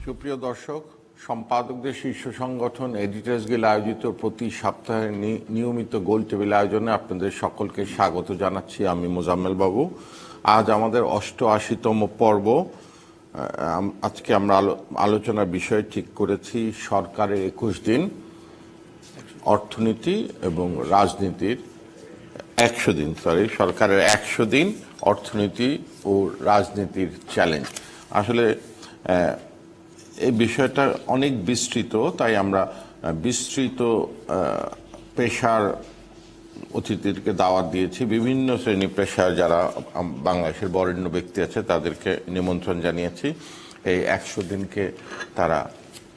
সুপ্রিয় দর্শক, সম্পাদকদের শীর্ষ সংগঠন এডিটর্স গিল্ড আয়োজিত প্রতি সপ্তাহে নিয়মিত গোল টেবিল আয়োজনে আপনাদের সকলকে স্বাগত জানাচ্ছি। আমি মোজাম্মেল বাবু। আজ আমাদের ৮৮তম পর্ব। আজকে আমরা আলোচনার বিষয় ঠিক করেছি সরকারের ২১ দিন, অর্থনীতি এবং রাজনীতির ১০০ দিন, সরকারের ১০০ দিন, অর্থনীতি ও রাজনীতির চ্যালেঞ্জ। আসলে এই বিষয়টা অনেক বিস্তৃত, তাই আমরা বিস্তৃত পেশার অতিথিদেরকে দাওয়াত দিয়েছি। বিভিন্ন শ্রেণী পেশার যারা বাংলাদেশের বরেণ্য ব্যক্তি আছে তাদেরকে নিমন্ত্রণ জানিয়েছি। এই ১০০ দিনকে তারা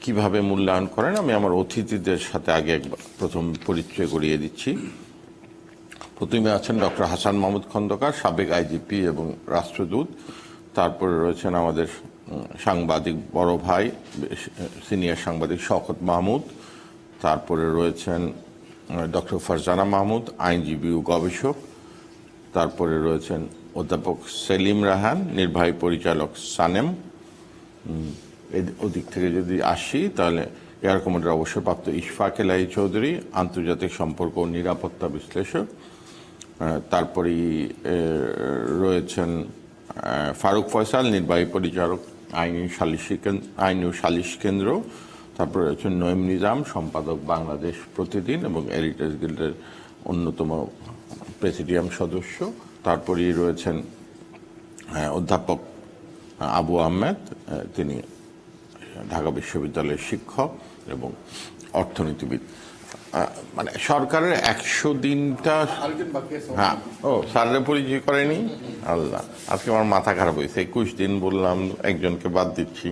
কিভাবে মূল্যায়ন করেন আমি আমার অতিথিদের সাথে আগে প্রথম পরিচয় করিয়ে দিচ্ছি। প্রথমে আছেন ডক্টর হাসান মাহমুদ খন্দকার, সাবেক আইজিপি এবং রাষ্ট্রদূত। তারপরে রয়েছেন আমাদের সাংবাদিক বড় ভাই, সিনিয়র সাংবাদিক শওকত মাহমুদ। তারপরে রয়েছেন ডক্টর ফারজানা মাহমুদ, আইনজীবী ও গবেষক। তারপরে রয়েছেন অধ্যাপক সেলিম রাহান, নির্বাহী পরিচালক সানেম। ওদিক থেকে যদি আসি তাহলে এয়ার কমান্ডার অবসরপ্রাপ্ত ইশফাক এলাহি চৌধুরী, আন্তর্জাতিক সম্পর্ক ও নিরাপত্তা বিশ্লেষক। তারপরেই রয়েছেন ফারুক ফয়সাল, নির্বাহী পরিচালক আইন ও সালিশ কেন্দ্র। তারপরে রয়েছেন নঈম নিজাম, সম্পাদক বাংলাদেশ প্রতিদিন এবং এডিটর্স গিল্ডের অন্যতম প্রেসিডিয়াম সদস্য। তারপরেই রয়েছেন অধ্যাপক আবু আহমেদ, তিনি ঢাকা বিশ্ববিদ্যালয়ের শিক্ষক এবং অর্থনীতিবিদ। মানে সরকারের ১০০ দিনটা, হ্যাঁ, স্যাররে পরিচয় করেনি। আল্লাহ, আজকে আমার মাথা খারাপ হয়েছে। ২১ দিন বললাম, একজনকে বাদ দিচ্ছি।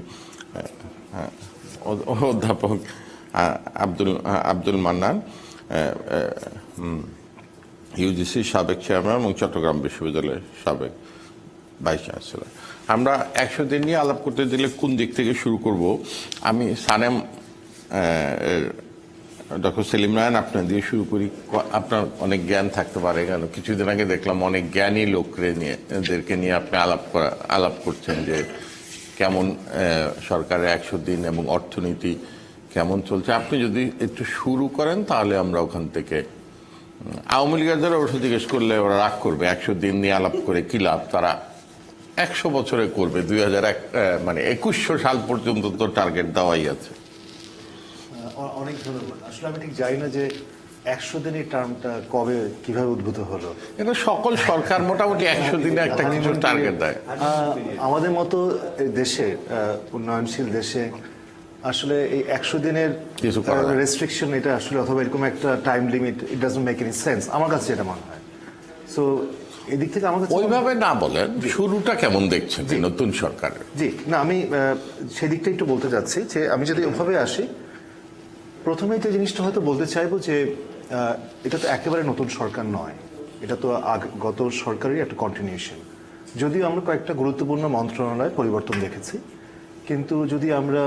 হ্যাঁ, অধ্যাপক আব্দুল মান্নান, ইউজিসির সাবেক চেয়ারম্যান এবং চট্টগ্রাম বিশ্ববিদ্যালয়ের সাবেক ভাইস চ্যান্সেলর। আমরা ১০০ দিন নিয়ে আলাপ করতে দিলে কোন দিক থেকে শুরু করব? আমি সানেম, ডক্টর সেলিম রায়ন, আপনার দিয়ে শুরু করি। আপনার অনেক জ্ঞান থাকতে পারে, কেন কিছুদিন আগে দেখলাম অনেক জ্ঞানী লোকদেরকে নিয়ে আপনি আলাপ করছেন যে কেমন সরকারের ১০০ দিন এবং অর্থনীতি কেমন চলছে। আপনি যদি একটু শুরু করেন তাহলে আমরা ওখান থেকে, আওয়ামী লীগের যারা ওটা জিজ্ঞেস করলে ওরা রাগ করবে, ১০০ দিন নিয়ে আলাপ করে কি লাভ, তারা ১০০ বছরে করবে। ২১০০ সাল পর্যন্ত তো টার্গেট দেওয়াই আছে। অনেক ধন্যবাদ। আসলে আমি ঠিক জানি না যে ১০০ দিনের টার্মটা কবে কিভাবে উদ্ভূত হলো। এটা সকল সরকার মোটামুটি ১০০ দিনে একটা কিছু টার্গেট দেয়। আমাদের মতো দেশে, উন্নয়নশীল দেশে আসলে এই ১০০ দিনের রেস্ট্রিকশন, এটা আসলে অথবা এরকম একটা time limit, it doesn't make any sense আমার কাছে এটা মনে হয়। সো এদিক থেকে আমার কাছে ওইভাবে না বলেন, শুরুটা কেমন দেখছেন নতুন সরকারের? জি না, আমি সেদিকটা একটু বলতে চাচ্ছি যে আমি যদি ওভাবে আসি, প্রথমেই যে জিনিসটা হয়তো বলতে চাইবো যে এটা তো একেবারে নতুন সরকার নয়, এটা তো গত সরকারেরই একটা কন্টিনিউশন। যদিও আমরা কয়েকটা গুরুত্বপূর্ণ মন্ত্রণালয় পরিবর্তন দেখেছি, কিন্তু যদি আমরা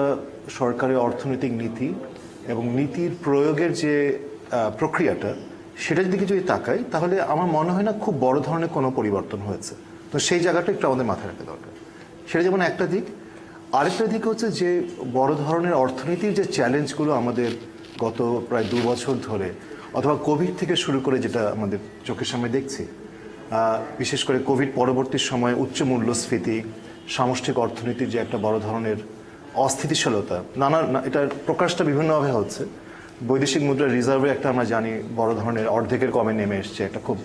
সরকারের অর্থনৈতিক নীতি এবং নীতির প্রয়োগের যে প্রক্রিয়াটা, সেটা দিকে যদি তাকাই তাহলে আমার মনে হয় না খুব বড় ধরনের কোনো পরিবর্তন হয়েছে। তো সেই জায়গাটা একটু আমাদের মাথায় রাখা দরকার। সেটা যেমন একটা দিক। আরেকটা দিক হচ্ছে যে বড় ধরনের অর্থনীতির যে চ্যালেঞ্জগুলো আমাদের গত প্রায় ২ বছর ধরে, অথবা কোভিড থেকে শুরু করে যেটা আমাদের চোখের সামনে দেখছি, বিশেষ করে কোভিড পরবর্তী সময়ে উচ্চ মূল্যস্ফীতি, সামষ্টিক অর্থনীতির যে একটা বড় ধরনের অস্থিতিশীলতা, এটার প্রকাশটা বিভিন্নভাবে হচ্ছে। বৈদেশিক মুদ্রার রিজার্ভে একটা আমরা জানি বড় ধরনের অর্ধেকের কমে নেমে এসছে একটা খুব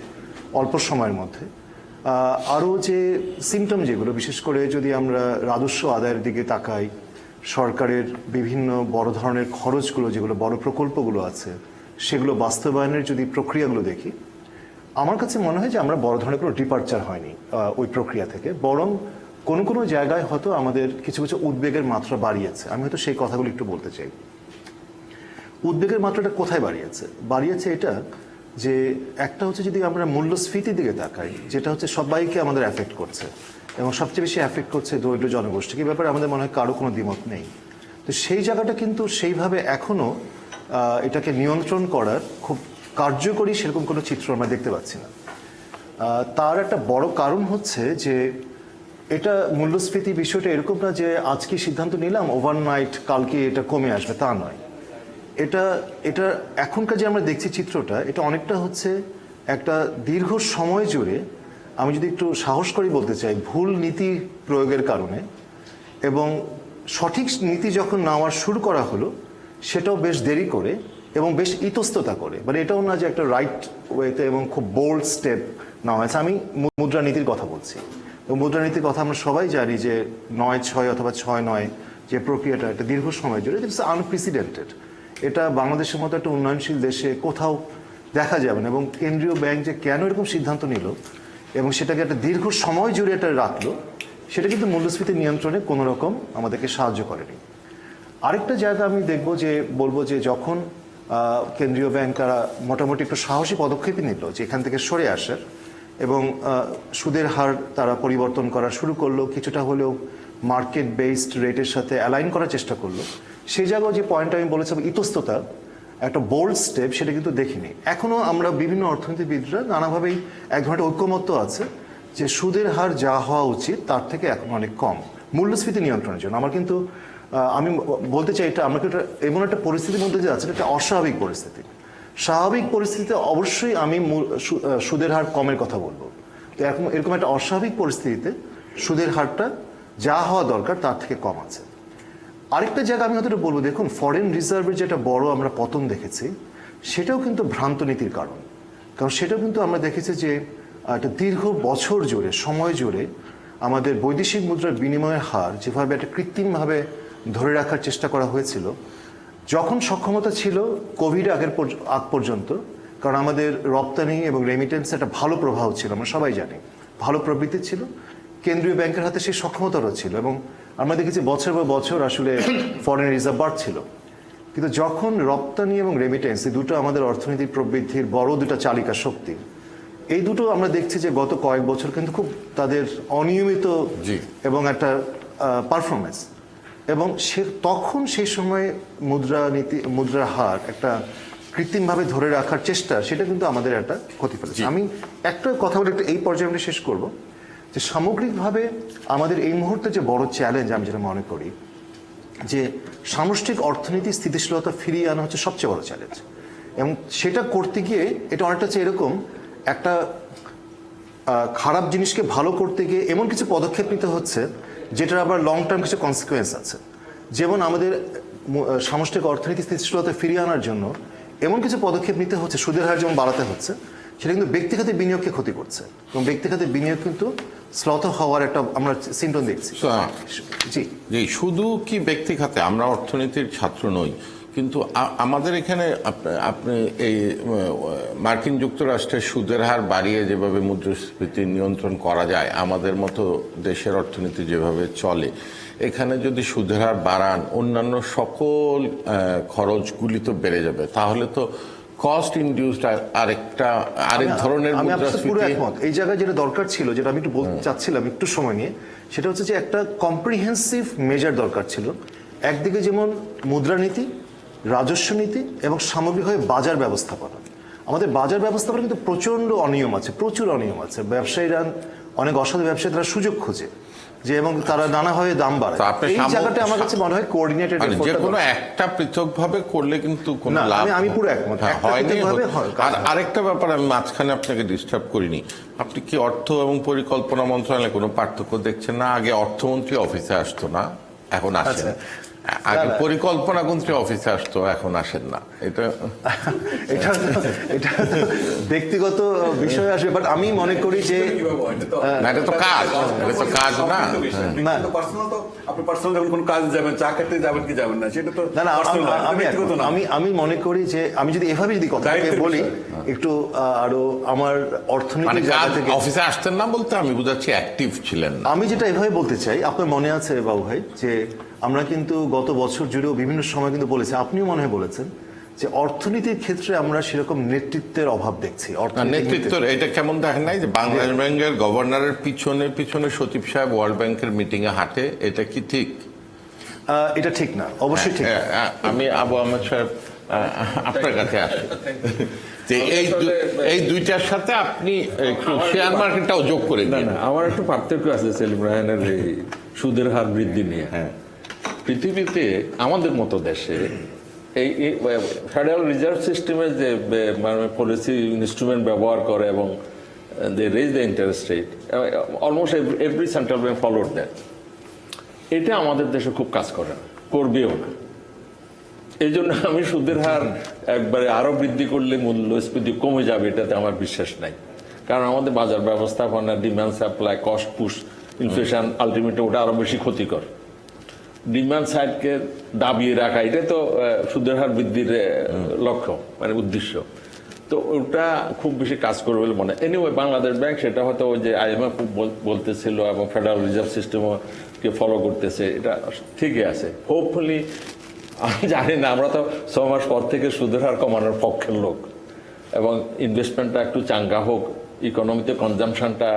অল্প সময়ের মধ্যে। আরও যে সিমটম যেগুলো, বিশেষ করে যদি আমরা রাজস্ব আদায়ের দিকে তাকাই, সরকারের বিভিন্ন বড় ধরনের খরচগুলো, যেগুলো বড় প্রকল্পগুলো আছে, সেগুলো বাস্তবায়নের যদি প্রক্রিয়াগুলো দেখি, আমার কাছে মনে হয় যে আমরা বড় ধরনের কোনো ডিপার্চার হয়নি ওই প্রক্রিয়া থেকে, বরং কোনো কোনো জায়গায় হয়তো আমাদের কিছু কিছু উদ্বেগের মাত্রা বাড়িয়েছে। আমি হয়তো সেই কথাগুলো একটু বলতে চাই। উদ্বেগের মাত্রাটা কোথায় বাড়িয়েছে এটা যে একটা হচ্ছে যদি আমরা মূল্যস্ফীতির দিকে তাকাই, যেটা হচ্ছে সবাইকে আমাদের অ্যাফেক্ট করছে এবং সবচেয়ে বেশি অ্যাফেক্ট করছে দরিদ্র জনগোষ্ঠীকে। এই ব্যাপারে আমাদের মনে হয় কারো কোনো দ্বিমত নেই। তো সেই জায়গাটা কিন্তু সেইভাবে এখনও এটাকে নিয়ন্ত্রণ করার খুব কার্যকরী সেরকম কোনো চিত্র আমরা দেখতে পাচ্ছি না। তার একটা বড় কারণ হচ্ছে যে এটা মূল্যস্ফীতি বিষয়টা এরকম না যে আজকে সিদ্ধান্ত নিলাম ওভারনাইট কালকে এটা কমে আসবে, তা নয়। এটা এটা এখনকার যে আমরা দেখছি চিত্রটা, এটা অনেকটা হচ্ছে একটা দীর্ঘ সময় জুড়ে, আমি যদি একটু সাহস করে বলতে চাই, ভুল নীতি প্রয়োগের কারণে এবং সঠিক নীতি যখন নেওয়ার শুরু করা হলো সেটাও বেশ দেরি করে এবং বেশ ইতস্ততা করে, মানে এটাও না যে একটা রাইট ওয়েতে এবং খুব বোল্ড স্টেপ নেওয়া হয়েছে। আমি মুদ্রানীতির কথা বলছি, এবং মুদ্রানীতির কথা আমরা সবাই জানি যে ৯-৬ অথবা ৬-৯ যে প্রক্রিয়াটা একটা দীর্ঘ সময় জুড়ে, ইটস আনপ্রেসিডেন্টেড। এটা বাংলাদেশের মতো একটা উন্নয়নশীল দেশে কোথাও দেখা যাবে না। এবং কেন্দ্রীয় ব্যাংক যে কেন এরকম সিদ্ধান্ত নিল এবং সেটাকে একটা দীর্ঘ সময় জুড়ে এটা রাখলো, সেটা কিন্তু মূল্যস্ফীতি নিয়ন্ত্রণে কোনো রকম আমাদেরকে সাহায্য করেনি। আরেকটা জায়গা আমি দেখবো যে বলবো যে যখন কেন্দ্রীয় ব্যাংক মোটামুটি একটু সাহসী পদক্ষেপই নিল যে এখান থেকে সরে আসার এবং সুদের হার তারা পরিবর্তন করা শুরু করলো, কিছুটা হলেও মার্কেট বেসড রেটের সাথে অ্যালাইন করার চেষ্টা করলো, সেই জায়গায় যে পয়েন্ট আমি বলেছিলাম ইতস্ততা, একটা বোল্ড স্টেপ, সেটা কিন্তু দেখিনি। এখনও আমরা বিভিন্ন অর্থনীতিবিদরা নানাভাবেই এক ধরনের ঐক্যমত্য আছে যে সুদের হার যা হওয়া উচিত তার থেকে এখন অনেক কম মূল্যস্ফীতি নিয়ন্ত্রণের জন্য। আমার কিন্তু আমি বলতে চাই এটা আমরা কিন্তু এমন একটা পরিস্থিতির মধ্যে যে আছে, এটা অস্বাভাবিক পরিস্থিতি। স্বাভাবিক পরিস্থিতিতে অবশ্যই আমি সুদের হার কমের কথা বলবো, তো এখন এরকম একটা অস্বাভাবিক পরিস্থিতিতে সুদের হারটা যা হওয়া দরকার তার থেকে কম আছে। আরেকটা জায়গা আমি হয়তো বলবো, দেখুন ফরেন রিজার্ভের যেটা বড় আমরা পতন দেখেছি, সেটাও কিন্তু ভ্রান্ত নীতির কারণ। কারণ সেটাও কিন্তু আমরা দেখেছি যে একটা দীর্ঘ বছর জুড়ে সময় জুড়ে আমাদের বৈদেশিক মুদ্রার বিনিময়ের হার যেভাবে একটা কৃত্রিমভাবে ধরে রাখার চেষ্টা করা হয়েছিল, যখন সক্ষমতা ছিল কোভিড আগ পর্যন্ত, কারণ আমাদের রপ্তানি এবং রেমিটেন্স একটা ভালো প্রভাব ছিল, আমরা সবাই জানি ভালো প্রবৃত্তি ছিল, কেন্দ্রীয় ব্যাংকের হাতে সেই সক্ষমতারও ছিল এবং আমরা দেখেছি বছর পর বছর আসলে ফরেন রিজার্ভ বাড়ছিল। কিন্তু যখন রপ্তানি এবং রেমিটেন্স এই দুটো আমাদের অর্থনীতির প্রবৃদ্ধির বড় দুটো চালিকা শক্তি, এই দুটো আমরা দেখছি যে গত কয়েক বছর কিন্তু খুব তাদের অনিয়মিত এবং একটা পারফরমেন্স, এবং তখন সেই সময় মুদ্রার হার একটা কৃত্রিমভাবে ধরে রাখার চেষ্টা, সেটা কিন্তু আমাদের একটা ক্ষতি ফেলেছে। আমি একটা কথা বলে একটা এই পর্যায়ে আমরা শেষ করব যে সামগ্রিকভাবে আমাদের এই মুহূর্তে যে বড় চ্যালেঞ্জ আমি যেটা মনে করি যে সামষ্টিক অর্থনীতি স্থিতিশীলতা ফিরিয়ে আনা হচ্ছে সবচেয়ে বড় চ্যালেঞ্জ, এবং সেটা করতে গিয়ে এটা অনেকটা হচ্ছে এরকম একটা খারাপ জিনিসকে ভালো করতে গিয়ে এমন কিছু পদক্ষেপ নিতে হচ্ছে যেটার আবার লং টার্ম কিছু কনসিকুয়েন্স আছে। যেমন আমাদের সামষ্টিক অর্থনীতি স্থিতিশীলতা ফিরিয়ে আনার জন্য এমন কিছু পদক্ষেপ নিতে হচ্ছে, সুদের হার যেমন বাড়াতে হচ্ছে, সেটা কিন্তু ব্যক্তিগত বিনিয়োগকে ক্ষতি করছে এবং ব্যক্তিগত বিনিয়োগ কিন্তু স্লথ হওয়ার একটা আমরা সিমটম দেখছি। জি জি, শুধু কি ব্যক্তি খাতে, আমরা অর্থনীতির ছাত্র নই, কিন্তু আমাদের এখানে আপনি এই মার্কিন যুক্তরাষ্ট্রের সুদের হার বাড়িয়ে যেভাবে মুদ্রাস্ফীতি নিয়ন্ত্রণ করা যায়, আমাদের মতো দেশের অর্থনীতি যেভাবে চলে, এখানে যদি সুদের হার বাড়ান অন্যান্য সকল খরচগুলি তো বেড়ে যাবে, তাহলে তো কস্ট ইনডিউসড আরেক ধরনের মুদ্রাস্ফীতি। এই জায়গায় যেটা দরকার ছিল, যেটা আমি একটু বলতে চাচ্ছিলাম একটু সময় নিয়ে, সেটা হচ্ছে যে একটা কম্প্রিহেন্সিভ মেজার দরকার ছিল। একদিকে যেমন মুদ্রানীতি, রাজস্ব নীতি এবং সামগ্রিকভাবে বাজার ব্যবস্থাপনা। আমাদের বাজার ব্যবস্থাপনা কিন্তু প্রচন্ড অনিয়ম আছে, প্রচুর অনিয়ম আছে। ব্যবসায়ীরা, অনেক অসাধু ব্যবসায়ী তারা সুযোগ খোঁজে যে, এবং তারা নানাভাবে দাম বাড়ায়। এই জায়গাটা আমার কাছে মনে হয় কোঅর্ডিনেটেড যে কোনো একটা পৃথকভাবে করলে কিন্তু কোনো লাভ। আমি পুরো একমত। আর আরেকটা ব্যাপার, আমি মাঝখানে আপনাকে ডিস্টার্ব করিনি, আপনি কি অর্থ এবং পরিকল্পনা মন্ত্রণালয়ে কোনো পার্থক্য দেখছেন না? আগে অর্থমন্ত্রী অফিসে আসতো না, এখন আসেন। আগে পরিকল্পনা মন্ত্রী অফিসে আসতো, এখন আসেন না। এটা ব্যক্তিগত বিষয় আসবে, বাট আমি মনে করি যে এটা তো কাজ, এটা তো কাজ না। আপনি পার্সোনাল যখন কোনো কাজে যাবেন, চা খেতে যাবেন কি যাবেন না, সেটা তো আমি মনে করি যে আমি যদি এভাবে যদি কথাকে বলি একটু আরো আমার অর্থনীতি থেকে অফিসে আসতেন না বলতে আমি বুঝাচ্ছি অ্যাক্টিভ ছিলেন না। আমি যেটা এভাবে বলতে চাই, আপনার মনে আছে বাবু ভাই, যে আমরা কিন্তু গত বছর জুড়েও বিভিন্ন সময় কিন্তু বলেছি, আপনিও মনে হয় বলেছেন যে অর্থনীতির ক্ষেত্রে আমরা সেরকম নেতৃত্বের অভাব দেখছি। নেতৃত্ব এটা কেমন দেখেন নাই যে বাংলাদেশ ব্যাংকের গভর্নরের পিছনে পিছনে সচিব সাহেব ওয়ার্ল্ড ব্যাংকের মিটিং এ হাঁটে, এটা কি ঠিক? এটা ঠিক না, অবশ্যই ঠিক। আমি আবু আহমেদ সাহেব আপনার কাছে আসে যে এই দুইটার সাথে আপনি একটু শেয়ার মার্কেটটাও যোগ করে না দিন। না, আমার একটু পার্থক্য আছে সেলিম রায়হানের এই সুদের হার বৃদ্ধি নিয়ে। হ্যাঁ, পৃথিবীতে আমাদের মতো দেশে এই ফেডারেল রিজার্ভ সিস্টেমের যে মানে পলিসি ইনস্ট্রুমেন্ট ব্যবহার করে এবং they raise the interest rate, almost every central bank followed that. এটা আমাদের দেশে খুব কাজ করে না, করবেও না। এই জন্য আমি সুদের হার একবারে আরো বৃদ্ধি করলে মূল্যস্ফীতি কমে যাবে এটাতে আমার বিশ্বাস নাই। কারণ আমাদের বাজার ব্যবস্থাপনা, demand supply, cost push, inflation, ultimately ওটা আরো বেশি ক্ষতিকর। ডিমান্ড সাইডকে দাবিয়ে রাখা, এটাই তো সুদের হার বৃদ্ধির লক্ষ্য, মানে উদ্দেশ্য। তো ওটা খুব বেশি কাজ করবে বলে মনে হয়। এনিওয়ে, বাংলাদেশ ব্যাংক সেটা হয়তো ওই যে IMF বলতেছিল এবং ফেডারেল রিজার্ভ সিস্টেমকে ফলো করতেছে, এটা ঠিকই আছে। হোপফুলি, আমি জানি না, আমরা তো 6 মাস পর থেকে সুদের হার কমানোর পক্ষের লোক, এবং ইনভেস্টমেন্টটা একটু চাঙ্গা হোক, ইকোনমিতে কনজামশনটা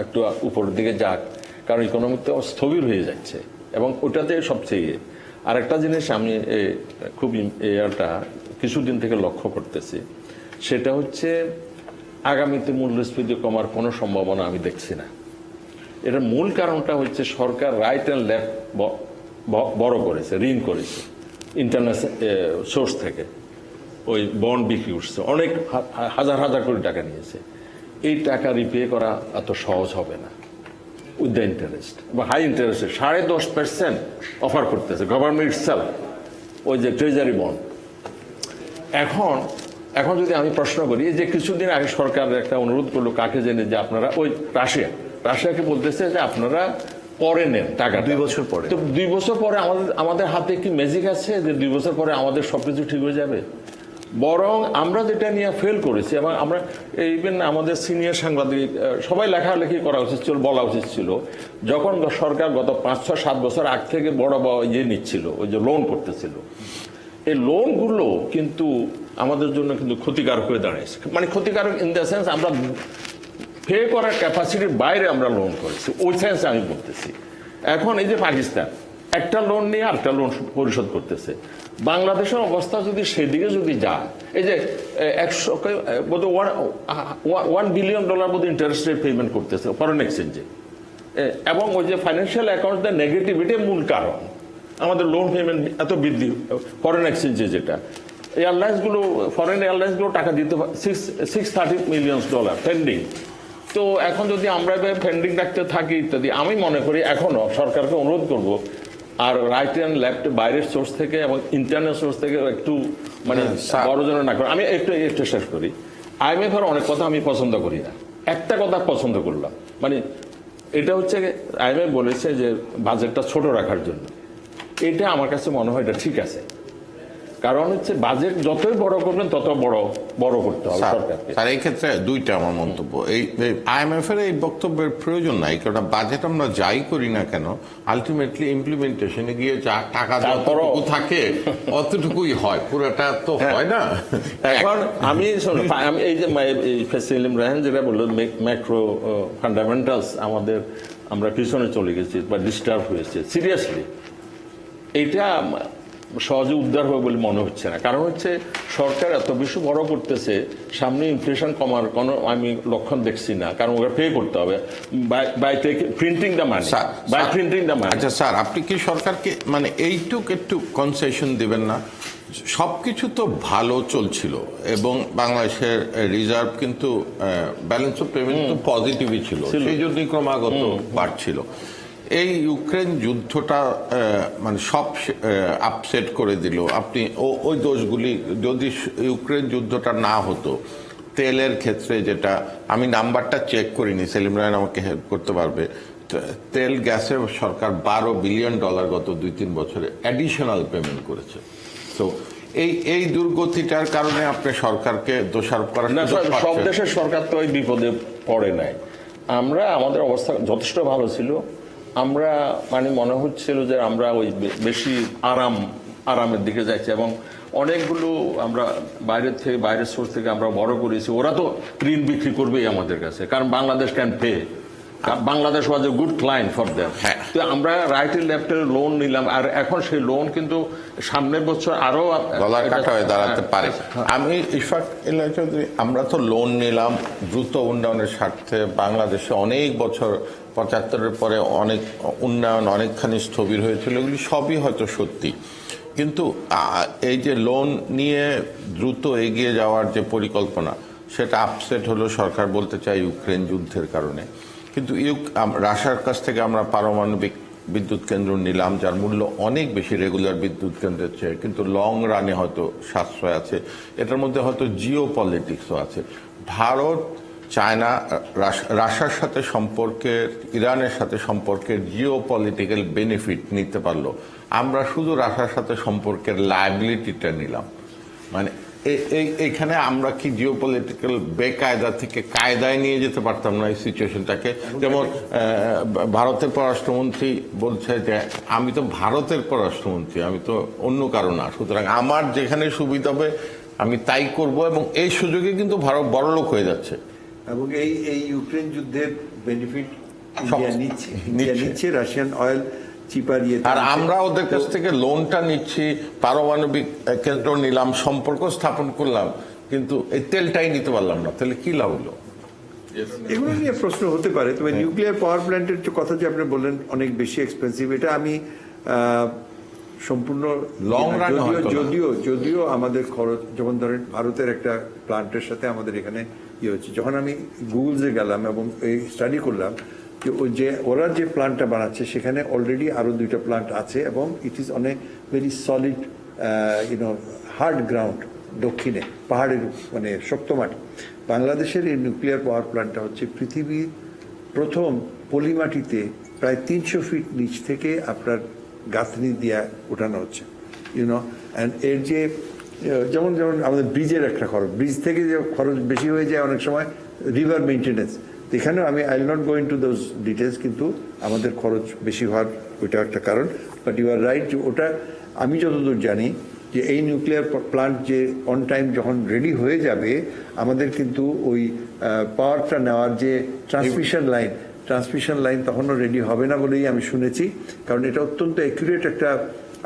একটু উপরের দিকে যাক, কারণ ইকোনমিতে স্থবির হয়ে যাচ্ছে এবং ওটাতে সবচেয়ে। আরেকটা জিনিস আমি খুব এটা কিছুদিন থেকে লক্ষ্য করতেছি, সেটা হচ্ছে আগামীতে মূল্যস্ফীতি কমার কোনো সম্ভাবনা আমি দেখছি না। এটার মূল কারণটা হচ্ছে সরকার রাইট অ্যান্ড লেফট বড় করেছে, ঋণ করেছে ইন্টারন্যাশনাল সোর্স থেকে, ওই বন্ড বিক্রি করছে, অনেক হাজার হাজার কোটি টাকা নিয়েছে। এই টাকা রিপে করা এত সহজ হবে না উইথ দ্য ইন্টারেস্ট, বা হাই ইন্টারেস্টে 10.5% অফার করতেছে গভর্নমেন্ট ইটসেলফ, ওই যে ট্রেজারি বন্ড। এখন যদি আমি প্রশ্ন করি, যে কিছুদিন আগে সরকার একটা অনুরোধ করলো কাকে জেনে, যে আপনারা ওই রাশিয়াকে বলতেছে যে আপনারা পরে নেন টাকা 2 বছর পরে। তো 2 বছর পরে আমাদের হাতে কি ম্যাজিক আছে যে 2 বছর পরে আমাদের সবকিছু ঠিক হয়ে যাবে? বরং আমরা যেটা নিয়ে ফেল করেছি, এবং আমরা ইভেন আমাদের সিনিয়র সাংবাদিক সবাই লেখালেখি করা উচিত ছিল, বলা উচিত ছিল, যখন সরকার গত 5, 6, 7 বছর আগ থেকে বড় নিচ্ছিল, ওই যে লোন করতেছিল, এই লোনগুলো কিন্তু আমাদের জন্য কিন্তু ক্ষতিকারক হয়ে দাঁড়িয়েছে। মানে ক্ষতিকারক ইন দ্য সেন্স, আমরা পে করার ক্যাপাসিটির বাইরে আমরা লোন করেছি, ওই সেন্সে আমি বলতেছি। এখন এই যে পাকিস্তান একটা লোন নিয়ে আরেকটা লোন পরিশোধ করতেছে, বাংলাদেশের অবস্থা যদি সেদিকে যদি যায়, এই যে 1 বিলিয়ন ডলার বোধ ইন্টারেস্ট রেট পেমেন্ট করতেছে ফরেন এক্সচেঞ্জে, এবং ওই যে ফাইন্যান্সিয়াল অ্যাকাউন্টের নেগেটিভিটি মূল কারণ আমাদের লোন পেমেন্ট এত বৃদ্ধি ফরেন এক্সচেঞ্জে, যেটা এয়ারলাইন্সগুলো, ফরেন এয়ারলাইন্সগুলো টাকা দিতে $630 মিলিয়ন পেন্ডিং। তো এখন যদি আমরা পেন্ডিং রাখতে থাকি ইত্যাদি, আমি মনে করি এখনো সরকারকে অনুরোধ করব, আর রাইট অ্যান্ড লেফট বাইরের সোর্স থেকে এবং ইন্টারনাল সোর্স থেকে একটু মানে বড় জন্য না করে। আমি একটু শেষ করি। IMF এর অনেক কথা আমি পছন্দ করি না, একটা কথা পছন্দ করলাম, মানে এটা হচ্ছে IMF বলেছে যে বাজেটটা ছোট রাখার জন্য। এটা আমার কাছে মনে হয় এটা ঠিক আছে, কারণ হচ্ছে বাজেট যতই বড় করবেন তত বড় করতে হবে সরকারকে। স্যার, এই ক্ষেত্রে দুইটা আমার মন্তব্য। এই IMF এর এই বক্তব্যের প্রয়োজন নাই, কারণ বাজেট আমরা যাই করি না কেন, আলটিমেটলি ইমপ্লিমেন্টেশনে গিয়ে যা টাকা যতটুকু থাকে অতটুকুই হয়, পুরোটা তো হয় না। এখন আমি এই যে সেলিম রায়হান যেটা বললো, ম্যাক্রো ফান্ডামেন্টালস আমরা পিছনে চলে গেছি বা ডিস্টার্ব হয়েছে সিরিয়াসলি, এইটা সহজে উদ্ধার হবে বলে মনে হচ্ছে না। কারণ হচ্ছে সরকার এত বেশি বড় করতেছে, সামনে ইনফ্লেশন কমার কোনো আমি লক্ষণ দেখছি না, কারণ ওরা পে করতে হবে by printing the money, by printing the money. আচ্ছা স্যার, আপনি কি সরকারকে মানে এইটুক একটু কনসেশন দিবেন না? সবকিছু তো ভালো চলছিল এবং বাংলাদেশের রিজার্ভ কিন্তু ব্যালেন্স অফ পেমেন্ট তো পজিটিভই ছিল, সেই জন্যই ক্রমাগত বাড়ছিল। এই ইউক্রেন যুদ্ধটা মানে সব আপসেট করে দিল। আপনি ওই দোষগুলি, যদি ইউক্রেন যুদ্ধটা না হতো, তেলের ক্ষেত্রে, যেটা আমি নাম্বারটা চেক করিনি, সেলিম রায়হান আমাকে হেল্প করতে পারবে, তেল গ্যাসে সরকার $12 বিলিয়ন গত 2-3 বছরে অ্যাডিশনাল পেমেন্ট করেছে। তো এই দুর্গতিটার কারণে আপনি সরকারকে দোষারোপ করার না, সব দেশের সরকার তো ওই বিপদে পড়ে নাই। আমাদের অবস্থা যথেষ্ট ভালো ছিল। আমরা মানে মনে হচ্ছিল যে আমরা ওই বেশি আরামের দিকে যাচ্ছি, এবং অনেকগুলো আমরা বাইরের সোর্স থেকে আমরা বড় করেছি। ওরা তো ঋণ বিক্রি করবেই আমাদের কাছে, কারণ Bangladesh can pay, Bangladesh was a good client for them. হ্যাঁ। তো আমরা রাইটের লেফটের লোন নিলাম, আর এখন সেই লোন কিন্তু সামনের বছর আরো গলার কাটা হয়ে দাঁড়াতে পারে। আমি ইশফাক ইল্লাহ চৌধুরী, আমরা তো লোন নিলাম দ্রুত উন্নয়নের স্বার্থে। বাংলাদেশে অনেক বছর 75-এর পরে অনেক উন্নয়ন অনেকখানি স্থবির হয়েছিল, এগুলি সবই হয়তো সত্যি। কিন্তু এই যে লোন নিয়ে দ্রুত এগিয়ে যাওয়ার যে পরিকল্পনা, সেটা আপসেট হলো সরকার বলতে চাই ইউক্রেন যুদ্ধের কারণে। কিন্তু রাশিয়ার কাছ থেকে আমরা পারমাণবিক বিদ্যুৎ কেন্দ্র নিলাম, যার মূল্য অনেক বেশি রেগুলার বিদ্যুৎ কেন্দ্রের চেয়ে, কিন্তু লং রানে হয়তো সাশ্রয় আছে। এটার মধ্যে হয়তো জিও পলিটিক্সও আছে। ভারত, চায়না, রাশিয়ার সাথে সম্পর্কের, ইরানের সাথে সম্পর্কের জিও পলিটিক্যাল বেনিফিট নিতে পারলো, আমরা শুধু রাশিয়ার সাথে সম্পর্কের লায়াবিলিটিটা নিলাম। মানে এইখানে আমরা কি জিও পলিটিক্যাল বেকায়দা থেকে কায়দায় নিয়ে যেতে পারতাম না এই সিচুয়েশনটাকে? যেমন ভারতের পররাষ্ট্রমন্ত্রী বলছে যে আমি তো ভারতের পররাষ্ট্রমন্ত্রী, আমি তো অন্য কারো না, সুতরাং আমার যেখানে সুবিধা হবে আমি তাই করব, এবং এই সুযোগে কিন্তু ভারত বড়লোক হয়ে যাচ্ছে। এবং এই ইউক্রেন যুদ্ধের বেনিফিট ইন্ডিয়া নিচ্ছে রাশিয়ান অয়েল চিপার ইয়ে। আর আমরা ওদের কাছ থেকে লোনটা নিচ্ছি, পারমাণবিক কেন্দ্র নিলাম, সম্পর্ক স্থাপন করলাম, কিন্তু এই তেলটাই নিতে পারলাম না, তাহলে কি লাভ হলো? এগুলো নিয়ে প্রশ্ন হতে পারে। তবে নিউক্লিয়ার পাওয়ার প্ল্যান্টের কথা যে আপনি বললেন অনেক বেশি এক্সপেন্সিভ, এটা আমি সম্পূর্ণ লং রান, যদিও আমাদের খরচ, যেমন ধরেন ভারতের একটা প্ল্যান্টের সাথে আমাদের এখানে ইয়ে হচ্ছে, যখন আমি গুগলসে গেলাম এবং এই স্টাডি করলাম যে ওরা যে প্ল্যান্টটা বানাচ্ছে সেখানে অলরেডি আরো 2টা প্ল্যান্ট আছে, এবং it is on a very solid hard ground, দক্ষিণে পাহাড়ের মানে শক্ত মাটি। বাংলাদেশের এই নিউক্লিয়ার পাওয়ার প্ল্যান্টটা হচ্ছে পৃথিবীর প্রথম পলিমাটিতে প্রায় 300 ফিট নিচ থেকে আপনার গাঁথনি দিয়া উঠানো হচ্ছে, অ্যান্ড এর যে যেমন আমাদের ব্রিজের একটা খরচ, ব্রিজ থেকে যে খরচ বেশি হয়ে যায় অনেক সময় রিভার মেনটেন্যান্স, এখানেও আমি I will not go into those details, কিন্তু আমাদের খরচ বেশি হওয়ার ওইটা একটা কারণ। বাট ইউ আর রাইট, যে ওটা আমি যতদূর জানি যে এই নিউক্লিয়ার প্ল্যান্ট যে অন টাইম যখন রেডি হয়ে যাবে, আমাদের কিন্তু ওই পাওয়ারটা নেওয়ার যে ট্রান্সমিশন লাইন তখনও রেডি হবে না বলেই আমি শুনেছি। কারণ এটা অত্যন্ত অ্যাকুরেট একটা,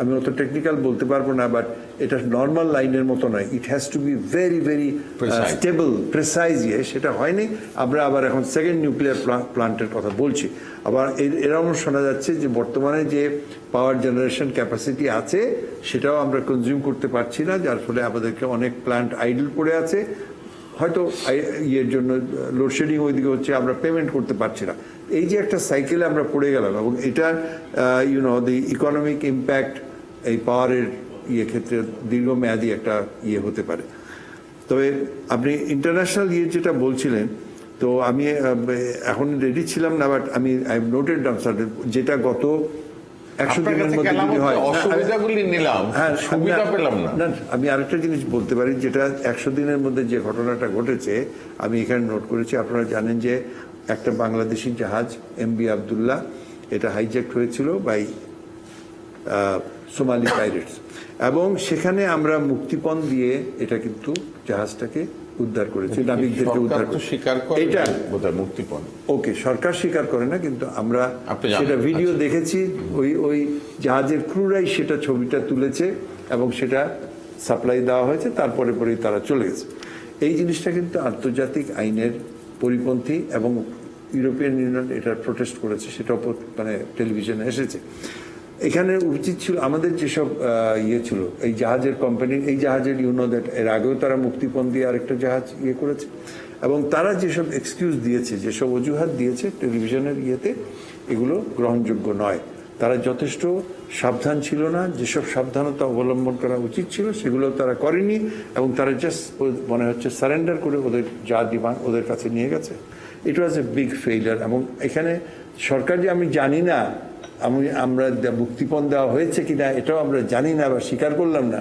আমি অত টেকনিক্যাল বলতে পারবো না, বাট এটা নর্মাল লাইনের মতো নয়, it has to be very very stable, precise. সেটা হয়নি। আমরা আবার এখন সেকেন্ড নিউক্লিয়ার প্ল্যান্টের কথা বলছি। আবার এরকম শোনা যাচ্ছে যে বর্তমানে যে পাওয়ার জেনারেশন ক্যাপাসিটি আছে সেটাও আমরা কনজিউম করতে পারছি না, যার ফলে আমাদেরকে অনেক প্ল্যান্ট আইডল পড়ে আছে, হয়তো ইয়ের জন্য লোডশেডিং ওইদিকে হচ্ছে, আমরা পেমেন্ট করতে পারছি না। এই যে একটা সাইকেলে আমরা পড়ে গেলাম, এবং এটা দি ইকোনমিক ইম্প্যাক্ট এই পাওয়ারের ক্ষেত্রে দীর্ঘমেয়াদী একটা হতে পারে। তবে আপনি ইন্টারন্যাশনাল যেটা বলছিলেন, তো আমি এখন রেডি ছিলাম না, বাট আমি আই নোটেড ডাউন যেটা গত 100 দিনের মধ্যে যদি হয়, অসুবিধাগুলি নিলাম, সুবিধা পেলাম না। আমি আরেকটা জিনিস বলতে পারি, যেটা 100 দিনের মধ্যে যে ঘটনাটা ঘটেছে আমি এখানে নোট করেছি। আপনারা জানেন যে একটা বাংলাদেশি জাহাজ MV আবদুল্লাহ, এটা হাইজ্যাক হয়েছিল বাই সোমালি পাইরেটস, এবং সেখানে আমরা মুক্তিপণ দিয়ে এটা কিন্তু জাহাজটাকে উদ্ধার করেছি, নাবিকদেরকে উদ্ধার করেছি। এটা মুক্তিপণ ওকে, সরকার স্বীকার করে না, কিন্তু আমরা সেটা ভিডিও দেখেছি, ওই জাহাজের ক্রুরাই সেটা ছবিটা তুলেছে এবং সেটা সাপ্লাই দেওয়া হয়েছে, তারপরে পরেই তারা চলে গেছে। এই জিনিসটা কিন্তু আন্তর্জাতিক আইনের পরিপন্থী, এবং ইউরোপিয়ান ইউনিয়ন এটা প্রোটেস্ট করেছে, সেটাও মানে টেলিভিশনে এসেছে। এখানে উচিত ছিল আমাদের যেসব ছিল এই জাহাজের কোম্পানি, এই জাহাজের দ্যাট এর আগেও তারা মুক্তিপণ দিয়ে আরেকটা জাহাজ করেছে, এবং তারা যেসব এক্সকিউজ দিয়েছে, যেসব অজুহাত দিয়েছে টেলিভিশনের এগুলো গ্রহণযোগ্য নয়। তারা যথেষ্ট সাবধান ছিল না, যেসব সাবধানতা অবলম্বন করা উচিত ছিল সেগুলো তারা করেনি, এবং তারা জাস্ট মনে হচ্ছে সারেন্ডার করে ওদের যা ডিমান্ড ওদের কাছে নিয়ে গেছে। ইট ওয়াজ এ বিগ ফেইলিয়ার। এবং এখানে সরকার যে আমি জানি না আমরা মুক্তিপণ দেওয়া হয়েছে কিনা এটাও আমরা জানি না বা স্বীকার করলাম না,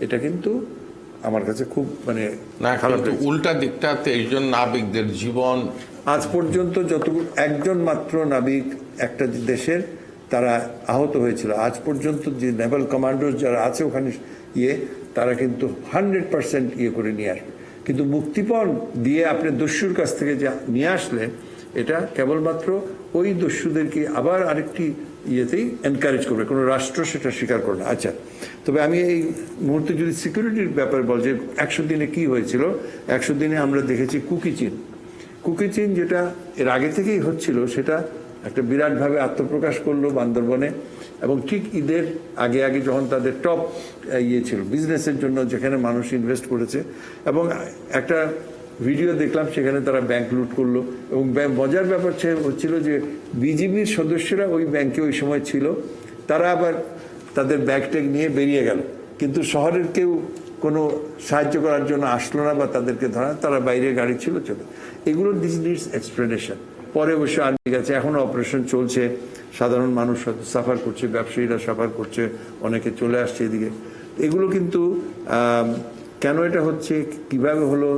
এটা কিন্তু আমার কাছে খুব মানে খারাপ। উল্টা দিকটা 23 জন নাবিকদের জীবন, আজ পর্যন্ত যতটুকু একজন মাত্র নাবিক একটা দেশের তারা আহত হয়েছিল, আজ পর্যন্ত যে নেভাল কমান্ডোজ যারা আছে ওখানে তারা কিন্তু 100% করে নিয়ে আসবে। কিন্তু মুক্তিপণ দিয়ে আপনি দস্যুর কাছ থেকে যা নিয়ে আসলেন, এটা কেবলমাত্র ওই দস্যুদেরকে আবার আরেকটি ইয়েতেই এনকারেজ করবে, কোনো রাষ্ট্র সেটা স্বীকার করে না। আচ্ছা, তবে আমি এই মুহূর্তে যদি সিকিউরিটির ব্যাপারে বল যে 100 দিনে কি হয়েছিল, 100 দিনে আমরা দেখেছি কুকি চিন যেটা এর আগে থেকেই হচ্ছিল, সেটা একটা বিরাটভাবে আত্মপ্রকাশ করলো বান্দরবনে, এবং ঠিক ঈদের আগে আগে যখন তাদের টপ ইয়ে ছিল বিজনেসের জন্য, যেখানে মানুষ ইনভেস্ট করেছে, এবং একটা ভিডিও দেখলাম সেখানে তারা ব্যাংক লুট করলো, এবং মজার ব্যাপার হচ্ছিল যে বিজিবির সদস্যরা ওই ব্যাংকে ওই সময় ছিল, তারা আবার তাদের ব্যাগ ট্যাগ নিয়ে বেরিয়ে গেল, কিন্তু শহরের কেউ কোনো সাহায্য করার জন্য আসলো না বা তাদেরকে ধরা, তারা বাইরে গাড়ি ছিল চলে। এগুলো দিস নিডস এক্সপ্লেনেশন। পরে অবশ্য আর্মি গেছে, এখনো অপারেশন চলছে, সাধারণ মানুষ সাফার করছে, ব্যবসায়ীরা সাফার করছে, অনেকে চলে আসছে এদিকে। এগুলো কিন্তু কেন এটা হচ্ছে, কিভাবে হলো,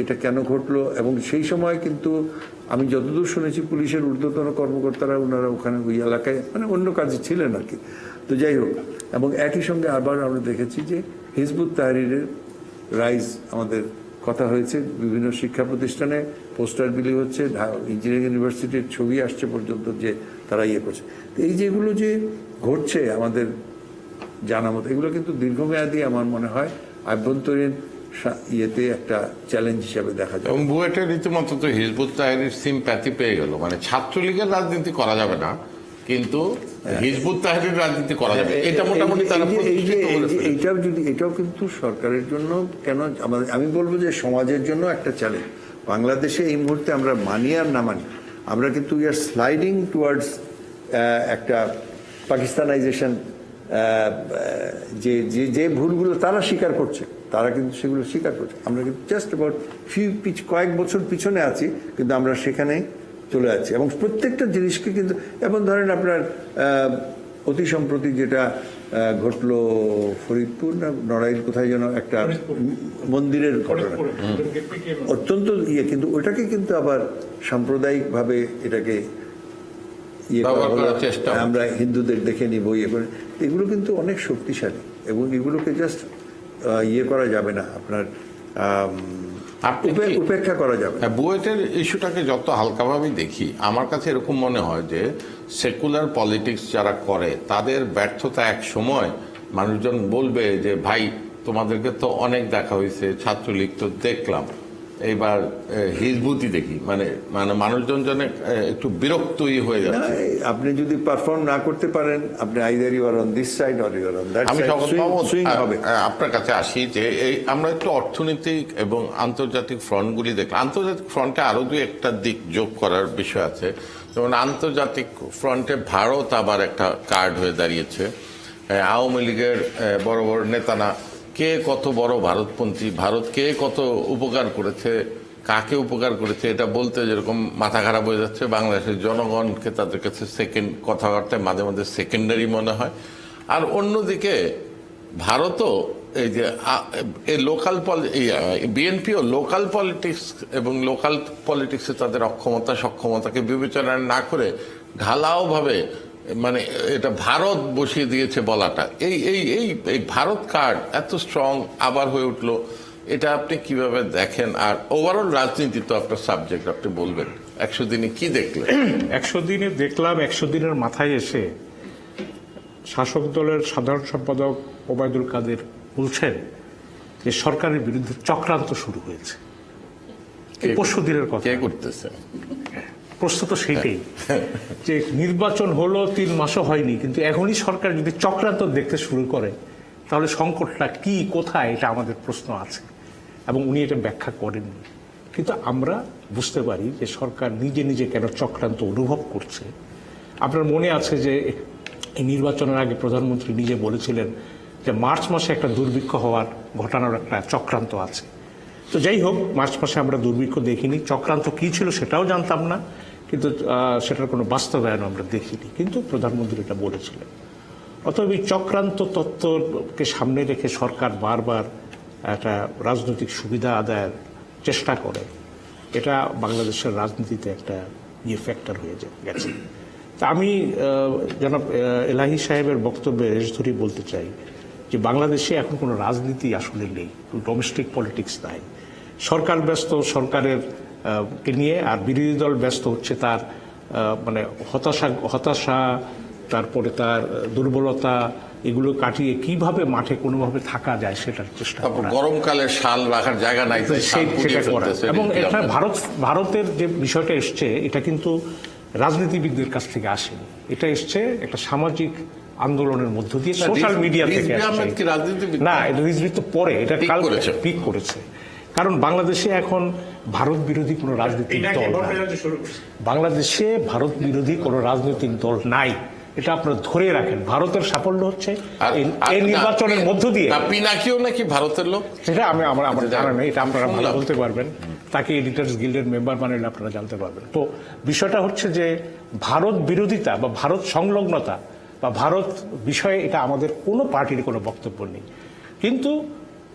এটা কেন ঘটলো, এবং সেই সময় কিন্তু আমি যতদূর শুনেছি পুলিশের ঊর্ধ্বতন কর্মকর্তারা ওনারা ওখানে ওই এলাকায় মানে অন্য কাজে ছিলেন আর কি। তো যাই হোক, এবং একই সঙ্গে আবার আমরা দেখেছি যে হিজবুত তাহরিরের রাইজ, আমাদের কথা হয়েছে, বিভিন্ন শিক্ষা প্রতিষ্ঠানে পোস্টার বিলি হচ্ছে, ইঞ্জিনিয়ারিং ইউনিভার্সিটির ছবি আসছে পর্যন্ত যে তারা ইয়ে করছে। তো এই যেগুলো যে ঘটছে আমাদের জানা মতো, এগুলো কিন্তু দীর্ঘমেয়াদী আমার মনে হয় আভ্যন্তরীণ ইয়েতে একটা চ্যালেঞ্জ হিসাবে দেখা যায়। এবং বুয়েটের রীতিমতো তো হিজবুত তাহরির সিম্প্যাথি পেয়ে গেল, মানে ছাত্রলীগের রাজনীতি করা যাবে না কিন্তু হিজবুত তাহরির রাজনীতি করা যাবে, এটা মোটামুটি তারা এটাও কিন্তু সরকারের জন্য কেন আমাদের, আমি বলবো যে সমাজের জন্য একটা চ্যালেঞ্জ। বাংলাদেশে এই মুহূর্তে আমরা মানি আর না মানি, আমরা কিন্তু উই আর স্লাইডিং টুয়ার্ডস একটা পাকিস্তানাইজেশন, যে ভুলগুলো তারা স্বীকার করছে, তারা কিন্তু সেগুলো স্বীকার করছে। আমরা কিন্তু জাস্ট অ্যাবাউট কয়েক বছর পিছনে আছি, কিন্তু আমরা সেখানে চলে যাচ্ছি। এবং প্রত্যেকটা জিনিসকে কিন্তু, এবং ধরেন আপনার অতি সম্প্রতি যেটা ঘটলো ফরিদপুর না নড়াইল কোথায় যেন একটা মন্দিরের ঘটনা, অত্যন্ত ইয়ে, কিন্তু ওটাকে কিন্তু আবার সাম্প্রদায়িকভাবে এটাকে ইয়ে করা, আমরা হিন্দুদের দেখে নিব ইয়ে করে, এগুলো কিন্তু অনেক শক্তিশালী, এবং এগুলোকে জাস্ট ইয়ে করা যাবে না, আপনার উপেক্ষা করা যাবে। বুয়েটের ইস্যুটাকে যত হালকাভাবে দেখি, আমার কাছে এরকম মনে হয় যে সেকুলার পলিটিক্স যারা করে তাদের ব্যর্থতা এক সময় মানুষজন বলবে যে ভাই তোমাদেরকে তো অনেক দেখা হয়েছে, ছাত্রলীগ তো দেখলাম, এইবার হিজবুতি দেখি, মানে মানুষজন যেন একটু বিরক্তই হয়ে যাচ্ছে। আপনি যদি পারফর্ম না করতে পারেন, আপনি either you are on this side or you are on that side. আপনার কাছে আসি যে এই আমরা একটু অর্থনৈতিক এবং আন্তর্জাতিক ফ্রন্টগুলি দেখলাম। আন্তর্জাতিক ফ্রন্টে আরো দুই একটা দিক যোগ করার বিষয় আছে, যেমন আন্তর্জাতিক ফ্রন্টে ভারত আবার একটা কার্ড হয়ে দাঁড়িয়েছে। আওয়ামী লীগের বড় বড় নেতারা কে কত বড় ভারতপন্থী, ভারত কে কত উপকার করেছে, কাকে উপকার করেছে এটা বলতে যেরকম মাথা খারাপ হয়ে যাচ্ছে। বাংলাদেশের জনগণকে তাদের কাছে কথাবার্তায় মাঝে মাঝে সেকেন্ডারি মনে হয়। আর অন্যদিকে ভারতও এই যে লোকাল বিএনপিও লোকাল পলিটিক্স এবং লোকাল পলিটিক্সে তাদের অক্ষমতা সক্ষমতাকে বিবেচনা না করে ঢালাও ভাবে মানে এটা ভারত বসিয়ে দিয়েছে বলাটা, এই ভারত কার্ড এত স্ট্রং আবার হয়ে উঠলো, এটা আপনি কিভাবে দেখেন? আর ওভারঅল রাজনীতি তো আপনার সাবজেক্ট, আপনি বলবেন 100 দিনে কি দেখলেন? 100 দিনে দেখলাম, 100 দিনের মাথায় এসে শাসক দলের সাধারণ সম্পাদক ওবায়দুল কাদের বলছেন যে সরকারের বিরুদ্ধে চক্রান্ত শুরু হয়েছে। 100 দিনের কথা কে করতেছে? প্রশ্ন তো সেটাই যে নির্বাচন হলো 3 মাসও হয়নি, কিন্তু এখনই সরকার যদি চক্রান্ত দেখতে শুরু করে তাহলে সংকটটা কি, কোথায়, এটা আমাদের প্রশ্ন আছে, এবং উনি এটা ব্যাখ্যা করেননি। কিন্তু আমরা বুঝতে পারি যে সরকার নিজে নিজে কেন চক্রান্ত অনুভব করছে। আপনার মনে আছে যে এই নির্বাচনের আগে প্রধানমন্ত্রী নিজে বলেছিলেন যে মার্চ মাসে একটা দুর্ভিক্ষ ঘটানোর একটা চক্রান্ত আছে। তো যাই হোক, মার্চ মাসে আমরা দুর্ভিক্ষ দেখিনি, চক্রান্ত কী ছিল সেটাও জানতাম না, কিন্তু সেটার কোনো বাস্তবায়ন আমরা দেখিনি, কিন্তু প্রধানমন্ত্রী এটা বলেছিলেন। অতএব এই চক্রান্ত তত্ত্বকে সামনে রেখে সরকার বারবার একটা রাজনৈতিক সুবিধা আদায়ের চেষ্টা করে, এটা বাংলাদেশের রাজনীতিতে একটা ফ্যাক্টর হয়ে গেছে। তা আমি জনাব এলাহি সাহেবের বক্তব্যে রেশ ধরেই বলতে চাই যে বাংলাদেশে এখন কোনো রাজনীতি আসলে নেই, ডোমেস্টিক পলিটিক্স নাই। সরকার ব্যস্ত, সরকারের কে নিয়ে, আর বিরোধী দল ব্যস্ত হচ্ছে তার মানে হতাশা, তারপরে তার দুর্বলতা, এগুলো কাটিয়ে কিভাবে মাঠে কোনোভাবে থাকা যায় সেটার চেষ্টা তারপর করা। গরমকালে শাল রাখার জায়গা নাই, তাই শাল পুড়িয়ে সেটা করা। ফেলতেছে। এবং এটা ভারতের যে বিষয়টা এসছে, এটা কিন্তু রাজনীতিবিদদের কাছ থেকে আসেনি, এটা এসছে একটা সামাজিক আন্দোলনের মধ্য দিয়ে, সোশ্যাল মিডিয়া থেকে রিজভী আসছে। আহমেদ কি রাজনীতিবিদ? না, এটা রিজভী তো পরে, এটা পিক কাল করেছে। পিক করেছে। কারণ বাংলাদেশে এখন ভারত বিরোধী কোনো রাজনৈতিক দল নাই। বাংলাদেশে ভারত বিরোধী কোনো রাজনৈতিক দল নাই, এটা আপনারা ধরে রাখেন। ভারতের সাফল্য হচ্ছে এই নির্বাচনের মধ্য দিয়ে। পিনাকিও নাকি ভারতের লোক, সেটা আমার জানা নেই, এটা আপনারা ভালো শুনলাম। বলতে পারবেন। তাকে এডিটার্স গিল্ডের মেম্বার বানালে আপনারা জানতে পারবেন। তো বিষয়টা হচ্ছে যে ভারত বিরোধিতা বা ভারত সংলগ্নতা বা ভারত বিষয়ে এটা আমাদের কোনো পার্টির কোনো বক্তব্য নেই, কিন্তু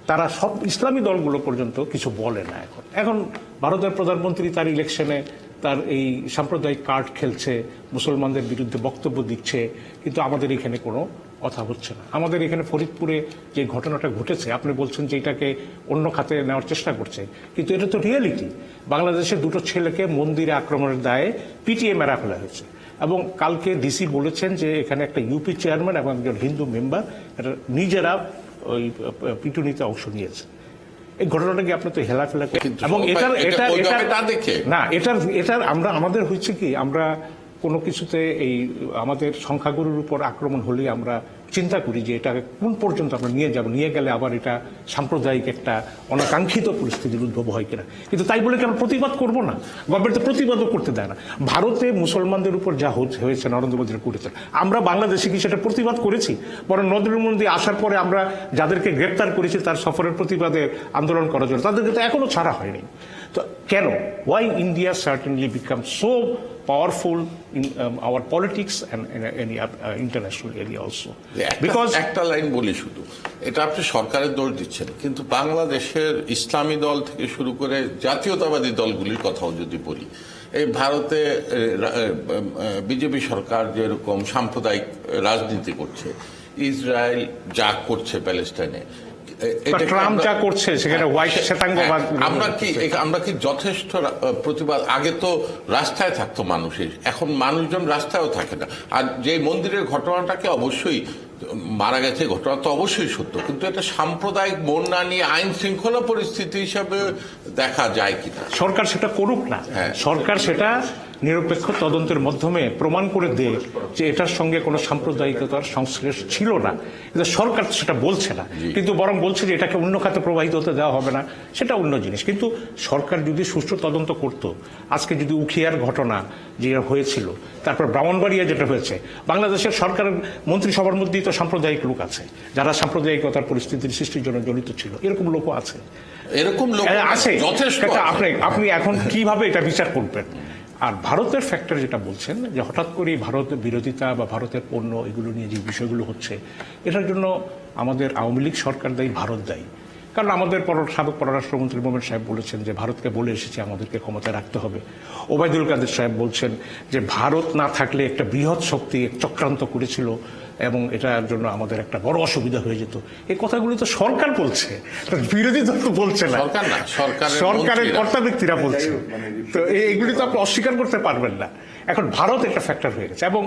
তারা সব ইসলামী দলগুলো পর্যন্ত কিছু বলে না। এখন ভারতের প্রধানমন্ত্রী তার ইলেকশনে তার এই সাম্প্রদায়িক কার্ড খেলছে, মুসলমানদের বিরুদ্ধে বক্তব্য দিচ্ছে, কিন্তু আমাদের এখানে কোনো কথা হচ্ছে না। আমাদের এখানে ফরিদপুরে যে ঘটনাটা ঘটেছে, আপনি বলছেন যে এটাকে অন্য খাতে নেওয়ার চেষ্টা করছে, কিন্তু এটা তো রিয়েলিটি। বাংলাদেশে দুটো ছেলেকে মন্দিরে আক্রমণের দায়ে পিটিয়ে মেরা ফেলা হয়েছে, এবং কালকে ডিসি বলেছেন যে এখানে একটা ইউপি চেয়ারম্যান এবং একজন হিন্দু মেম্বার এটা নিজেরা ওই পিটুনিতে অংশ নিয়েছে। এই ঘটনাটাকে আপনি তো হেলাফেলা করেন, এবং এটার আমাদের হচ্ছে কি, আমরা কোনো কিছুতে এই আমাদের সংখ্যাগুরুর উপর আক্রমণ হলে আমরা চিন্তা করি যে এটা কোন পর্যন্ত আমরা নিয়ে গেলে আবার এটা সাম্প্রদায়িক একটা অনাকাঙ্ক্ষিত পরিস্থিতির উদ্ভব হয় কিনা। কিন্তু তাই বলে কি আমরা প্রতিবাদ করবো না? গভর্নমেন্ট তো প্রতিবাদও করতে দেয় না। ভারতে মুসলমানদের উপর যা হয়েছে, নরেন্দ্র মোদী করেছেন, আমরা বাংলাদেশে কি সেটা প্রতিবাদ করেছি? বরং নরেন্দ্র মোদী আসার পরে আমরা যাদেরকে গ্রেপ্তার করেছি তার সফরের প্রতিবাদে আন্দোলন করার জন্য, তাদেরকে তো এখনো ছাড়া হয়নি। তো কেন? Why India certainly become so powerful in our politics and in any international area also. Because একটা লাইন বলি শুধু, এটা আপনি সরকারের দোষ দিচ্ছেন, কিন্তু বাংলাদেশের ইসলামী দল থেকে শুরু করে জাতীয়তাবাদী দলগুলির কথাও যদি বলি, এই ভারতে বিজেপি সরকার যেরকম সাম্প্রদায়িক রাজনীতি করছে, ইসরায়েল যা করছে প্যালেস্টাইনে, ট্রাম্প যা করছে সেখানে হোয়াইট শ্বেতাঙ্গবাদ, আমরা কি যথেষ্ট প্রতিবাদ? আগে তো রাস্তায় থাকতো মানুষের, এখন মানুষজন রাস্তায়ও থাকে না। আর যে মন্দিরের ঘটনাটাকে অবশ্যই মারা গেছে, ঘটনা তো অবশ্যই সত্য, কিন্তু এটা সাম্প্রদায়িক বন্যা নিয়ে আইন শৃঙ্খলা পরিস্থিতি হিসাবে দেখা যায় কিনা। সরকার সেটা করুক না, সরকার সেটা নিরপেক্ষ তদন্তের মাধ্যমে প্রমাণ করে দেয় যে এটার সঙ্গে কোনো সাম্প্রদায়িকতার সংশ্লেষ ছিল না। কিন্তু সরকার সেটা বলছে না, কিন্তু বরং বলছে যে এটাকে অন্য খাতে প্রবাহিত হতে দেওয়া হবে না, সেটা অন্য জিনিস। কিন্তু সরকার যদি সুষ্ঠু তদন্ত করত, আজকে যদি উখিয়ার ঘটনা যে হয়েছিল, তারপর ব্রাহ্মণবাড়িয়া যেটা হয়েছে, বাংলাদেশের সরকারের মন্ত্রিসভার মধ্যেই তো সাম্প্রদায়িক লোক আছে যারা সাম্প্রদায়িকতার পরিস্থিতির সৃষ্টির জন্য জড়িত ছিল, এরকম লোকও আছে, এরকম লোক আছে যথেষ্ট। আপনি এখন কিভাবে এটা বিচার করবেন? আর ভারতের ফ্যাক্টর যেটা বলছেন যে হঠাৎ করে ভারত বিরোধিতা বা ভারতের পণ্য এগুলো নিয়ে যে বিষয়গুলো হচ্ছে, এটার জন্য আমাদের আওয়ামী লীগ সরকার দায়ী, ভারত দায়ী। কারণ আমাদের সাবেক পররাষ্ট্রমন্ত্রী মোমেন সাহেব বলেছেন যে ভারতকে বলে এসেছে আমাদেরকে ক্ষমতায় রাখতে হবে। ওবায়দুল কাদের সাহেব বলছেন যে ভারত না থাকলে একটা বৃহৎ শক্তি চক্রান্ত করেছিল এবং এটার জন্য আমাদের একটা বড় অসুবিধা হয়ে যেত। এই কথাগুলো তো সরকার বলছে, বিরোধী দল তো বলছে না, সরকারের কর্তা ব্যক্তিরা বলছে। তো এইগুলি তো আপনি অস্বীকার করতে পারবেন না। এখন ভারত একটা ফ্যাক্টর হয়ে গেছে, এবং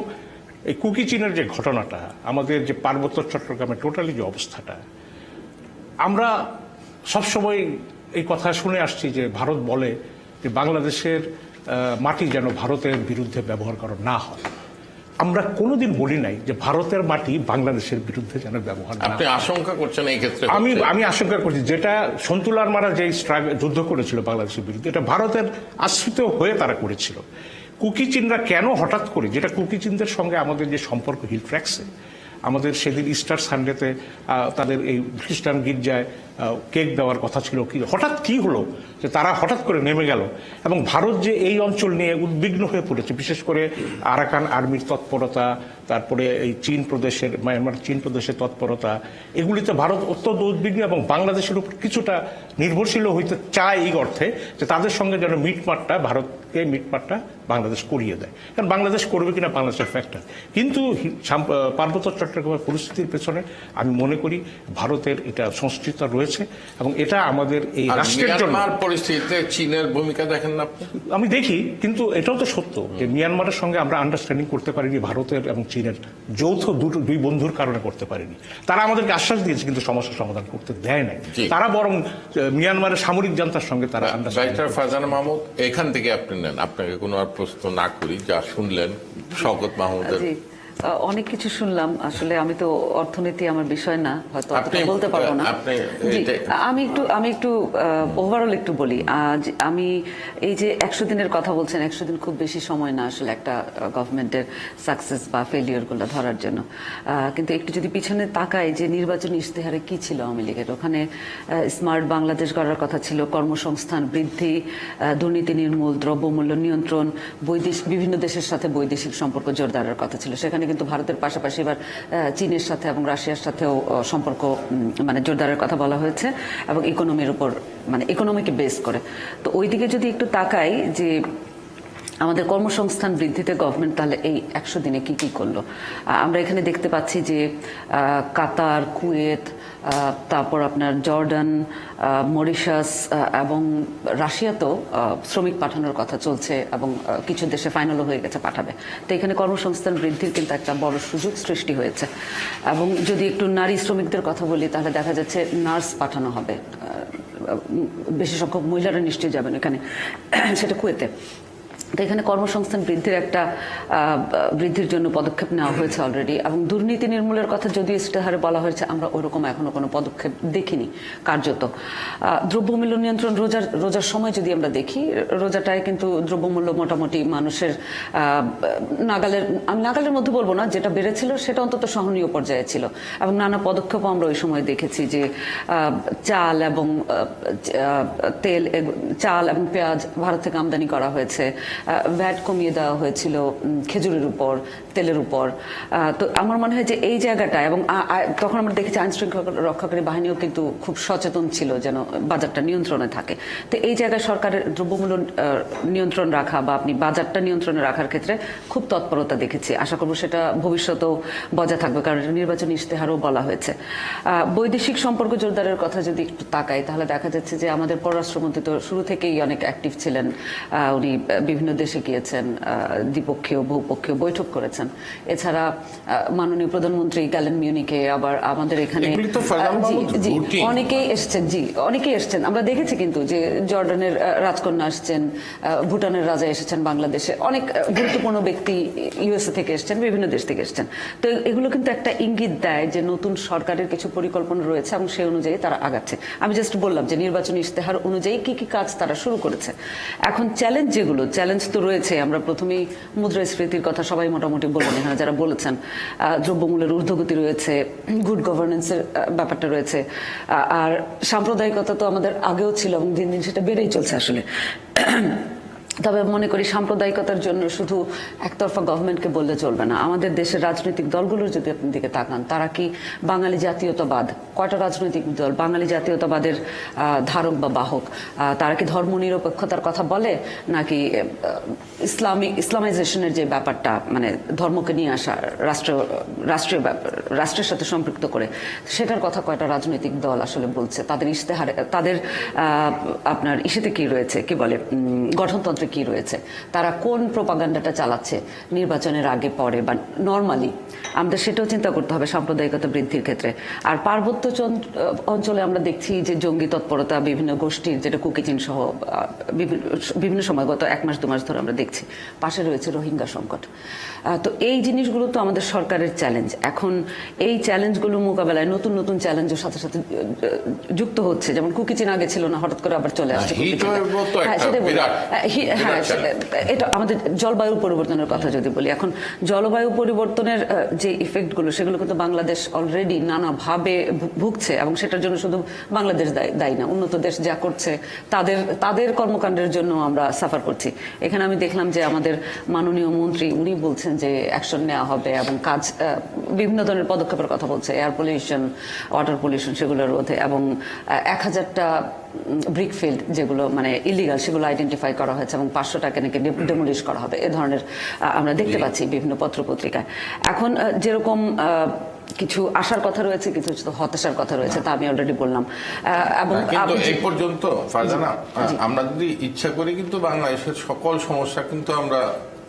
এই কুকি চীনের যে ঘটনাটা, আমাদের যে পার্বত্য চট্টগ্রামের টোটালি যে অবস্থাটা, আমরা সবসময় এই কথা শুনে আসছি যে ভারত বলে যে বাংলাদেশের মাটি যেন ভারতের বিরুদ্ধে ব্যবহার করা না হয়। আমরা কোনোদিন বলি নাই যে ভারতের মাটি বাংলাদেশের বিরুদ্ধে যেন ব্যবহার না হয়। আপনি আশঙ্কা করছেন এই ক্ষেত্রে? আমি আশঙ্কা করছি, যেটা সন্তুলার মারা যে যুদ্ধ করেছিল বাংলাদেশের বিরুদ্ধে, এটা ভারতের আশ্রিত হয়ে তারা করেছিল। কুকি চীনরা কেন হঠাৎ করে, যেটা কুকি চীনদের সঙ্গে আমাদের যে সম্পর্ক হিল ট্র্যাক্সে, আমাদের সেদিন ইস্টার সানডেতে তাদের এই খ্রিস্টান গির্জায় কেক দেওয়ার কথা ছিল, কি হঠাৎ কি হলো যে তারা হঠাৎ করে নেমে গেল? এবং ভারত যে এই অঞ্চল নিয়ে উদ্বিগ্ন হয়ে পড়েছে, বিশেষ করে আরাকান আর্মির তৎপরতা, তারপরে এই চীন প্রদেশের, মায়ানমার চীন প্রদেশের তৎপরতা, এগুলিতে ভারত অত্যন্ত উদ্বিগ্ন এবং বাংলাদেশের উপর কিছুটা নির্ভরশীল হইতে চায় এই অর্থে যে তাদের সঙ্গে যেন মিটমাটটা, ভারতকে মিটমাটটা বাংলাদেশ করিয়ে দেয়। কারণ বাংলাদেশ করবে কিনা বাংলাদেশের ফ্যাক্টর, কিন্তু পার্বত্য চট্টগ্রামের পরিস্থিতির পেছনে আমি মনে করি ভারতের এটা সংশ্লিষ্ট রয়েছে, এবং এটা আমাদের এই আর রাষ্ট্রের জন্য। মিয়ানমার পরিস্থিতিতে চীনের ভূমিকা দেখেন না আপনি? আমি দেখি, কিন্তু এটাও তো সত্য যে মিয়ানমারের সঙ্গে আমরা আন্ডারস্ট্যান্ডিং করতে পারিনি, ভারতের এবং চীনের যৌথ দুই বন্ধুর কারণে করতে পারিনি। তারা আমাদেরকে আশ্বাস দিয়েছে কিন্তু সমস্যার সমাধান করতে দেয় নাই। জি। তারা বরং মিয়ানমারের সামরিক জান্তার সঙ্গে তারা ডাক্তার ফারজানা মাহমুদ, এখান থেকে আপনি নেন, আপনাকে কোনো আর প্রশ্ন না করি, যা শুনলেন শওকত মাহমুদের। জি, অনেক কিছু শুনলাম। আসলে আমি তো অর্থনীতি আমার বিষয় না, হয়তো আপনি বলতে পারবো না। জি, আমি একটু ওভারঅল একটু বলি। আমি এই যে 100 দিনের কথা বলছেন, 100 দিন খুব বেশি সময় না আসলে একটা গভর্নমেন্টের সাকসেস বা ফেলিওর গুলো ধরার জন্য। কিন্তু একটু যদি পিছনে তাকাই যে নির্বাচনী ইশতেহারে কি ছিল আওয়ামী লীগের, ওখানে স্মার্ট বাংলাদেশ গড়ার কথা ছিল, কর্মসংস্থান বৃদ্ধি, দুর্নীতি নির্মূল, দ্রব্যমূল্য নিয়ন্ত্রণ, বিভিন্ন দেশের সাথে বৈদেশিক সম্পর্ক জোরদারের কথা ছিল। সেখানে কিন্তু ভারতের পাশাপাশি এবার চীনের সাথে এবং রাশিয়ার সাথেও সম্পর্ক মানে জোরদারের কথা বলা হয়েছে, এবং ইকোনমির উপর মানে ইকোনমিকে বেস করে। তো ওইদিকে যদি একটু তাকাই যে আমাদের কর্মসংস্থান বৃদ্ধিতে গভর্নমেন্ট তাহলে এই 100 দিনে কি কি করলো, আমরা এখানে দেখতে পাচ্ছি যে কাতার, কুয়েত, তারপর আপনার জর্ডান, মরিশাস এবং রাশিয়াতেও শ্রমিক পাঠানোর কথা চলছে, এবং কিছু দেশে ফাইনালও হয়ে গেছে পাঠাবে। তো এখানে কর্মসংস্থান বৃদ্ধির কিন্তু একটা বড় সুযোগ সৃষ্টি হয়েছে। এবং যদি একটু নারী শ্রমিকদের কথা বলি, তাহলে দেখা যাচ্ছে নার্স পাঠানো হবে, বেশি সংখ্যক মহিলারা নিশ্চয়ই যাবেন এখানে, সেটা কুয়েতে। তো এখানে কর্মসংস্থান বৃদ্ধির জন্য পদক্ষেপ নেওয়া হয়েছে অলরেডি, এবং দুর্নীতি নির্মূলের কথা যদিও ইশতেহারে বলা হয়েছে, আমরা ওরকম এখনো কোনো পদক্ষেপ দেখিনি কার্যত। দ্রব্যমূল্য নিয়ন্ত্রণ, রোজার সময় যদি আমরা দেখি, রোজাটায় কিন্তু দ্রব্যমূল্য মোটামুটি মানুষের আমি নাগালের মধ্যে বলবো না, যেটা বেড়েছিল সেটা অন্তত সহনীয় পর্যায়ে ছিল, এবং নানা পদক্ষেপও আমরা ওই সময় দেখেছি যে চাল এবং তেল, চাল এবং পেঁয়াজ ভারত থেকে আমদানি করা হয়েছে, ভ্যাট কমিয়ে দেওয়া হয়েছিল খেজুরের উপর, তেলের উপর। তো আমার মনে হয় যে এই জায়গাটা, এবং তখন আমরা দেখেছি আইন শৃঙ্খলা রক্ষাকারী বাহিনীও কিন্তু খুব সচেতন ছিল যেন বাজারটা নিয়ন্ত্রণে থাকে। তো এই জায়গায় সরকারের দ্রব্যমূল্য নিয়ন্ত্রণ রাখা বা আপনি বাজারটা নিয়ন্ত্রণে রাখার ক্ষেত্রে খুব তৎপরতা দেখেছি। আশা করব সেটা ভবিষ্যতেও বজায় থাকবে, কারণ নির্বাচনী ইশতেহারও বলা হয়েছে। বৈদেশিক সম্পর্ক জোরদারের কথা যদি একটু তাকাই, তাহলে দেখা যাচ্ছে যে আমাদের পররাষ্ট্রমন্ত্রী তো শুরু থেকেই অনেক অ্যাক্টিভ ছিলেন। উনি বিভিন্ন দেশে গিয়েছেন, দ্বিপক্ষীয় বহুপক্ষীয় বৈঠক করেছেন। এছাড়া মাননীয় প্রধানমন্ত্রী গেলেন মিউনিকে, আবার আমাদের এখানে অনেকেই এসছেন। আমরা দেখেছি কিন্তু যে জর্ডানের রাজকন্যা আসছেন, ভুটানের রাজা এসেছেন বাংলাদেশে, অনেক গুরুত্বপূর্ণ ব্যক্তি ইউএসএ থেকে এসছেন, বিভিন্ন দেশ থেকে এসছেন। তো এগুলো কিন্তু একটা ইঙ্গিত দেয় যে নতুন সরকারের কিছু পরিকল্পনা রয়েছে, এবং সেই অনুযায়ী তারা আগাচ্ছে। আমি জাস্ট বললাম যে নির্বাচনী ইশতেহার অনুযায়ী কি কি কাজ তারা শুরু করেছে। এখন চ্যালেঞ্জ তো রয়েছে, আমরা প্রথমেই মুদ্রাস্ফীতির কথা সবাই মোটামুটি বলবেন এখানে যারা বলেছেন, দ্রব্যমূল্যের ঊর্ধ্বগতি রয়েছে, গুড গভর্নেন্সের ব্যাপারটা রয়েছে, আর সাম্প্রদায়িকতা তো আমাদের আগেও ছিল এবং দিন দিন সেটা বেড়েই চলছে আসলে। তবে মনে করি সাম্প্রদায়িকতার জন্য শুধু একতরফা গভর্নমেন্টকে বললে চলবে না। আমাদের দেশের রাজনৈতিক দলগুলোর যদি আপনি দিকে তাকান, তারা কি বাঙালি জাতীয়তাবাদ, কয়টা রাজনৈতিক দল বাঙালি জাতীয়তাবাদের ধারক বা বাহক? তারা কি ধর্মনিরপেক্ষতার কথা বলে, নাকি ইসলামাইজেশনের যে ব্যাপারটা, মানে ধর্মকে নিয়ে আসা রাষ্ট্রের সাথে সম্পৃক্ত করে, সেটার কথা কয়টা রাজনৈতিক দল আসলে বলছে? তাদের ইশতেহারে, তাদের আপনার ইসেতে কি রয়েছে, কি বলে, গঠনতন্ত্রে কি রয়েছে? তারা কোন প্রোপাগান্ডাটা চালাচ্ছে নির্বাচনের আগে পরে বা নর্মালি? আমাদের সেটাও চিন্তা করতে হবে সাম্প্রদায়িকতা বৃদ্ধির ক্ষেত্রে। আর পার্বত্য অঞ্চলে আমরা দেখছি যে জঙ্গি তৎপরতা বিভিন্ন গোষ্ঠীর, যেটা কুকিচিন সহ বিভিন্ন সময় গত 1 মাস 2 মাস ধরে আমরা দেখছি। পাশে রয়েছে রোহিঙ্গা সংকট। তো এই জিনিসগুলো তো আমাদের সরকারের চ্যালেঞ্জ। এখন এই চ্যালেঞ্জগুলো মোকাবেলায় নতুন নতুন চ্যালেঞ্জের সাথে সাথে যুক্ত হচ্ছে, যেমন কুকিচিন আগে ছিল না, হঠাৎ করে আবার চলে আসছে। এটা আমাদের জলবায়ু পরিবর্তনের কথা যদি বলি, এখন জলবায়ু পরিবর্তনের যে ইফেক্টগুলো, সেগুলো কিন্তু বাংলাদেশ অলরেডি নানাভাবে ভুগছে, এবং সেটার জন্য শুধু বাংলাদেশ দায়ী না, উন্নত দেশ যা করছে তাদের কর্মকাণ্ডের জন্য আমরা সাফার করছি। এখানে আমি দেখলাম যে আমাদের মাননীয় মন্ত্রী উনি বলছেন যে অ্যাকশন নেওয়া হবে, এবং কাজ বিভিন্ন ধরনের পদক্ষেপের কথা বলছে, এয়ার পলিউশন, ওয়াটার পলিউশন, সেগুলো রোধে, এবং 1000টা ব্রিকফিল্ড যেগুলো মানে ইলিগাল, সেগুলো আইডেন্টিফাই করা হয়েছে এবং এবং 500 টাকা নাকি ডেমোলিশ করা হবে, এ ধরনের আমরা দেখতে পাচ্ছি বিভিন্ন পত্রপত্রিকায়। এখন যেরকম কিছু আশার কথা রয়েছে, কিছু হতাশার কথা রয়েছে, তা আমি অলরেডি বললাম। এবং কিন্তু এই পর্যন্ত ফারজানা, আমরা যদি ইচ্ছা করি কিন্তু বাংলাদেশের সকল সমস্যা কিন্তু আমরা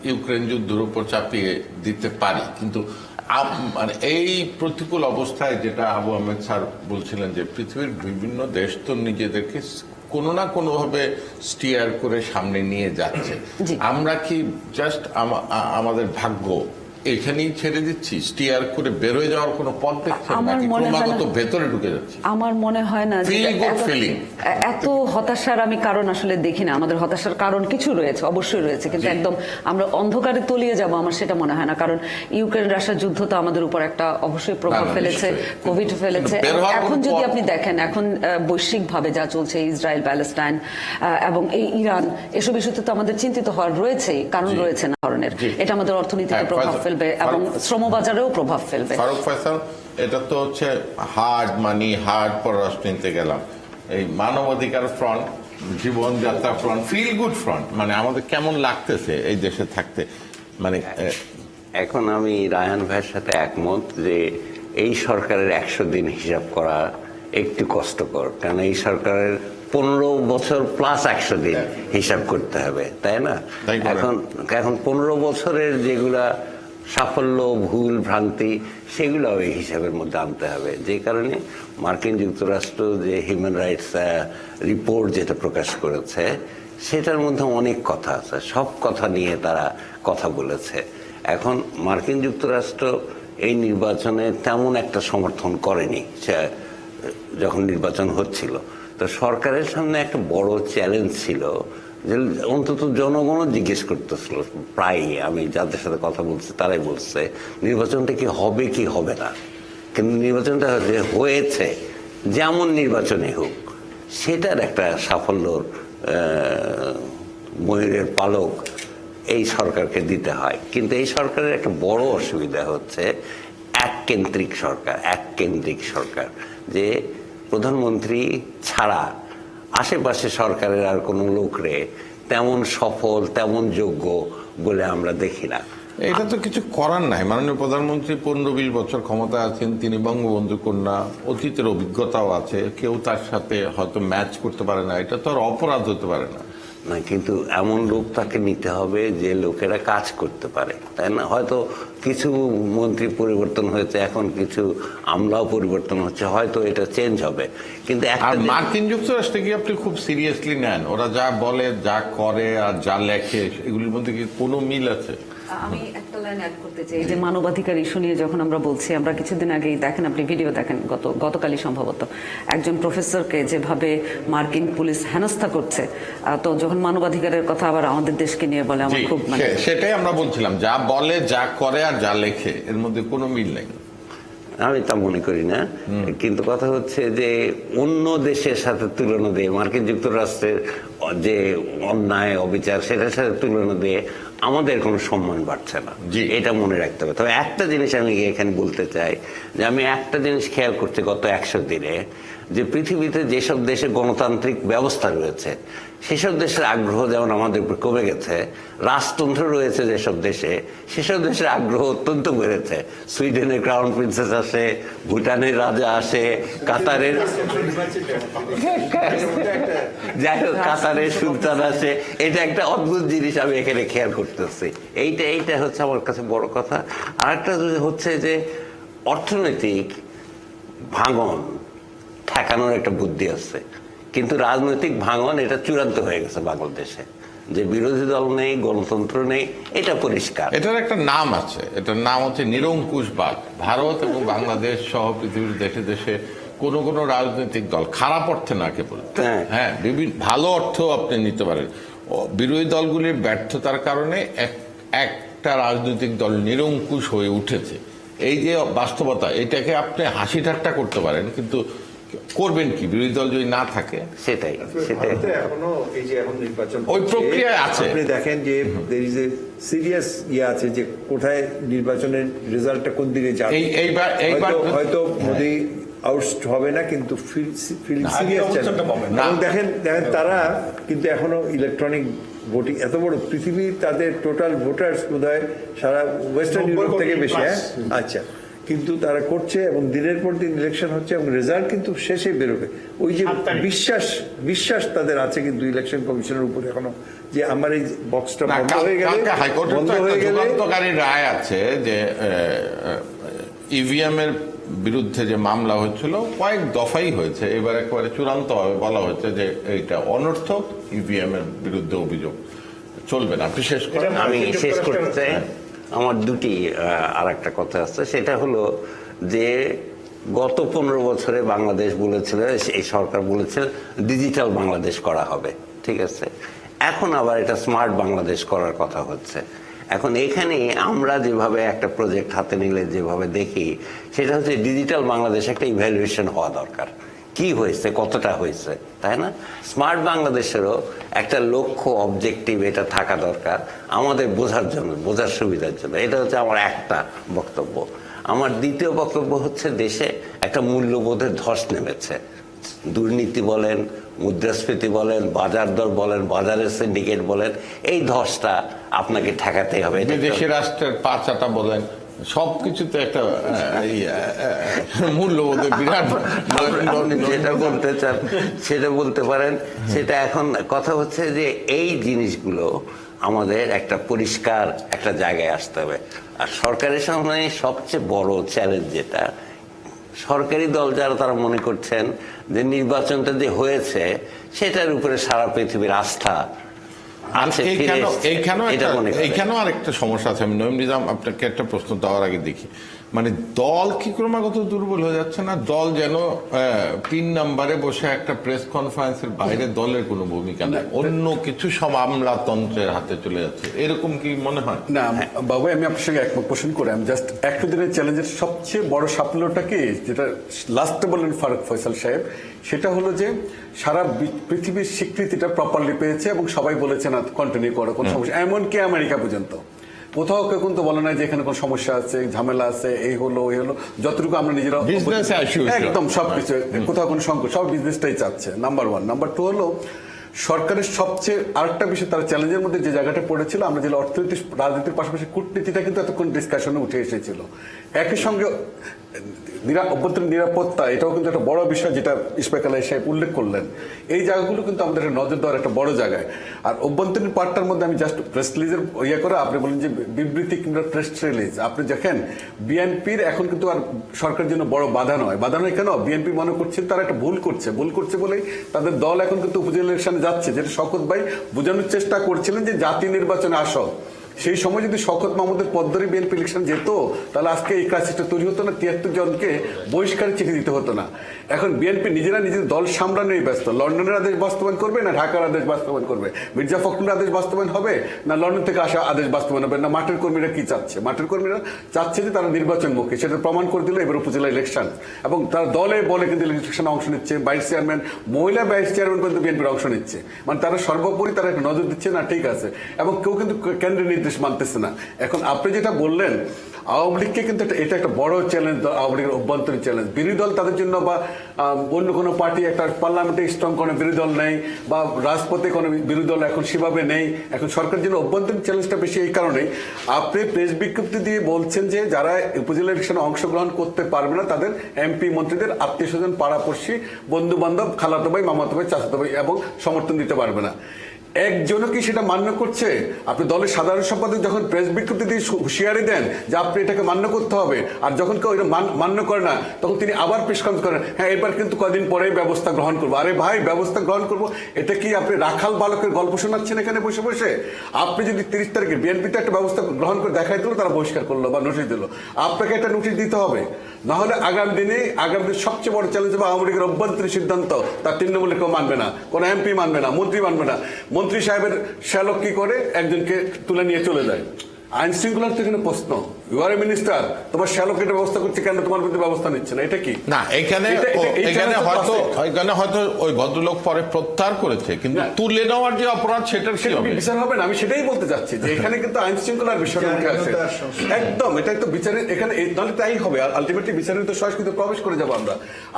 ইউক্রেন যুদ্ধের উপর চাপিয়ে দিতে পারি, কিন্তু মানে এই প্রতিকূল অবস্থায় যেটা আবু আহমেদ স্যার বলছিলেন যে পৃথিবীর বিভিন্ন দেশ তো নিজেদেরকে কোনো না কোনো ভাবে স্টিয়ার করে সামনে নিয়ে যাচ্ছে। আমরা কি জাস্ট আমাদের ভাগ্য এখানেই ছেড়ে দিচ্ছি, স্টিয়ার করে বের হয়ে যাওয়ার কোনো পথ দেখছেন নাকি ক্রমাগত ভেতরে ঢুকে যাচ্ছে? আমার মনে হয় না যে এত হতাশার আমি কারণ আসলে দেখি না। আমাদের হতাশার কারণ কিছু রয়েছে, অবশ্যই রয়েছে, কিন্তু একদম আমরা অন্ধকারে তলিয়ে যাব আমার সেটা মনে হয় না। কারণ ইউক্রেন রাশিয়া যুদ্ধ তো আমাদের উপর একটা অবশ্যই প্রভাব ফেলেছে, কোভিড ফেলেছে। এখন যদি আপনি দেখেন এখন বৈশ্বিকভাবে যা চলছে, ইসরায়েল প্যালেস্টাইন এবং এই ইরান, এসব ইস্যুতে তো আমাদের চিন্তিত হওয়ার রয়েছেই, কারণ রয়েছে না ধরনের। এটা আমাদের অর্থনীতিতে প্রভাব ফেলবে এবং শ্রমবাজারেও প্রভাব ফেলবে। ফারুক ফয়সাল, এটা তো হচ্ছে হার্ড মানি, হার্ড পররাষ্ট্রনীতিতে গেলাম। এই মানবাধিকার ফ্রন্ট, জীবনযাত্রা ফ্রন্ট, ফিল গুড ফ্রন্ট, মানে আমাদের কেমন লাগতেছে এই দেশে থাকতে? মানে এখন আমি রায়হান ভাইয়ের সাথে একমত যে এই সরকারের 100 দিন হিসাব করা একটু কষ্টকর, কারণ এই সরকারের 15 বছর প্লাস 100 দিন হিসাব করতে হবে, তাই না? এখন 15 বছরের যেগুলা সাফল্য, ভুল, ভ্রান্তি, সেগুলো ওই হিসাবের মধ্যে আনতে হবে। যে কারণে মার্কিন যুক্তরাষ্ট্র যে হিউম্যান রাইটস রিপোর্ট যেটা প্রকাশ করেছে, সেটার মধ্যে অনেক কথা আছে, সব কথা নিয়ে তারা কথা বলেছে। এখন মার্কিন যুক্তরাষ্ট্র এই নির্বাচনে তেমন একটা সমর্থন করেনি যখন নির্বাচন হচ্ছিল। তো সরকারের সামনে একটা বড় চ্যালেঞ্জ ছিল যে অন্তত জনগণও জিজ্ঞেস করতেছিল, প্রায় আমি যাদের সাথে কথা বলছি তারাই বলছে নির্বাচনটা কি হবে কি হবে না। কিন্তু নির্বাচনটা হয়েছে, যেমন নির্বাচনই হোক, সেটার একটা সাফল্যর ময়ূরের পালক এই সরকারকে দিতে হয়। কিন্তু এই সরকারের একটা বড় অসুবিধা হচ্ছে এককেন্দ্রিক সরকার, যে প্রধানমন্ত্রী ছাড়া আশেপাশে সরকারের আর কোনো লোকরে তেমন সফল, তেমন যোগ্য বলে আমরা দেখি না। এটা তো কিছু করার নাই। মাননীয় প্রধানমন্ত্রী 15-20 বছর ক্ষমতা আছেন, তিনি বঙ্গবন্ধু কন্যা, অতীতের অভিজ্ঞতাও আছে, কেউ তার সাথে হয়তো ম্যাচ করতে পারে না, এটা তো আর অপরাধ হতে পারে না। না, কিন্তু এমন লোক তাকে নিতে হবে যে লোকেরা কাজ করতে পারে, তাই না? হয়তো কিছু মন্ত্রী পরিবর্তন হয়েছে, এখন কিছু আমলাও পরিবর্তন হচ্ছে, হয়তো এটা চেঞ্জ হবে। কিন্তু মার্কিন যুক্তরাষ্ট্রে কি আপনি খুব সিরিয়াসলি নেন? ওরা যা বলে, যা করে আর যা লেখে, এগুলির মধ্যে কি কোনো মিল আছে? আমি একটা লাইন অ্যাড করতে চাই, যে মানবাধিকার ইস্যু নিয়ে যখন আমরা বলছি, আমরা কিছুদিন আগেই দেখেন, আপনি ভিডিও দেখেন, গতকালই সম্ভবত একজন প্রফেসরকে যেভাবে মার্কিন পুলিশ হেনস্থা করছে, তো যখন মানবাধিকারের কথা আবার আমাদের দেশকে নিয়ে বলে, আমার খুব সেটাই আমরা বলছিলাম, যা বলে, যা করে আর যা লেখে, এর মধ্যে কোনো মিল নেই। আমি তা মনে করি না, কিন্তু কথা হচ্ছে যে অন্য দেশের সাথে তুলনা দিয়ে মার্কিন যুক্তরাষ্ট্রের যে অন্যায় অবিচার, সেটার সাথে তুলনা দিয়ে আমাদের কোনো সম্মান বাড়ছে না, এটা মনে রাখতে হবে। তবে একটা জিনিস আমি এখানে বলতে চাই, যে আমি একটা জিনিস খেয়াল করছি গত 100 দিনে, যে পৃথিবীতে যেসব দেশে গণতান্ত্রিক ব্যবস্থা রয়েছে সেসব দেশের আগ্রহ যেমন আমাদের উপর কমে গেছে, রাজতন্ত্র রয়েছে যেসব দেশে, সেসব দেশের আগ্রহ অত্যন্ত বেড়েছে। সুইডেনের ক্রাউন প্রিন্সেস আসে, ভুটানের রাজা আসে, কাতারের যাই হোক কাতারের সুলতান আসে। এটা একটা অদ্ভুত জিনিস আমি এখানে খেয়াল করতেছি। এইটা হচ্ছে আমার কাছে বড় কথা। আর একটা হচ্ছে যে অর্থনৈতিক ভাঙন ঠেকানোর একটা বুদ্ধি আছে, কিন্তু রাজনৈতিক ভাঙন এটা চূড়ান্ত হয়ে গেছে বাংলাদেশে, যে বিরোধী দল নেই, গণতন্ত্র নেই, এটা পরিষ্কার। এটার একটা নাম আছে, এটার নাম হচ্ছে নিরঙ্কুশবাদ। ভারত এবং বাংলাদেশ সহ পৃথিবীর দেশে দেশে কোনো কোনো রাজনৈতিক দল, খারাপ অর্থে না কেবল, হ্যাঁ বিভিন্ন ভালো অর্থ আপনি নিতে পারেন, বিরোধী দলগুলির ব্যর্থতার কারণে একটা রাজনৈতিক দল নিরঙ্কুশ হয়ে উঠেছে। এই যে বাস্তবতা, এটাকে আপনি হাসি ঠাট্টা করতে পারেন, কিন্তু করবেন কি বিরোধী দল যদি না থাকে? সেটাই এখনো এই যে এখন নির্বাচন ওই প্রক্রিয়ায় আছে। আপনি দেখেন যে there is a serious আছে যে কোথায় নির্বাচনের রেজাল্টটা কোন দিকে যাবে। এইবার হয়তো মোদি আউটস্ট হবে না, কিন্তু ফিল সিরিয়াস। দেখেন তারা কিন্তু এখনো ইলেকট্রনিক ভোটিং এত বড় পৃথিবীর তাদের টোটাল ভোটার্স বোধহয় সারা ওয়েস্টার্ন 90 ইউরোপ থেকে কোটি বেশি, হ্যাঁ আচ্ছা, কিন্তু তারা করছে এবং দিনের পর দিন ইলেকশন হচ্ছে এবং রেজাল্ট কিন্তু শেষে বেরোবে। ওই যে বিশ্বাস তাদের আছে কিন্তু ইলেকশন কমিশনের উপরে এখনো, যে আমার এই বক্সটা বন্ধ হয়ে গেলে হাইকোর্টের বন্ধ তো হয়ে একটা গেলে যুগান্তকারী রায় আছে যে ইভিএম এর বিরুদ্ধে যে মামলা হয়েছিল কয়েক দফাই হয়েছে, এবার একেবারে চূড়ান্ত ভাবে বলা হয়েছে যে এইটা অনর্থক, ইভিএম এর বিরুদ্ধে অভিযোগ চলবে না। আপনি শেষ করেন। আমি শেষ করতে চাই, আমার দুটি আর একটা কথা আছে, সেটা হলো যে গত 15 বছরে বাংলাদেশ বলেছিল, এই সরকার বলেছিল ডিজিটাল বাংলাদেশ করা হবে, ঠিক আছে, এখন আবার এটা স্মার্ট বাংলাদেশ করার কথা হচ্ছে। এখন এখানে আমরা যেভাবে একটা প্রজেক্ট হাতে নিলে যেভাবে দেখি, সেটা হচ্ছে ডিজিটাল বাংলাদেশ একটা ইভ্যালুয়েশন হওয়া দরকার, কি হয়েছে, কতটা হয়েছে, তাই না? স্মার্ট বাংলাদেশেরও একটা লক্ষ্য, অবজেক্টিভ এটা থাকা দরকার আমাদের বোঝার জন্য, বোঝার সুবিধার জন্য। এটা হচ্ছে আমার একটা বক্তব্য। আমার দ্বিতীয় বক্তব্য হচ্ছে দেশে একটা মূল্যবোধের ধস নেমেছে। দুর্নীতি বলেন, মুদ্রাস্ফীতি বলেন, বাজার দর বলেন, বাজারের সিন্ডিকেট বলেন, এই ধসটা আপনাকে ঠেকাতে হবে। বিদেশি রাষ্ট্রের পাচাটা বলেন, সবকিছুতে একটা মূল্যবোধের বিরাট যেটা বলতে চান সেটা বলতে পারেন। সেটা এখন কথা হচ্ছে যে এই জিনিসগুলো আমাদের একটা পরিষ্কার একটা জায়গায় আসতে হবে। আর সরকারের সামনে সবচেয়ে বড় চ্যালেঞ্জ যেটা, সরকারি দল যারা তারা মনে করছেন যে নির্বাচনটা যে হয়েছে সেটার উপরে সারা পৃথিবীর আস্থা আছে। এইখানেও আরেকটা সমস্যা আছে। আমি নঈম নিজাম আপনাকে একটা প্রশ্ন দেওয়ার আগে দেখি, মানে দল কি ক্রমাগত দুর্বল হয়ে যাচ্ছে না? দল যেন 3 নম্বরে বসে একটা প্রেস কনফারেন্সের বাইরে দলের কোনো ভূমিকা নেই, অন্য কিছু সব আমলাতন্ত্রের হাতে চলে যাচ্ছে, এরকম কি মনে হয়? না বাবু, আমি আপনার সঙ্গে একমত পোষণ করে, আমি জাস্ট 100 দিনের চ্যালেঞ্জের সবচেয়ে বড় সাফল্যটা কি, যেটা লাস্টে বললেন ফারুক ফয়সাল সাহেব, সেটা হলো যে সারা পৃথিবীর স্বীকৃতিটা প্রপারলি পেয়েছে এবং সবাই বলেছে না কন্টিনিউ করো, কোনো সমস্যা, এমনকি আমেরিকা পর্যন্ত কোথাও কেউ কিন্তু বলে না যে এখানে কোনো সমস্যা আছে, ঝামেলা আছে, এই হলো ওই হলো, যতটুকু আমরা নিজেরা একদম সবকিছু, কোথাও কোনো সংকট, সব বিজনেসটাই চাচ্ছে, নাম্বার 1। নাম্বার 2 হলো সরকারের সবচেয়ে আরেকটা বিষয়, তারা চ্যালেঞ্জের মধ্যে যে জায়গাটা পড়েছিল, আমরা যে অর্থনীতি রাজনীতির পাশাপাশি কূটনীতিটা কিন্তু এতক্ষণ ডিসকাশনে উঠে এসেছিল। একই সঙ্গে অভ্যন্তরীণ নিরাপত্তা, এটাও কিন্তু একটা বড় বিষয়, যেটা ইশফাক আলী সাহেব উল্লেখ করলেন। এই জায়গাগুলো কিন্তু আমাদের নজর দেওয়ার একটা বড় জায়গায়। আর অভ্যন্তরীণ পার্টটার মধ্যে আমি জাস্ট প্রেস রিলিজের করে, আপনি বলেন যে বিবৃতি কিংবা প্রেস রিলিজ, আপনি দেখেন বিএনপির এখন কিন্তু আর সরকারের জন্য বড় বাধা নয়। বাধা নয় কেন? বিএনপি মনে করছেন তারা একটা ভুল করছে বলেই তাদের দল এখন কিন্তু উপজেলা ইলেকশনে যাচ্ছে, যেটা শওকত ভাই বোঝানোর চেষ্টা করছিলেন যে জাতীয় নির্বাচনে আসো। সেই সময় যদি শওকত মাহমুদের পদ ধরে বিএনপি ইলেকশন যেত, তাহলে আজকে এই ক্রাইসিসটা তৈরি হতো না, 73 জনকে বহিষ্কারের চিঠি দিতে হতো না। এখন বিএনপি নিজেরা নিজেদের দল সামলানোই ব্যস্ত। লন্ডনের আদেশ বাস্তবায়ন করবে না ঢাকার আদেশ বাস্তবায়ন করবে, মির্জা ফখরুলের আদেশ বাস্তবায়ন হবে না লন্ডন থেকে আসা আদেশ বাস্তবায়ন হবে না, মাঠের কর্মীরা কি চাচ্ছে? মাঠের কর্মীরা চাচ্ছে যে তারা নির্বাচনমুখী, সেটা প্রমাণ করে দিল এবার উপজেলা ইলেকশন, এবং তারা দলে বলে কিন্তু ইলেকশনে অংশ নিচ্ছে। ভাইস চেয়ারম্যান, মহিলা ভাইস চেয়ারম্যান পর্যন্ত বিএনপির অংশ নিচ্ছে, মানে তারা সর্বোপরি তারা একটা নজর দিচ্ছে না, ঠিক আছে, এবং কেউ কিন্তু কেন্দ্রের নির্দেশ মানতেছে না। এখন আপনি যেটা বললেন, আওয়ামী লীগকে কিন্তু এটা একটা বড় চ্যালেঞ্জ, আওয়ামী লীগের অভ্যন্তরীণ চ্যালেঞ্জ। বিরোধী দল তাদের জন্য, বা অন্য কোনো পার্টি একটা পার্লামেন্টে স্ট্রং কোনো বিরোধী দল নেই, বা রাজপথে কোনো বিরোধী দল এখন সেভাবে নেই। এখন সরকারের জন্য অভ্যন্তরীণ চ্যালেঞ্জটা বেশি। এই কারণেই আপনি প্রেস বিজ্ঞপ্তি দিয়ে বলছেন যে যারা উপজেলা ইলেকশনে অংশগ্রহণ করতে পারবে না তাদের এমপি মন্ত্রীদের আত্মীয় স্বজন, পাড়াপড়শি, বন্ধু বান্ধব, খালাতো ভাই, মামাতো ভাই, চাচাতো ভাই এবং সমর্থন দিতে পারবে না। একজনও কি সেটা মান্য করছে? আপনি দলের সাধারণ সম্পাদক যখন প্রেস বিজ্ঞপ্তি দিয়ে হুঁশিয়ারি দেন যে আপনি এটাকে মান্য করতে হবে, আর যখন কেউ এটা মান্য করে না, তখন তিনি আবার প্রেস কনফারেন্স করেন, হ্যাঁ এবার কিন্তু কদিন পরে ব্যবস্থা গ্রহণ করবো। আরে ভাই, ব্যবস্থা গ্রহণ করবো, এটা কি আপনি রাখাল বালকের গল্প শোনাচ্ছেন এখানে বসে বসে? আপনি যদি 30 তারিখে বিএনপিতে একটা ব্যবস্থা গ্রহণ করে দেখাই দিল, তারা বহিষ্কার করলো বা নোটিশ দিল, আপনাকে একটা নোটিশ দিতে হবে। না হলে আগামী দিনে সবচেয়ে বড় চ্যালেঞ্জ হবে আওয়ামী লীগের অভ্যন্তরীণ সিদ্ধান্ত তার তৃণমূলে কেউ মানবে না, কোনো এমপি মানবে না, মন্ত্রী মানবে না। মন্ত্রী সাহেবের শ্যালক কি করে, একজনকে তুলে নিয়ে চলে যায়। আইন শৃঙ্খলার তো এখানে প্রশ্ন, ইউ আর এ মিনিস্টার, তোমার শ্যালক এটা ব্যবস্থা করছে কেন, তোমার বিরুদ্ধে ব্যবস্থা নিচ্ছে না, এটা কি? না, এখানে হয়তো ওই ভদ্রলোক পরে প্রত্যাহার করেছে, কিন্তু তুলে নেওয়ার যে অপরাধ সেটার কি হবে? বিচার হবে না, আমি সেটাই বলতে যাচ্ছি যে এখানে কিন্তু আইন শৃঙ্খলার বিষয়টা উঠে আসে একদম। এটাই তো বিচারের, এখানে তাহলে তাই হবে, আলটিমেটলি বিচারের তো সংস্কৃতি প্রবেশ করে যাবো আমরা।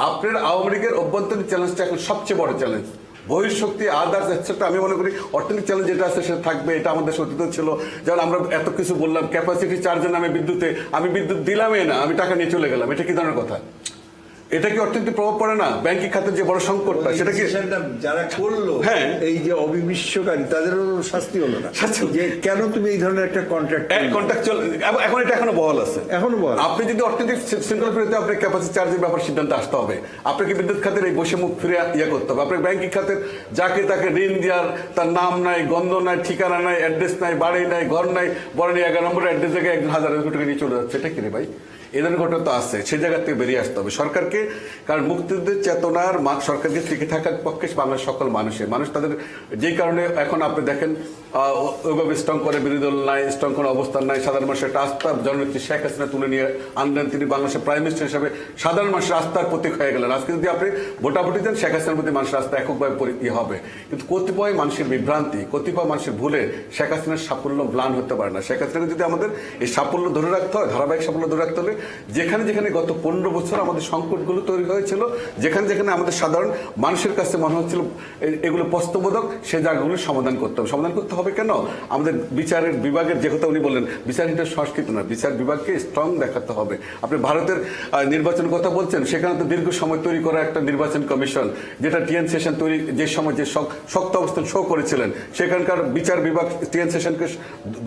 আপনার আওয়ামী লীগের অভ্যন্তরীণ চ্যালেঞ্জটা এখন সবচেয়ে বড় চ্যালেঞ্জ। বহিঃশক্তি আদার্স এটসেট্রা, আমি মনে করি অর্থনৈতিক চ্যালেঞ্জ যেটা আছে সেটা থাকবে, এটা আমাদের সতীত ছিল। যেমন আমরা এত কিছু বললাম ক্যাপাসিটি চার্জের নামে বিদ্যুতে, আমি বিদ্যুৎ দিলামই না, আমি টাকা নিয়ে চলে গেলাম, এটা কি ধরনের কথা? এটা কি অর্থনৈতিক প্রভাব পড়ে না? ব্যাংকিং খাতের যে বড় সংকটটা, সেটা কি যারা করলো, হ্যাঁ, এই যে অবিবিশ্বকারী, তাদেরও শাস্তি হলো না, যে কেন তুমি এই ধরনের একটা কন্ট্রাক্ট এখন এটা এখনো বহাল আছে, এখনো বহাল। আপনি যদি অর্থনৈতিক শৃঙ্খলা ফিরতে, আপনার ক্যাপাসিটি চার্জের ব্যাপারে সিদ্ধান্ত আসতে হবে। আপনাকে বিদ্যুৎ খাতের এই বৈষম্য ফিরে করতে হবে। আপনার ব্যাংকিং খাতের যাকে তাকে ঋণ দেওয়ার তার নাম নাই, গন্ধ নাই, ঠিকানা নাই, অ্যাড্রেস নাই, বাড়ি নাই, ঘর নাই, বড় 11 নম্বর অ্যাড্রেস জায়গায় 1,000 টাকা নিয়ে চলে যাচ্ছে, এটা কি রে ভাই? এই ধরনের ঘটনা তো আছে, সেই জায়গা থেকে বেরিয়ে আসতে হবে সরকারকে। কারণ মুক্তিযুদ্ধের চেতনার সরকারকে টিকে থাকার পক্ষে বাংলার সকল মানুষ তাদের যেই কারণে এখন আপনি দেখেন ওইভাবে স্ট্রং করে বিরোধী দল নাই, স্ট্রং কোনো অবস্থান নাই, সাধারণ মানুষের একটা আস্থা জননেত্রী শেখ হাসিনা তুলে নিয়ে আনলেন, তিনি বাংলাদেশের প্রাইম মিনিস্টার হিসেবে সাধারণ মানুষের আস্থার প্রতীক হয়ে গেলেন। আজকে যদি আপনি ভোটাভুটি দেন, শেখ হাসিনার প্রতি মানুষের আস্থা এককভাবে হবে, কিন্তু কতিপয় মানুষের বিভ্রান্তি, কতিপয় মানুষের ভুলে শেখ হাসিনার সাফল্য ম্লান হতে পারে না। শেখ হাসিনাকে যদি আমাদের এই সাফল্য ধরে রাখতে হয়, ধারাবাহিক সাফল্য ধরে রাখতে হলে যেখানে যেখানে গত 15 বছর আমাদের সংকটগুলো তৈরি হয়েছিল, যেখানে যেখানে আমাদের সাধারণ মানুষের কাছে মনে হচ্ছিল এগুলো প্রশ্নবোধক, সে জায়গাগুলো সমাধান করতে হবে। সমাধান করতে হবে কেন? আমাদের বিচারের বিভাগের যে কথা উনি বললেন, বিচারহীনটা সংস্কৃতি না, বিচার বিভাগকে স্ট্রং দেখাতে হবে। আপনি ভারতের নির্বাচনের কথা বলছেন, সেখানে তো দীর্ঘ সময় তৈরি করা একটা নির্বাচন কমিশন, যেটা টিএন সেশন তৈরি যে সময় যে শক্ত অবস্থান শো করেছিলেন, সেখানকার বিচার বিভাগ টিএন সেশনকে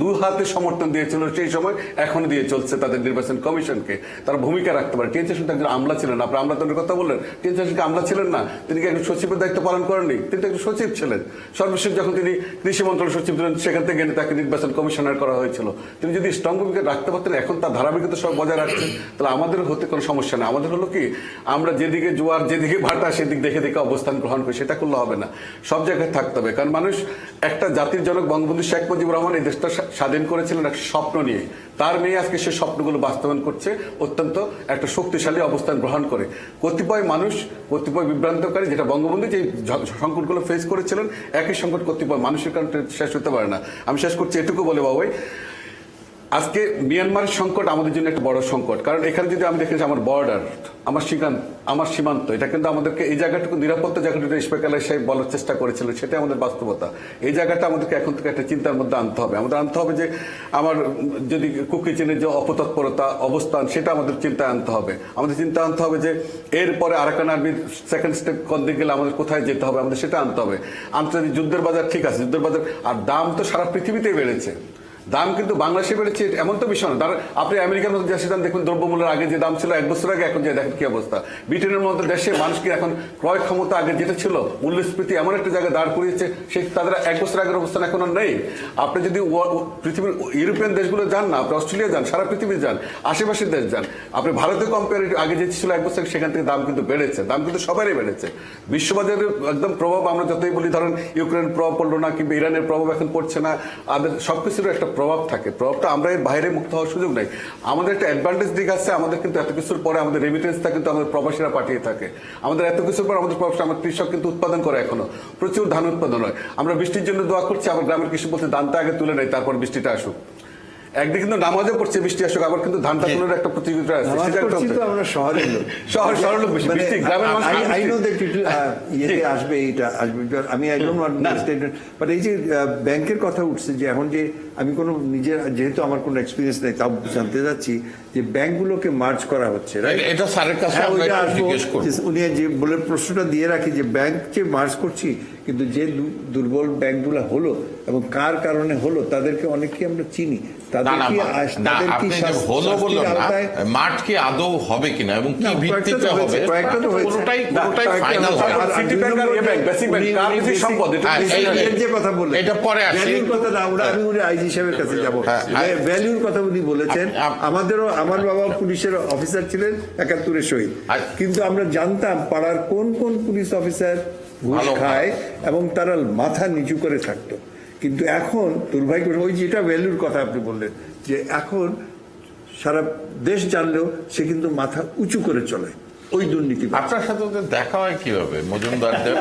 2 হাতে সমর্থন দিয়েছিল সেই সময়, এখনো দিয়ে চলছে তাদের নির্বাচন কমিশনকে। তারা ভূমিকা রাখতে পারে। টিএন সেশন তো একজন আমলা ছিলেন, আপনি আমলাতন্ত্রের কথা বললেন, টিএন সেশনকে আমলা ছিলেন না, তিনি কি একজন সচিবের দায়িত্ব পালন করেননি? তিনি তো একজন সচিব ছিলেন। সর্বশেষ যখন তিনি কৃষি মন্ত্রণালয়ের সচিব ছিলেন, সেখান থেকে তাকে নির্বাচন কমিশনার করা হয়েছিল। তিনি যদি স্ট্রং ভূমিকা রাখতে পারতেন, এখন তার ধারাবাহিকতা সব বজায় রাখছেন, তাহলে আমাদের হতে কোনো সমস্যা নেই। আমাদের হলো কি, আমরা যেদিকে জোয়ার, যেদিকে ভাটা, সেদিক দেখে দেখে অবস্থান গ্রহণ করি, সেটা করলে হবে না, সব জায়গায় থাকতে হবে। কারণ মানুষ একটা জাতির জনক বঙ্গবন্ধু শেখ মুজিবুর রহমান এই দেশটা স্বাধীন করেছিলেন একটা স্বপ্ন নিয়ে। তার মেয়ে আজকে সে স্বপ্নগুলো বাস্তবায়ন করছে অত্যন্ত একটা শক্তিশালী অবস্থান গ্রহণ করে। কতিপয় মানুষ, কতিপয় বিভ্রান্তকারী, যেটা বঙ্গবন্ধু যে সংকটগুলো ফেস করেছিলেন, একই সংকট কতিপয় মানুষের কারণে শেষ হতে পারে না। আমি শেষ করছি এটুকু বলে, বাবাই, আজকে মিয়ানমারের সংকট আমাদের জন্য একটা বড় সংকট। কারণ এখানে যদি আমি দেখেছি আমার বর্ডার, আমার সীমান্ত, এটা কিন্তু আমাদেরকে এই জায়গাটুকু নিরাপত্তা জায়গাটা ইশফাক আলী সাহেব বলার চেষ্টা করেছিলেন, সেটাই আমাদের বাস্তবতা। এই জায়গাটা আমাদেরকে এখন থেকে একটা চিন্তার মধ্যে আনতে হবে। আমাদের আনতে হবে যে আমার যদি কুকি চিনের যে অপতৎপরতা অবস্থান, সেটা আমাদের চিন্তায় আনতে হবে। আমাদের চিন্তা আনতে হবে যে এরপরে আরাকান আর্মির সেকেন্ড স্টেপ করতে গেলে আমাদের কোথায় যেতে হবে, আমাদের সেটা আনতে হবে। আন্তর্জাতিক যুদ্ধের বাজার, ঠিক আছে, যুদ্ধের বাজার, আর দাম তো সারা পৃথিবীতেই বেড়েছে। দাম কিন্তু বাংলাদেশে বেড়েছে এমন তো বিষয় না। আপনি আমেরিকার মতো দেশে যান, দেখুন দ্রব্যমূল্যের আগে যে দাম ছিল 1 বছর আগে, এখন যে দেখেন কি অবস্থা। ব্রিটেনের মতো দেশে মানুষকে এখন ক্রয় ক্ষমতা আগে যেটা ছিল, মূল্যস্ফীতি এমন একটা জায়গায় দাঁড় করিয়েছে, সে তাদের 1 বছর আগের অবস্থান এখন আর নেই। আপনি যদি পৃথিবীর ইউরোপিয়ান দেশগুলো যান না, আপনি অস্ট্রেলিয়া যান, সারা পৃথিবী যান, আশেপাশের দেশ যান, আপনি ভারতে কম্পেয়ার আগে যে ছিল 1 বছর, সেখান থেকে দাম কিন্তু বেড়েছে, দাম কিন্তু সবারই বেড়েছে। বিশ্ববাজারের একদম প্রভাব আমরা যতই বলি, ধরেন ইউক্রেনের প্রভাব পড়লো না, কিংবা ইরানের প্রভাব এখন পড়ছে না, সবকিছুর একটা প্রভাব থাকে। প্রভাবটা আমরা এর বাইরে মুক্ত হওয়ার সুযোগ নেই। আমাদের একটা অ্যাডভান্টেজ দিক আছে, আমাদের কিন্তু এত কিছুর পরে আমাদের রেমিটেন্সটা কিন্তু আমাদের প্রবাসীরা পাঠিয়ে থাকে। আমাদের এত কিছুর পর আমাদের প্রবাসী, আমার কৃষক কিন্তু উৎপাদন করে, এখনো প্রচুর ধান উৎপাদন হয়। আমরা বৃষ্টির জন্য দোয়া করছি, আমার গ্রামের কৃষক বলতে ধানটা আগে তুলে নেয়, তারপর বৃষ্টিটা আসুক। একদিকে কিন্তু নামাজও পড়ছে বৃষ্টি আসুক, আবার কিন্তু ধানটা তুলে একটা প্রতিযোগিতা আছে। আমরা শহরের লোক, শহরের লোক বেশি, বৃষ্টি গ্রামের মানুষ ইয়েতে আসবে, এইটা আসবে। আমি একদম বাট এই যে ব্যাংকের কথা উঠছে, যে এখন যে আমি কোনো নিজের, যেহেতু আমার কোনো এক্সপিরিয়েন্স নেই, তাও জানতে যাচ্ছি যে ব্যাংকগুলোকে মার্জ করা হচ্ছে, এটা স্যারের কাছে উনি যে বলে প্রশ্নটা দিয়ে রাখি, যে ব্যাংক যে মার্জ করছি, কিন্তু যে দুর্বল ব্যাংকগুলো হলো এবং কার কারণে হলো, তাদেরকে অনেককে আমরা চিনি, মাঠ কি আদৌ হবে কিনা এবং কি ভিত্তিতে হবে, যে কথা বললেন এটা পরে আসে। আমি আইজি সাহেবের কাছে যাবো, ভ্যালুর কথা উনি বলেছেন। আমাদেরও, আমার বাবা পুলিশের অফিসার ছিলেন, 71-এ শহীদ, কিন্তু আমরা জানতাম পাড়ার কোন কোন পুলিশ অফিসার ঘুষ খায় এবং তারা মাথা নিচু করে থাকতো। কিন্তু এখন দুর্ভাগ্য, ওই যেটা ভ্যালুর কথা আপনি বললেন, যে এখন সারা দেশ জানলেও সে কিন্তু মাথা উঁচু করে চলে ওই দুর্নীতি। আপনার সাথে দেখা হয় কিভাবে মজুমদারদের?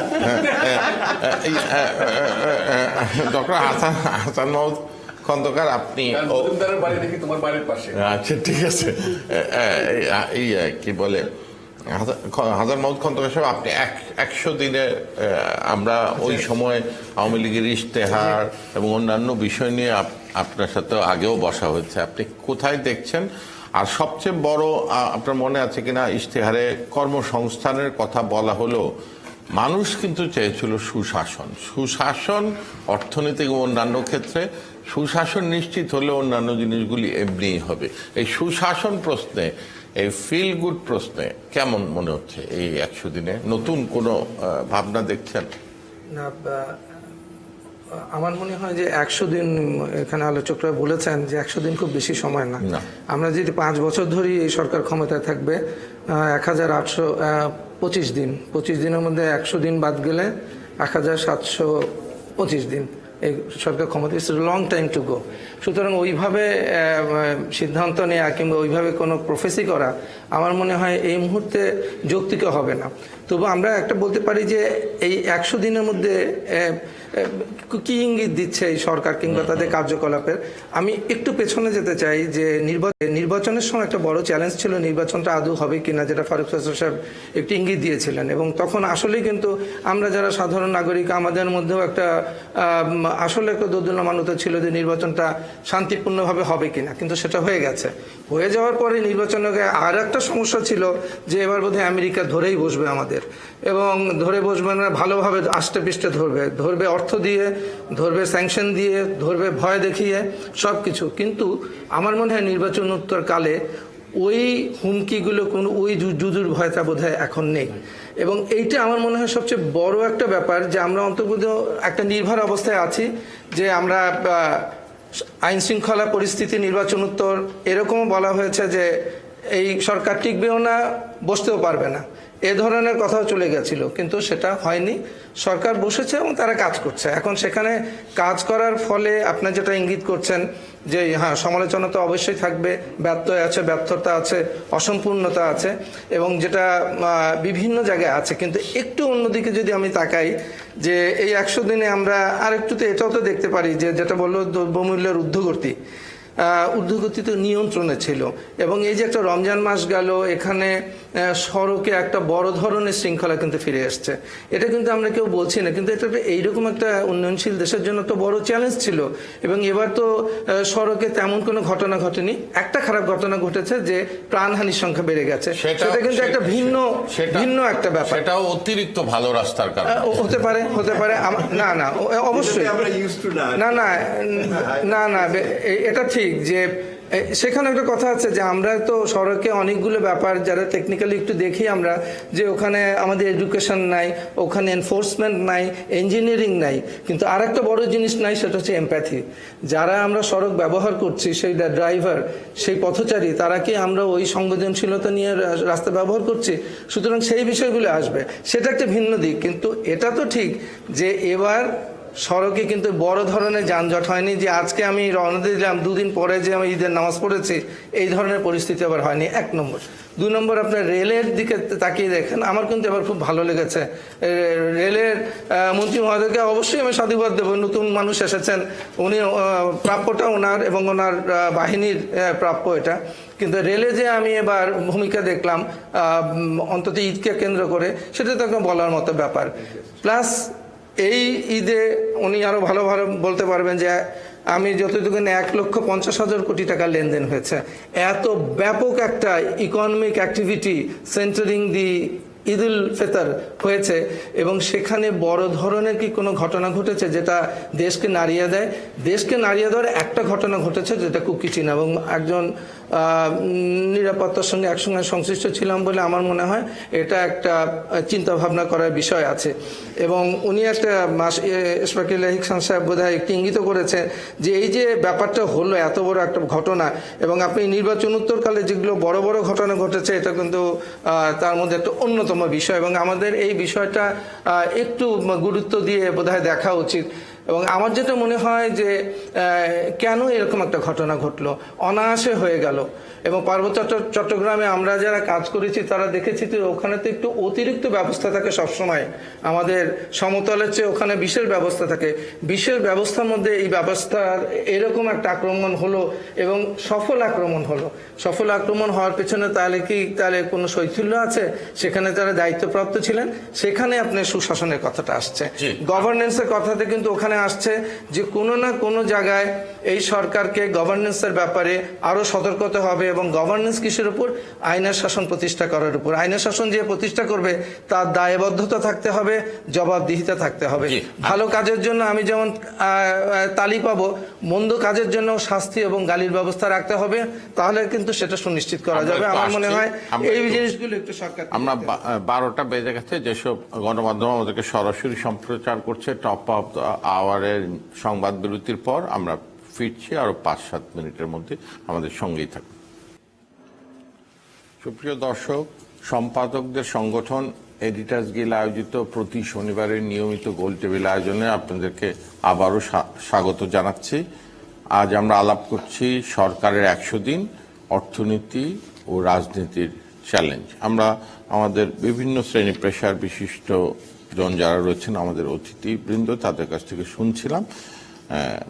ডক্টর হাসান মাহমুদ খন্দকার, আপনি বাড়ি দেখি তোমার বাড়ির পাশে। আচ্ছা, ঠিক আছে। কি বলে, হাজার মাহমুদ খন্দকার সাহেব, আপনি 100 দিনে আমরা ওই সময় আওয়ামী লীগের ইশতেহার এবং অন্যান্য বিষয় নিয়ে আপনার সাথে আগেও বসা হয়েছে, আপনি কোথায় দেখছেন? আর সবচেয়ে বড় আপনার মনে আছে কিনা, ইশতেহারে কর্মসংস্থানের কথা বলা হলো, মানুষ কিন্তু চেয়েছিল সুশাসন, সুশাসন অর্থনৈতিক ও অন্যান্য ক্ষেত্রে। সুশাসন নিশ্চিত হলে অন্যান্য জিনিসগুলি এমনিই হবে। এই সুশাসন প্রশ্নে, এই ফিল গুড প্রশ্নে কেমন মনে হচ্ছে এই 100 দিনে? নতুন কোনো ভাবনা দেখছেন? না, আমার মনে হয় যে 100 দিন, এখানে আলোচকরা বলেছেন যে 100 দিন খুব বেশি সময় না। আমরা যদি 5 বছর ধরে এই সরকার ক্ষমতায় থাকবে, 1825 দিন, 25 দিনের মধ্যে 100 দিন বাদ গেলে 1725 দিন এই সরকার ক্ষমতা। It's long time to go. সুতরাং ওইভাবে সিদ্ধান্ত নেওয়া কিংবা ওইভাবে কোনো প্রফেসি করা আমার মনে হয় এই মুহূর্তে যৌক্তিক হবে না। তবু আমরা একটা বলতে পারি যে এই 100 দিনের মধ্যে কি ইঙ্গিত দিচ্ছে এই সরকার কিংবা তাদের কার্যকলাপের। আমি একটু পেছনে যেতে চাই যে নির্বাচনের সময় একটা বড় চ্যালেঞ্জ ছিল নির্বাচনটা আদৌ হবে কিনা, যেটা ফারুক ফয়সাল সাহেব একটু ইঙ্গিত দিয়েছিলেন। এবং তখন আসলেই কিন্তু আমরা যারা সাধারণ নাগরিক, আমাদের মধ্যেও একটা আসলে একটা দোদুল্যমানতা ছিল যে নির্বাচনটা শান্তিপূর্ণভাবে হবে কিনা, কিন্তু সেটা হয়ে গেছে। হয়ে যাওয়ার পরে নির্বাচনে আর একটা সমস্যা ছিল যে এবার বোধহয় আমেরিকা ধরেই বসবে আমাদের, এবং ধরে বসবে না, ভালোভাবে আষ্টে পিষ্টে ধরবে অর্থ দিয়ে, ধরবে স্যাংশন দিয়ে, ধরবে ভয় দেখিয়ে, সব কিছু। কিন্তু আমার মনে হয় নির্বাচনোত্তর কালে ওই হুমকিগুলো, কোনো ওই জুজুর ভয়টা বোধহয় এখন নেই। এবং এইটা আমার মনে হয় সবচেয়ে বড় একটা ব্যাপার যে আমরা অন্তর্গত একটা নির্ভর অবস্থায় আছি, যে আমরা আইন শৃঙ্খলা পরিস্থিতি, নির্বাচনোত্তর, এরকমও বলা হয়েছে যে এই সরকার টিকবেও না, বসতেও পারবে না, এ ধরনের কথাও চলে গেছিল, কিন্তু সেটা হয়নি। সরকার বসেছে এবং তারা কাজ করছে। এখন সেখানে কাজ করার ফলে আপনার যেটা ইঙ্গিত করছেন যে হ্যাঁ, সমালোচনা তো অবশ্যই থাকবে, ব্যর্থতা আছে, অসম্পূর্ণতা আছে, এবং যেটা বিভিন্ন জায়গায় আছে। কিন্তু একটু অন্যদিকে যদি আমি তাকাই, যে এই 100 দিনে আমরা আরেকটু তো এটাও তো দেখতে পারি যে যেটা বললো দ্রব্যমূল্যের ঊর্ধ্বগতি তো নিয়ন্ত্রণে ছিল। এবং এই যে একটা রমজান মাস গেল, এখানে সড়কে একটা বড় ধরনের শৃঙ্খলা কিন্তু ফিরে আসছে। এটা কিন্তু আমরা কেউ বলছি না, কিন্তু এটা এইরকম একটা উন্নয়নশীল দেশের জন্য তো বড় চ্যালেঞ্জ ছিল। এবং এবার তো সড়কে তেমন কোনো ঘটনা ঘটেনি। একটা খারাপ ঘটনা ঘটেছে যে প্রাণহানির সংখ্যা বেড়ে গেছে, সেটা কিন্তু একটা ভিন্ন একটা ব্যাপার। সেটাও অতিরিক্ত ভালো রাস্তার কারণে হতে পারে না অবশ্যই না, এটা ঠিক যে সেখানে একটা কথা আছে যে আমরা তো সড়কে অনেকগুলো ব্যাপার যারা টেকনিক্যালি একটু দেখি আমরা, যে ওখানে আমাদের এডুকেশন নাই, ওখানে এনফোর্সমেন্ট নাই, ইঞ্জিনিয়ারিং নাই, কিন্তু আর একটা বড় জিনিস নাই, সেটা হচ্ছে এমপ্যাথি। যারা আমরা সড়ক ব্যবহার করছি, সেই ড্রাইভার, সেই পথচারী, তারা কি আমরা ওই সংবেদনশীলতা নিয়ে রাস্তা ব্যবহার করছি? সুতরাং সেই বিষয়গুলো আসবে, সেটা একটা ভিন্ন দিক। কিন্তু এটা তো ঠিক যে এবার সড়কে কিন্তু বড় ধরনের যানজট হয়নি, যে আজকে আমি রওনা দিলাম 2 দিন পরে যে আমি ঈদের নামাজ পড়েছি, এই ধরনের পরিস্থিতি আবার হয়নি, 1 নম্বর। 2 নম্বর, আপনার রেলের দিকে তাকিয়ে দেখেন, আমার কিন্তু এবার খুব ভালো লেগেছে। রেলের মন্ত্রী মহোদয়কে অবশ্যই আমি সাধুবাদ দেবো, নতুন মানুষ এসেছেন, উনি প্রাপ্যটা ওনার এবং ওনার বাহিনীর প্রাপ্য এটা। কিন্তু রেলে যে আমি এবার ভূমিকা দেখলাম, অন্তত ঈদকে কেন্দ্র করে, সেটা তো একটা বলার মতো ব্যাপার। প্লাস এই ঈদে উনি আরো ভালোভাবে বলতে পারবেন যে আমি যতটুকু 1,50,000 কোটি টাকা লেনদেন হয়েছে। এত ব্যাপক একটা ইকোনমিক অ্যাক্টিভিটি সেন্টারিং দি ঈদ উল ফিতর হয়েছে, এবং সেখানে বড় ধরনের কি কোনো ঘটনা ঘটেছে যেটা দেশকে নাড়িয়ে দেয়? দেশকে নাড়িয়ে দেওয়ার একটা ঘটনা ঘটেছে, যেটা কুকিচিন, এবং একজন নিরাপত্তার সঙ্গে একসঙ্গে সংশ্লিষ্ট ছিলাম বলে আমার মনে হয় এটা একটা চিন্তা ভাবনা করার বিষয় আছে। এবং উনি একটা ইশফাকুল ইহসান সাহেব বোধহয় একটি ইঙ্গিত করেছে যে এই যে ব্যাপারটা হলো, এত বড় একটা ঘটনা, এবং আপনি নির্বাচনোত্তরকালে যেগুলো বড় বড় ঘটনা ঘটেছে, এটা কিন্তু তার মধ্যে একটা অন্যতম বিষয়, এবং আমাদের এই বিষয়টা একটু গুরুত্ব দিয়ে বোধহয় দেখা উচিত। এবং আমার যেটা মনে হয় যে কেন এরকম একটা ঘটনা ঘটলো, অনায়াসে হয়ে গেল। এবং পার্বত্য চট্টগ্রামে আমরা যারা কাজ করেছি তারা দেখেছি যে ওখানে তো একটু অতিরিক্ত ব্যবস্থা থাকে সবসময়, আমাদের সমতলের চেয়ে ওখানে বিশেষ ব্যবস্থা থাকে। বিশেষ ব্যবস্থার মধ্যে এই ব্যবস্থার এরকম একটা আক্রমণ হলো এবং সফল আক্রমণ হলো। সফল আক্রমণ হওয়ার পেছনে তাহলে কোনো শৈথিল্য আছে? সেখানে যারা দায়িত্বপ্রাপ্ত ছিলেন সেখানে আপনার সুশাসনের কথাটা আসছে, গভর্নেন্সের কথাতে কিন্তু ওখানে আসছে যে কোনো না কোনো জায়গায় এই সরকারকে গভর্নেন্সের ব্যাপারে আরো সতর্ক হতে হবে। এবং গভর্নেন্স কিসের উপর? আইনের শাসন প্রতিষ্ঠা করার উপর। আইনের শাসন যে প্রতিষ্ঠা করবে তার দায়বদ্ধতা থাকতে হবে, জবাবদিহিতা থাকতে হবে। ভালো কাজের জন্য আমি যেমন তালি পাবো, মন্দ কাজের জন্য শাস্তি এবং গালির ব্যবস্থা রাখতে হবে, তাহলে কিন্তু সেটা সুনিশ্চিত করা যাবে। আমার মনে হয় এই জিনিসগুলো একটু সরকার। আমরা 12টা বেজে গেছে, যেসব গণমাধ্যম আমাদেরকে সরাসরি সম্প্রচার করছে টপ অফ দ্য আওয়ারের সংবাদ বিরতির পর আমরা ফিরছি আরো 5-7 মিনিটের মধ্যে, আমাদের সঙ্গেই থাকুন। সুপ্রিয় দর্শক, সম্পাদকদের সংগঠন এডিটার্স গিল্ড আয়োজিত প্রতি শনিবারের নিয়মিত গোল টেবিল আয়োজনে আপনাদেরকে আবারও স্বাগত জানাচ্ছি। আজ আমরা আলাপ করছি সরকারের 100 দিন, অর্থনীতি ও রাজনীতির চ্যালেঞ্জ। আমরা আমাদের বিভিন্ন শ্রেণী পেশার বিশিষ্ট জন যারা রয়েছেন, আমাদের অতিথিবৃন্দ, তাদের কাছ থেকে শুনছিলাম।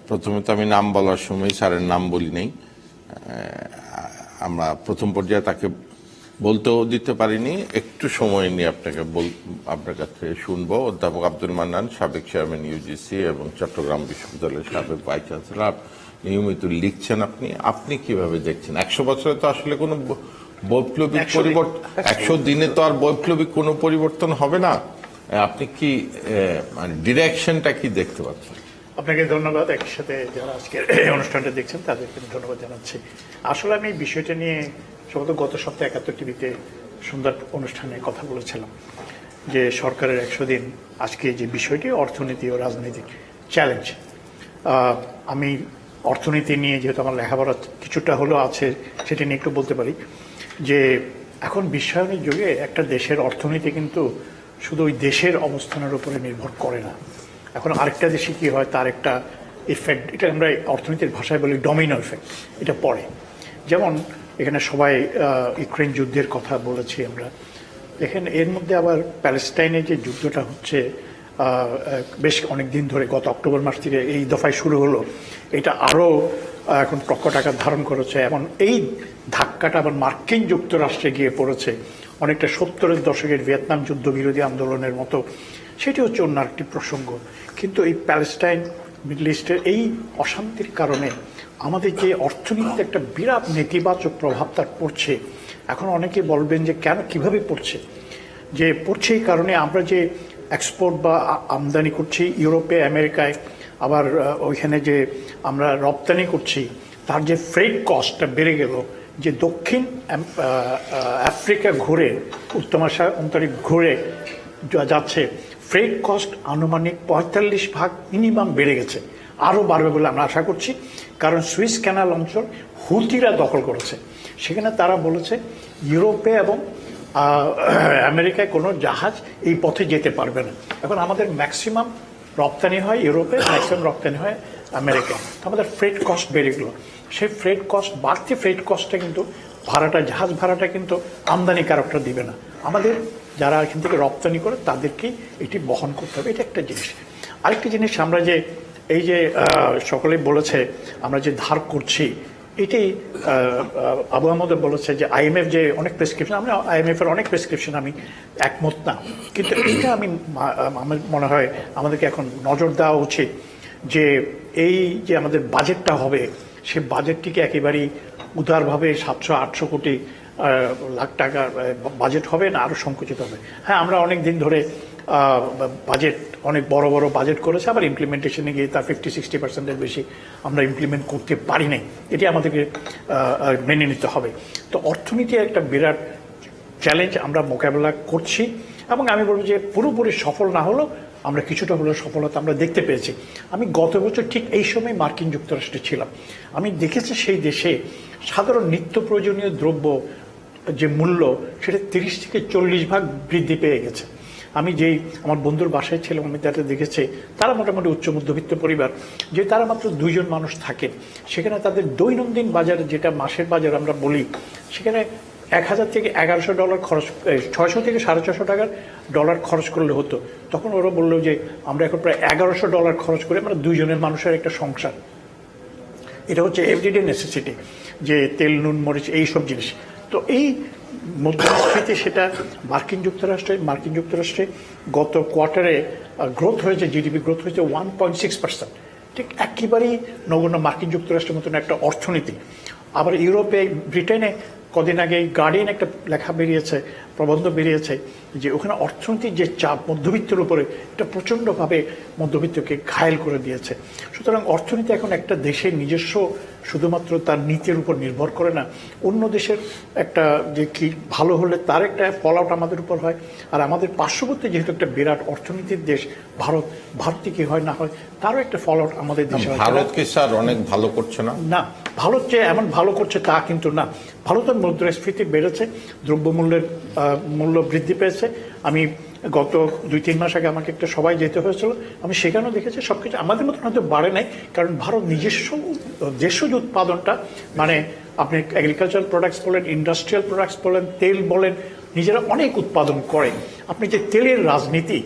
প্রথমে তো আমি নাম বলার সময় স্যারের নাম বলি নেই, আমরা প্রথম পর্যায়ে তাকে বলতেও দিতে পারিনি, একটু সময় নিয়ে আপনার কাছে শুনবো। অধ্যাপক আব্দুল মান্নান, সাবেক চেয়ারম্যান ইউজিসি এবং চট্টগ্রাম বিশ্ববিদ্যালয়ের সাবেক ভাইস চ্যান্সেলর, নিয়মিত লিখছেন। আপনি কিভাবে দেখছেন? 100 বছরে তো আসলে কোনো বৈপ্লবিক পরিবর্তন, 100 দিনে তো আর বৈপ্লবিক কোনো পরিবর্তন হবে না। আপনি কি মানে ডিরেকশনটা কি দেখতে পাচ্ছেন? আপনাকে ধন্যবাদ। একই সাথে যারা আজকের অনুষ্ঠানটা দেখছেন তাদেরকে ধন্যবাদ জানাচ্ছি। আসলে আমি এই বিষয়টা নিয়ে সম্ভবত গত সপ্তাহে 71 টিভিতে সুন্দর অনুষ্ঠানে কথা বলেছিলাম যে সরকারের 100 দিন, আজকে যে বিষয়টি অর্থনীতি ও রাজনৈতিক চ্যালেঞ্জ। আমি অর্থনীতি নিয়ে যেহেতু আমার লেখাপড়া কিছুটা হলেও আছে, সেটা নিয়ে একটু বলতে পারি যে এখন বিশ্বায়নের যুগে একটা দেশের অর্থনীতি কিন্তু শুধু ওই দেশের অবস্থানের উপরে নির্ভর করে না। এখন আরেকটা দেশে কি হয় তার একটা ইফেক্ট, এটা আমরা অর্থনীতির ভাষায় বলি ডমিনো ইফেক্ট, এটা পড়ে। যেমন এখানে সবাই ইউক্রেন যুদ্ধের কথা বলেছি আমরা, দেখেন এর মধ্যে আবার প্যালেস্টাইনে যে যুদ্ধটা হচ্ছে বেশ অনেক দিন ধরে, গত অক্টোবর মাস থেকে এই দফায় শুরু হলো, এটা আরও এখন প্রকট আকার ধারণ করেছে। এবং এই ধাক্কাটা আবার মার্কিন যুক্তরাষ্ট্রে গিয়ে পড়েছে, অনেকটা 70-এর দশকের ভিয়েতনাম যুদ্ধ বিরোধী আন্দোলনের মতো। সেটি হচ্ছে অন্য একটি প্রসঙ্গ। কিন্তু এই প্যালেস্টাইন, মিডল ইস্টের এই অশান্তির কারণে আমাদের যে অর্থনীতিতে একটা বিরাট নেতিবাচক প্রভাব তার পড়ছে। এখন অনেকে বলবেন যে কেন, কিভাবে পড়ছে? যে পড়ছে এই কারণে আমরা যে এক্সপোর্ট বা আমদানি করছি ইউরোপে, আমেরিকায়, আবার ওইখানে যে আমরা রপ্তানি করছি, তার যে ফ্রেট কস্টটা বেড়ে গেল। যে দক্ষিণ আফ্রিকা ঘুরে উত্তর অন্তরিক ঘুরে যাচ্ছে, ফ্রেট কস্ট আনুমানিক 45% মিনিমাম বেড়ে গেছে, আরও বাড়বে বলে আমরা আশা করছি। কারণ সুইস ক্যানাল অঞ্চল হুতিরা দখল করেছে, সেখানে তারা বলেছে ইউরোপে এবং আমেরিকায় কোনো জাহাজ এই পথে যেতে পারবে না। এখন আমাদের ম্যাক্সিমাম রপ্তানি হয় ইউরোপে, ম্যাক্সিমাম রপ্তানি হয় আমেরিকায়, তো আমাদের ফ্রেট কস্ট বেড়ে গেলো। সেই ফ্রেট কস্ট, বাড়তি ফ্রেট কস্টটা কিন্তু ভাড়াটা, জাহাজ ভাড়াটা কিন্তু আমদানিকারকরা দিবে না, আমাদের যারা এখান থেকে রপ্তানি করে তাদেরকেই এটি বহন করতে হবে। এটা একটা জিনিস। আরেকটা জিনিস, আমরা যে এই যে সকলেই বলেছে আমরা যে ধার করছি, এটাই আবু আহমদ বলেছে যে আইএমএফ যে অনেক প্রেসক্রিপশন, আমরা আইএমএফের অনেক প্রেসক্রিপশন আমি একমত না, কিন্তু এটা আমার মনে হয় আমাদেরকে এখন নজর দেওয়া উচিত যে এই যে আমাদের বাজেটটা হবে, সে বাজেটটিকে একেবারেই উদারভাবে 700-800 কোটি লাখ টাকা বাজেট হবে না আরও সংকুচিত হবে। হ্যাঁ, আমরা অনেক দিন ধরে বাজেট, অনেক বড় বড় বাজেট করেছে, আবার ইমপ্লিমেন্টেশনে গিয়ে তার 50-60%-এর বেশি আমরা ইমপ্লিমেন্ট করতে পারি নাই, এটি আমাদেরকে মেনে নিতে হবে। তো অর্থনীতি একটা বিরাট চ্যালেঞ্জ আমরা মোকাবেলা করছি, এবং আমি বলবো যে পুরোপুরি সফল না হলেও আমরা কিছুটা হলেও সফলতা আমরা দেখতে পেয়েছি। আমি গত বছর ঠিক এই সময় মার্কিন যুক্তরাষ্ট্রে ছিলাম, আমি দেখেছি সেই দেশে সাধারণ নিত্য প্রয়োজনীয় দ্রব্য যে মূল্য, সেটা 30 থেকে 40 ভাগ বৃদ্ধি পেয়ে গেছে। আমি যেই আমার বন্ধুর বাসায় ছিলাম, আমি তাতে দেখেছি তারা মোটামুটি উচ্চ মধ্যবিত্ত পরিবার, যে তারা মাত্র 2 জন মানুষ থাকেন। সেখানে তাদের দৈনন্দিন বাজারে, যেটা মাসের বাজার আমরা বলি, সেখানে $1000 থেকে $1100 খরচ, 600 থেকে $650 খরচ করলে হতো। তখন ওরা বললো যে আমরা এখন প্রায় $1100 খরচ করে আমরা 2 জনের মানুষের একটা সংসার। এটা হচ্ছে এভরিডে নেসেসিটি, যে তেল, নুন, মরিচ, এইসব জিনিস। তো এই মুদ্রাস্ফীতি, সেটা মার্কিন যুক্তরাষ্ট্রে গত কোয়ার্টারে গ্রোথ হয়েছে, জিডিপি গ্রোথ হয়েছে 1.6%। ঠিক একেবারেই নগণ্য মার্কিন যুক্তরাষ্ট্রের মতন একটা অর্থনীতি। আবার ইউরোপে, ব্রিটেনে কদিন আগে গার্ডিয়ান একটা লেখা বেরিয়েছে, প্রবন্ধ বেরিয়েছে, যে ওখানে অর্থনীতির যে চাপ মধ্যবিত্তের উপরে, এটা প্রচণ্ডভাবে মধ্যবিত্তকে ঘায়েল করে দিয়েছে। সুতরাং অর্থনীতি এখন একটা দেশের নিজস্ব শুধুমাত্র তার নীতির উপর নির্ভর করে না, অন্য দেশের একটা যে কি ভালো হলে তার একটা ফল আউট আমাদের উপর হয়। আর আমাদের পার্শ্ববর্তী যেহেতু একটা বিরাট অর্থনীতির দেশ ভারতে কি হয় না হয়, তারও একটা ফল আউট আমাদের দেশে হয়। ভারত কি স্যার অনেক ভালো করছে না? না, ভারত যে এমন ভালো করছে তা কিন্তু না। ভারতের মুদ্রাস্ফীতি বেড়েছে, দ্রব্যমূল্যের মূল্য বৃদ্ধি পেয়েছে। আমি গত 2-3 মাস আগে আমাকে একটা সবাই যেতে হয়েছিল, আমি সেখানেও দেখেছি সবকিছু আমাদের মতন হয়তো বাড়ে নাই, কারণ ভারত নিজস্ব দেশজ উৎপাদনটা, মানে আপনি এগ্রিকালচারাল প্রোডাক্টস বলেন, ইন্ডাস্ট্রিয়াল প্রোডাক্টস বলেন, তেল বলেন, নিজেরা অনেক উৎপাদন করে। আপনি যে তেলের রাজনীতি,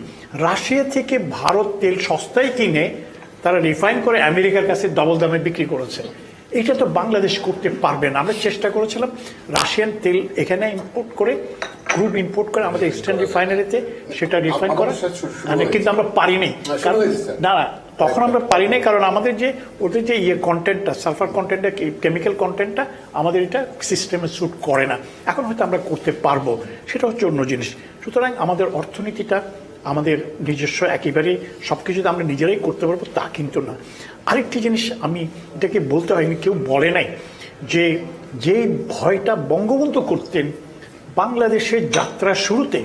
রাশিয়া থেকে ভারত তেল সস্তায় কিনে তারা রিফাইন করে আমেরিকার কাছে ডবল দামে বিক্রি করেছে। এটা তো বাংলাদেশ করতে পারবে না। আমরা চেষ্টা করেছিলাম রাশিয়ান তেল এখানে ইম্পোর্ট করে, ক্রুড ইম্পোর্ট করে আমাদের ইস্টার্ন রিফাইনারিতে সেটা রিফাইন করা, কিন্তু আমরা পারিনি। না, তখন আমরা পারিনি, কারণ আমাদের যে ওদের যে কন্টেন্টটা, সালফার কন্টেন্টটা, কেমিক্যাল কন্টেন্টটা আমাদের এটা সিস্টেমে স্যুট করে না। এখন হয়তো আমরা করতে পারবো, সেটা হচ্ছে অন্য জিনিস। সুতরাং আমাদের অর্থনীতিটা আমাদের নিজস্ব, একেবারেই সব কিছু আমরা নিজেরাই করতে পারবো তা কিন্তু না। আরেকটি জিনিস আমি এটাকে বলতে হয়নি, কেউ বলে নাই, যে ভয়টা বঙ্গবন্ধু করতেন বাংলাদেশের যাত্রা শুরুতে।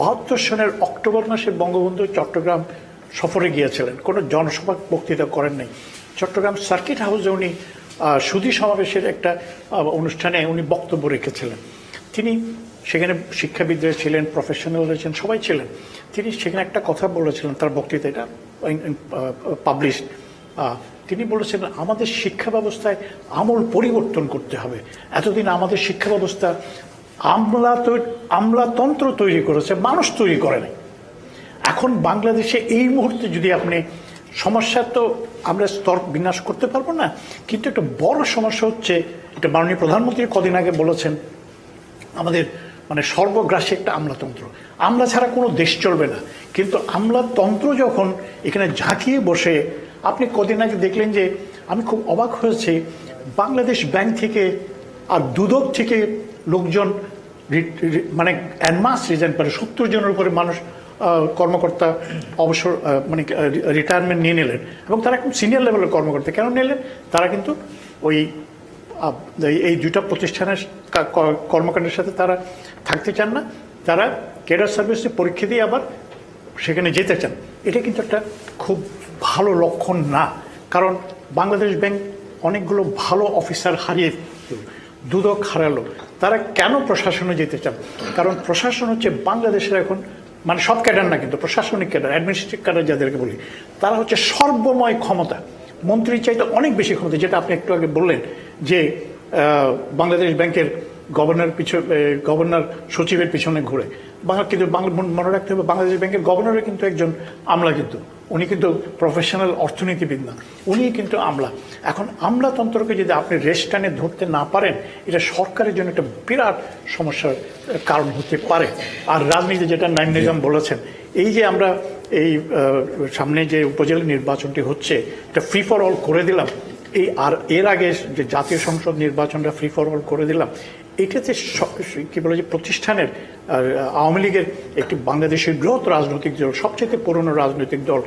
72 সনের অক্টোবর মাসে বঙ্গবন্ধু চট্টগ্রাম সফরে গিয়েছিলেন, কোনো জনসভা বক্তৃতা করেন নাই। চট্টগ্রাম সার্কিট হাউসে উনি সুধী সমাবেশের একটা অনুষ্ঠানে উনি বক্তব্য রেখেছিলেন। তিনি সেখানে শিক্ষাবিদরা ছিলেন, প্রফেশনালরা ছিলেন, সবাই ছিলেন। তিনি সেখানে একটা কথা বলেছিলেন, তার বক্তৃতা, এটা পাবলিশ। তিনি বলেছিলেন আমাদের শিক্ষা ব্যবস্থায় আমূল পরিবর্তন করতে হবে। এতদিন আমাদের শিক্ষা ব্যবস্থা আমলাতন্ত্র তৈরি করেছে, মানুষ তৈরি করে নাই। এখন বাংলাদেশে এই মুহূর্তে যদি আপনি, সমস্যা তো আমরা স্তর বিন্যাস করতে পারবো না, কিন্তু একটা বড় সমস্যা হচ্ছে, এটা মাননীয় প্রধানমন্ত্রী কদিন আগে বলেছেন, আমাদের মানে সর্বগ্রাসী একটা আমলাতন্ত্র। আমলা ছাড়া কোনো দেশ চলবে না, কিন্তু আমলাতন্ত্র যখন এখানে ঝাঁকিয়ে বসে, আপনি কদিন আগে দেখলেন যে আমি খুব অবাক হয়েছি, বাংলাদেশ ব্যাংক থেকে আর দুদক থেকে লোকজন মানে অ্যানমাস রিজাইন করে, 70 জনের উপরে মানুষ, কর্মকর্তা অবসর, মানে রিটায়ারমেন্ট নিয়ে নিলেন, এবং তারা একদম সিনিয়র লেভেলের কর্মকর্তা। কেন নিলেন? তারা কিন্তু ওই এই 2টা প্রতিষ্ঠানের কর্মকাণ্ডের সাথে তারা থাকতে চান না, তারা ক্যাডার সার্ভিসে পরীক্ষা দিয়ে আবার সেখানে যেতে চান। এটা কিন্তু একটা খুব ভালো লক্ষণ না, কারণ বাংলাদেশ ব্যাংক অনেকগুলো ভালো অফিসার হারিয়ে, দুদক হারালো। তারা কেন প্রশাসনে যেতে চান? কারণ প্রশাসন হচ্ছে বাংলাদেশের এখন, মানে সব ক্যাডার না, কিন্তু প্রশাসনিক ক্যাডার, অ্যাডমিনিস্ট্রেটিভ ক্যাডার যাদেরকে বলি, তারা হচ্ছে সর্বময় ক্ষমতা, মন্ত্রীর চাইতে অনেক বেশি ক্ষমতা। যেটা আপনি একটু আগে বললেন যে বাংলাদেশ ব্যাংকের গভর্নর সচিবের পিছনে ঘুরে, কিন্তু মনে রাখতে হবে বাংলাদেশ ব্যাংকের গভর্নরও কিন্তু একজন আমলা, কিন্তু উনি কিন্তু প্রফেশনাল অর্থনীতিবিদ না, উনি কিন্তু আমলা। এখন আমলাতন্ত্রকে যদি আপনি রেস্টানে ধরতে না পারেন, এটা সরকারের জন্য একটা বিরাট সমস্যার কারণ হতে পারে। আর রাজনীতি, যেটা নাইম নিজাম বলেছেন, এই যে আমরা এই সামনে যে উপজেলা নির্বাচনটি হচ্ছে, এটা ফ্রি ফর অল করে দিলাম, আর এর আগে যে জাতীয় সংসদ নির্বাচনটা ফ্রি ফর অল করে দিলাম, এটাতে কি বলে যে প্রতিষ্ঠানের, আওয়ামী লীগের একটি বাংলাদেশের বৃহৎ রাজনৈতিক দল, সবচেয়ে পুরনো রাজনৈতিক দল,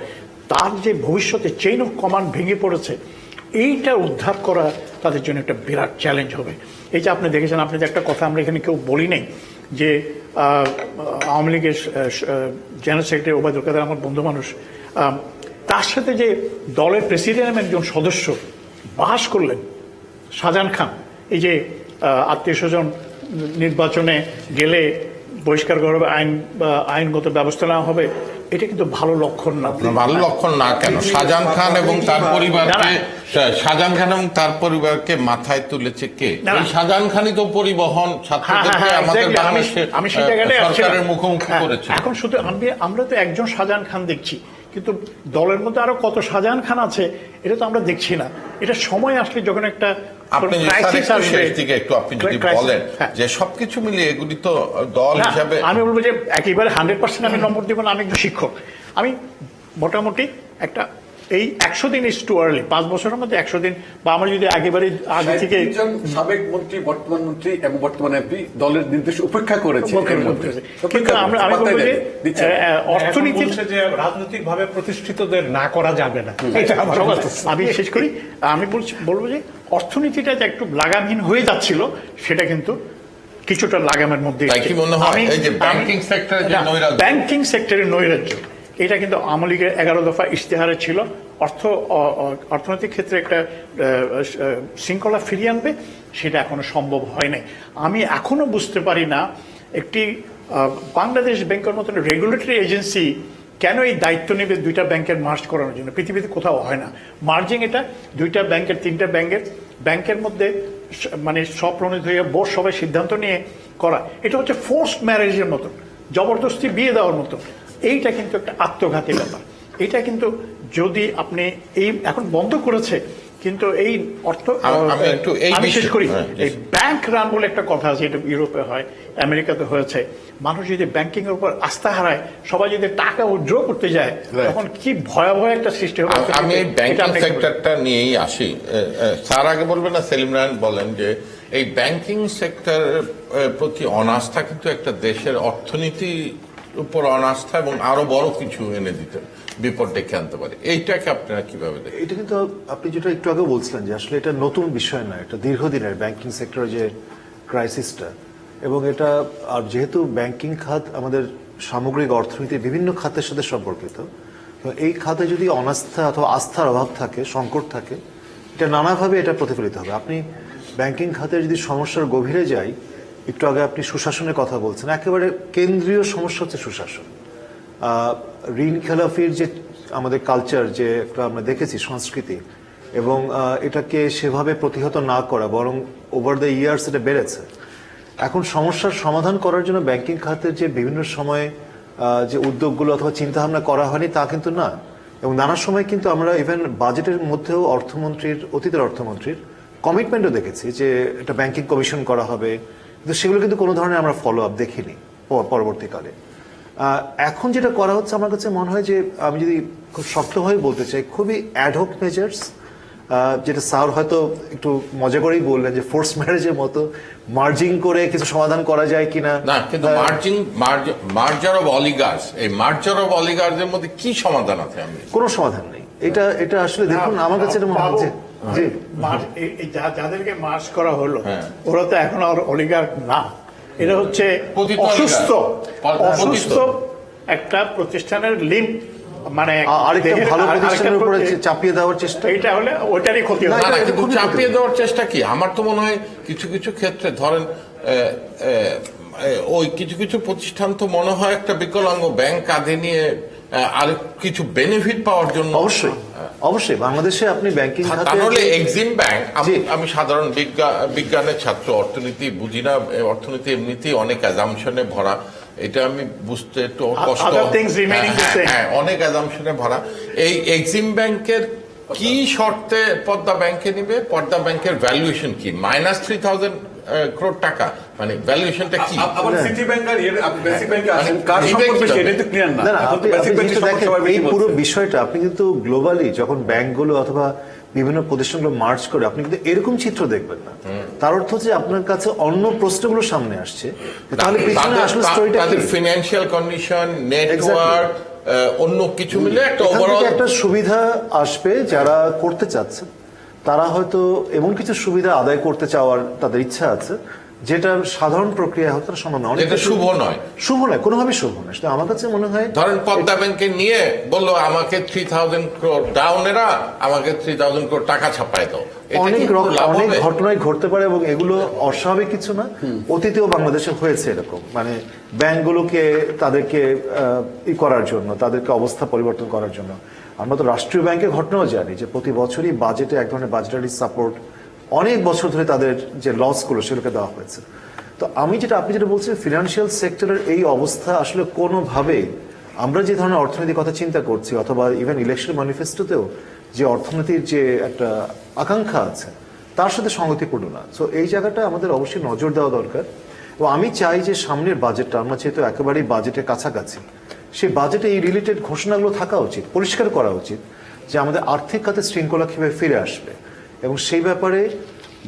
তার যে ভবিষ্যতে চেইন অফ কমান্ড ভেঙে পড়েছে, এইটা উদ্ধার করা তাদের জন্য একটা বিরাট চ্যালেঞ্জ হবে। এই যে আপনি দেখেছেন, আপনি যে একটা কথা আমরা এখানে কেউ বলি নেই, যে আওয়ামী লীগের জেনারেল সেক্রেটারি ওবায়দুল কাদের আমার বন্ধু মানুষ, তার সাথে যে দলের প্রেসিডেন্ট একজন সদস্য বাস করলেন, শাহজাহান খান, এই যে আত্মীয় স্বজন নির্বাচনে গেলে বহিষ্কার করা হবে, আইন বা আইনগত ব্যবস্থা নেওয়া হবে, এটা কিন্তু ভালো লক্ষণ না। ভালো লক্ষণ না কেন? শাহজাহান খান এবং তার পরিবারকে মাথায় তুলেছে কে? এই শাহজাহান খানই তো পরিবহন ছাত্রদেরকে আমাদের বাংলাদেশের সরকারের মুখোমুখি করেছে। এখন শুধু আমরা তো একজন শাহজাহান খান দেখছি, কিন্তু দলের মধ্যে আরো কত শাহজাহান খান আছে এটা তো আমরা দেখছি না। এটা সময় আসলে যখন একটা আপনি যদি বলেন যে সবকিছু মিলিয়ে এগুলি তো দল হিসাবে, আমি বলবো যে একেবারে 100% আমি নম্বর দিব না, আমি একজন শিক্ষক, আমি মোটামুটি একটা এই 100 দিন ইজ টু আর্লি, 5 বছরের মধ্যে 100 দিন, বা আমরা যদি একেবারে আগে থেকে সাবেক মন্ত্রী, বর্তমান মন্ত্রী এবং বর্তমান এমপি দলের নির্দেশ উপেক্ষা করেছে। কিন্তু আমি বলবো যে অর্থনীতি যে রাজনৈতিক ভাবে প্রতিষ্ঠিতদের না করা যাবে না, আমি শেষ করি। আমি বলবো যে অর্থনীতিটা যে একটু লাগামহীন হয়ে যাচ্ছিল, সেটা কিন্তু কিছুটা লাগামের মধ্যে। ব্যাংকিং সেক্টরের নৈরাজ্য, এটা কিন্তু আওয়ামী লীগের 11 দফা ইশতেহারে ছিল। অর্থনৈতিক ক্ষেত্রে একটা শৃঙ্খলা ফিরিয়ে আনবে, সেটা এখনো সম্ভব হয় নাই। আমি এখনো বুঝতে পারি না একটি বাংলাদেশ ব্যাংকের মতন রেগুলেটরি এজেন্সি কেন এই দায়িত্ব নেবে দুইটা ব্যাংকের মার্জ করানোর জন্য। পৃথিবীতে কোথাও হয় না মার্জিং, এটা দুইটা ব্যাংকের, তিনটা ব্যাংকের মধ্যে মানে স্বপ্রণীত হয়ে বোর্ড সবাই সিদ্ধান্ত নিয়ে করা, এটা হচ্ছে ফোর্সড ম্যারেজের মতন, জবরদস্তি বিয়ে দেওয়ার মতন। এইটা কিন্তু একটা আত্মঘাতী ব্যাপার। এটা কিন্তু যদি আপনি এই এখন বন্ধ করেছে, কিন্তু এই অর্থ আমি শেষ করি, এই ব্যাংক রান বলে একটা কথা আছে, এটা ইউরোপে হয়, আমেরিকাতে হয়েছে। মানুষ যদি ব্যাংকিং এর উপর আস্থা হারায়, সবাই যদি টাকা উইথড্র করতে যায়, তখন কি ভয়াবহ একটা সৃষ্টি হবে। আমি এই ব্যাংকিং সেক্টরটা নিয়েই আসি। তার আগে বলবেন না, সেলিম রায়হান বলেন যে এই ব্যাংকিং সেক্টর প্রতি অনাস্থা কিন্তু একটা দেশের অর্থনীতি উপর অনাস্থা এবং আরো বড় কিছু এনে দিতে, বিপদ ডেকে আনতে পারে। এইটাকে আপনারা কিভাবে দেখেন? এটা কিন্তু আপনি যেটা একটু আগে বলছিলেন যে আসলে এটা নতুন বিষয় না, এটা দীর্ঘদিনের ব্যাংকিং সেক্টরের যে ক্রাইসিসটা, এবং এটা আর যেহেতু ব্যাংকিং খাত আমাদের সামগ্রিক অর্থনীতির বিভিন্ন খাতের সাথে সম্পর্কিত, তো এই খাতে যদি অনাস্থা অথবা আস্থার অভাব থাকে, সংকট থাকে, এটা নানাভাবে এটা প্রতিফলিত হবে। আপনি ব্যাংকিং খাতের যদি সমস্যার গভীরে যাই, একটু আগে আপনি সুশাসনের কথা বলছেন, একেবারে কেন্দ্রীয় সমস্যা হচ্ছে সুশাসন। ঋণ খেলাফির যে আমাদের কালচার, যে আমরা দেখেছি সংস্কৃতি, এবং এটাকে সেভাবে প্রতিহত না করা, বরং ওভার দ্য ইয়ার্স এটা বেড়েছে। এখন সমস্যার সমাধান করার জন্য ব্যাংকিং খাতের যে বিভিন্ন সময়ে যে উদ্যোগগুলো অথবা চিন্তাভাবনা করা হয়নি তা কিন্তু না, এবং নানা সময় কিন্তু আমরা ইভেন বাজেটের মধ্যেও অতীতের অর্থমন্ত্রীর কমিটমেন্টও দেখেছি যে একটা ব্যাংকিং কমিশন করা হবে, কিন্তু সেগুলো কিন্তু কোনো ধরনের আমরা ফলো আপ দেখিনি পরবর্তীকালে। এখন যেটা করা হচ্ছে আমার কাছে মনে হয় যে, আমি যদি খুব শক্তভাবে বলতে চাই, খুবই অ্যাডহক মেজার্স, যেটা স্যার হয়তো একটু মজা করেই বললেন যে ফোর্স ম্যারেজের মতো মার্জিং করে কিছু সমাধান করা যায় কিনা। না, কিন্তু মার্জার অফ অলিগার্স, এই মার্জার অফ অলিগার্সের মধ্যে কি সমাধান আছে? কোনো সমাধান নেই। এটা আসলে দেখুন, আমার কাছে এটা মনে হচ্ছে যাদেরকে মার্জ করা হলো ওরা তো এখন আর অলিগার্ক না, এটা হচ্ছে অসুস্থ একটা প্রতিষ্ঠানের লিঙ্ক, মানে আরেকটা ভালো প্রতিষ্ঠানের উপরে চাপিয়ে দেওয়ার চেষ্টা। এটা হলে ওইটারই ক্ষতি হবে। কিন্তু চাপিয়ে দেওয়ার চেষ্টা কি? আমার তো মনে হয় কিছু কিছু ক্ষেত্রে ধরেন ওই কিছু কিছু প্রতিষ্ঠান তো মনে হয় একটা বিকলাঙ্গ ব্যাংক কাঁধে নিয়ে আর কিছু বেনিফিট পাওয়ার জন্য। অবশ্যই বাংলাদেশে আপনি ব্যাংকিং খাতে, তাহলে এক্সিম ব্যাংক, আমি সাধারণ বিজ্ঞানের ছাত্র, অর্থনীতি বুঝি না, অর্থনীতি এমনিতেই অনেক অ্যাজাম্পশনে ভরা, এটা আমি বুঝতে একটু কষ্ট, অনেক অ্যাজাম্পশনে ভরা। এই এক্সিম ব্যাংকের কি শর্তে পদ্মা ব্যাংকে নিবে? পদ্মা ব্যাংকের ভ্যালুয়েশন কি? -3,000 crore টাকা, মানে ভ্যালুয়েশনটা কি? এই পুরো বিষয়টা আপনি কিন্তু গ্লোবালি যখন ব্যাংকগুলো অথবা বিভিন্ন প্রতিষ্ঠানগুলো মার্চ করে, আপনি কিন্তু এরকম চিত্র দেখবেন না। তার অর্থ হচ্ছে আপনার কাছে অন্য প্রশ্নগুলো সামনে আসছে, তাহলে পিছনে আসলে স্টোরিটা কি? ফিনান্সিয়াল কন্ডিশন, নেটওয়ার্ক, অন্য কিছু মিলে একটা ওভারঅল একটা সুবিধা আসবে। যারা করতে চাচ্ছেন তারা হয়তো এমন কিছু সুবিধা আদায় করতে চাওয়ার তাদের ইচ্ছা আছে, যেটা সাধারণ প্রক্রিয়া হতে সম্ভব না। এটা শুভ নয়, শুভ নয়, কোনোভাবেই শুভ নয়। সেটা আমার কাছে মনে হয়, ধরেন পদ্মা ব্যাংকে নিয়ে বললো আমাকে 3000 crore ডাউন, এরা আমাকে 3000 crore টাকা ছাপায় দাও, অনেক ঘটনাই ঘটতে পারে এবং এগুলো অস্বাভাবিক কিছু না। অতীতেও বাংলাদেশে হয়েছে এরকম, মানে ব্যাংকগুলোকে তাদেরকে করার জন্য, তাদেরকে অবস্থা পরিবর্তন করার জন্য। আমরা তো রাষ্ট্রীয় ব্যাংকের ঘটনাও জানি যে প্রতি বছরই বাজেটে এক ধরনের বাজেটারি সাপোর্ট অনেক বছর ধরে তাদের যে লসগুলো সেগুলোকে দেওয়া হয়েছে। তো আপনি যেটা বলছেন, ফিনান্সিয়াল সেক্টরের এই অবস্থা আসলে কোনোভাবে আমরা যে ধরনের অর্থনীতির কথা চিন্তা করছি, অথবা ইভেন ইলেকশন ম্যানিফেস্টোতেও যে অর্থনীতির যে একটা আকাঙ্ক্ষা আছে তার সাথে সঙ্গতিপূর্ণ না। সো এই জায়গাটা আমাদের অবশ্যই নজর দেওয়া দরকার। এবং আমি চাই যে সামনের বাজেটটা, আমরা যেহেতু একেবারেই বাজেটের কাছাকাছি, সেই বাজেটে এই রিলেটেড ঘোষণাগুলো থাকা উচিত, পরিষ্কার করা উচিত যে আমাদের আর্থিক খাতে শৃঙ্খলা কিভাবে ফিরে আসবে, এবং সেই ব্যাপারে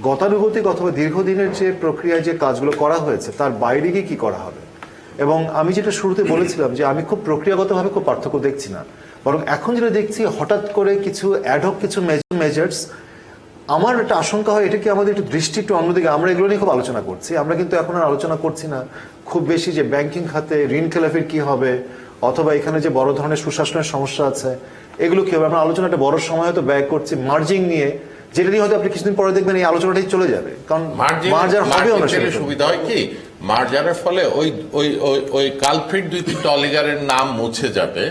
গতানুগতিক অথবা দীর্ঘদিনের যে প্রক্রিয়ায় যে কাজগুলো করা হয়েছে তার বাইরে গিয়ে কি করা হবে। এবং আমি যেটা শুরুতে বলেছিলাম যে আমি খুব প্রক্রিয়াগতভাবে খুব পার্থক্য দেখছি না, বরং এখন যেটা দেখছি হঠাৎ করে কিছু অ্যাডহক কিছু মেজার্স। আমার একটা আশঙ্কা হয় এটা কি আমাদের একটু দৃষ্টি একটু অন্যদিকে, আমরা এগুলো নিয়ে খুব আলোচনা করছি, আমরা কিন্তু এখন আর আলোচনা করছি না খুব বেশি যে ব্যাংকিং খাতে ঋণ খেলাপির কি হবে, অথবা এখানে যে বড় ধরনের সুশাসনের সমস্যা আছে এগুলো কি হবে। আমরা আলোচনাটা বড় সময় হয়তো ব্যয় করছি মার্জিং নিয়ে, যেটা নিয়ে হয়তো আপনি কিছুদিন পরে দেখবেন এই আলোচনাটাই চলে যাবে, কারণ মার্জার হবে না। সুবিধা হয় কি, মার্জারের ফলে ওই কালপ্রিট 2-3 অলিগারের নাম মুছে যাবে,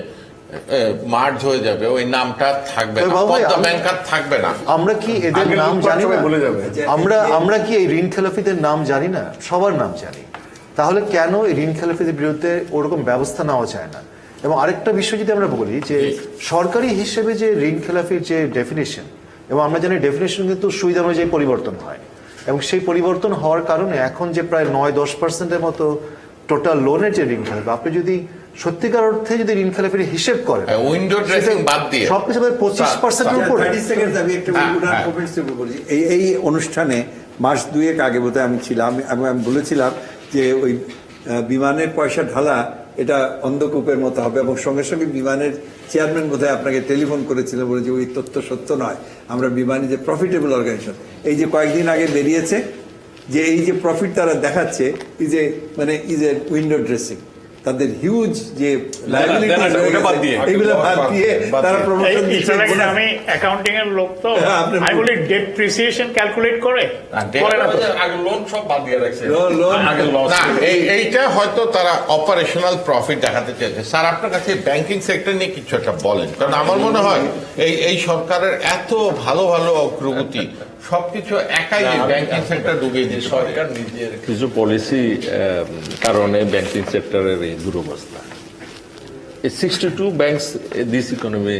মার্জ হয়ে যাবে, ওই নামটা থাকবে না, পদ্মা ব্যাংক আর থাকবে না। আমরা কি এদের নাম জানি না? আমরা কি এই ঋণ খেলাপিদের নাম জানি না? সবার নাম জানি। তাহলে কেন এই ঋণ খেলাপিদের বিরুদ্ধে ওরকম ব্যবস্থা নেওয়া যায় না? এবং আরেকটা বিষয় যদি আমরা বলি যে সরকারি হিসেবে যে ঋণ খেলাপির যে ডেফিনেশন, এবং আমরা জানি ডেফিনেশন কিন্তু সুবিধা অনুযায়ী পরিবর্তন হয়, এবং সেই পরিবর্তন হওয়ার কারণে এখন যে প্রায় 9-10% মতো টোটাল লোনের যে ঋণ খেলাপি, আপনি যদি সত্যিকার অর্থে যদি ঋণ খেলাপির হিসেব করেন উইন্ডো ড্রেসিং বাদ দিয়ে সবকিছু 25% উপরে। আমি একটা বলছি, এই অনুষ্ঠানে মাস 2 আগে বোধহয় আমি ছিলাম, আমি বলেছিলাম যে ওই বিমানের পয়সা ঢালা এটা অন্ধকূপের মতো হবে, এবং সঙ্গে সঙ্গে বিমানের চেয়ারম্যান বোধহয় আপনাকে টেলিফোন করেছিলেন, বলে যে ওই তথ্য সত্য নয়, আমরা বিমানে যে প্রফিটেবল অর্গানাইজেশন, এই যে কয়েকদিন আগে বেরিয়েছে যে এই যে প্রফিট তারা দেখাচ্ছে ইজ এ উইন্ডো ড্রেসিং, তাদের হিউজ যে আমি অ্যাকাউন্টিং এর লোক তো আমি বলি ডেপ্রিসিয়েশন ক্যালকুলেট করে লোন সব বাদ দিয়ে রাখছে। এইটা হয়তো তারা অপারেশনাল প্রফিট দেখাতে চেয়েছে। স্যার আপনার কাছে ব্যাংকিং সেক্টর নিয়ে কিছু একটা বলেন, কারণ আমার মনে হয় এই সরকারের এত ভালো ভালো অগ্রগতি সবকিছু একাই ব্যাংকিং সেক্টর ডুবিয়ে দিয়ে সরকার নিজের কিছু পলিসি কারণে ব্যাংকিং সেক্টরের এই দুরবস্থা। 62 banks this economy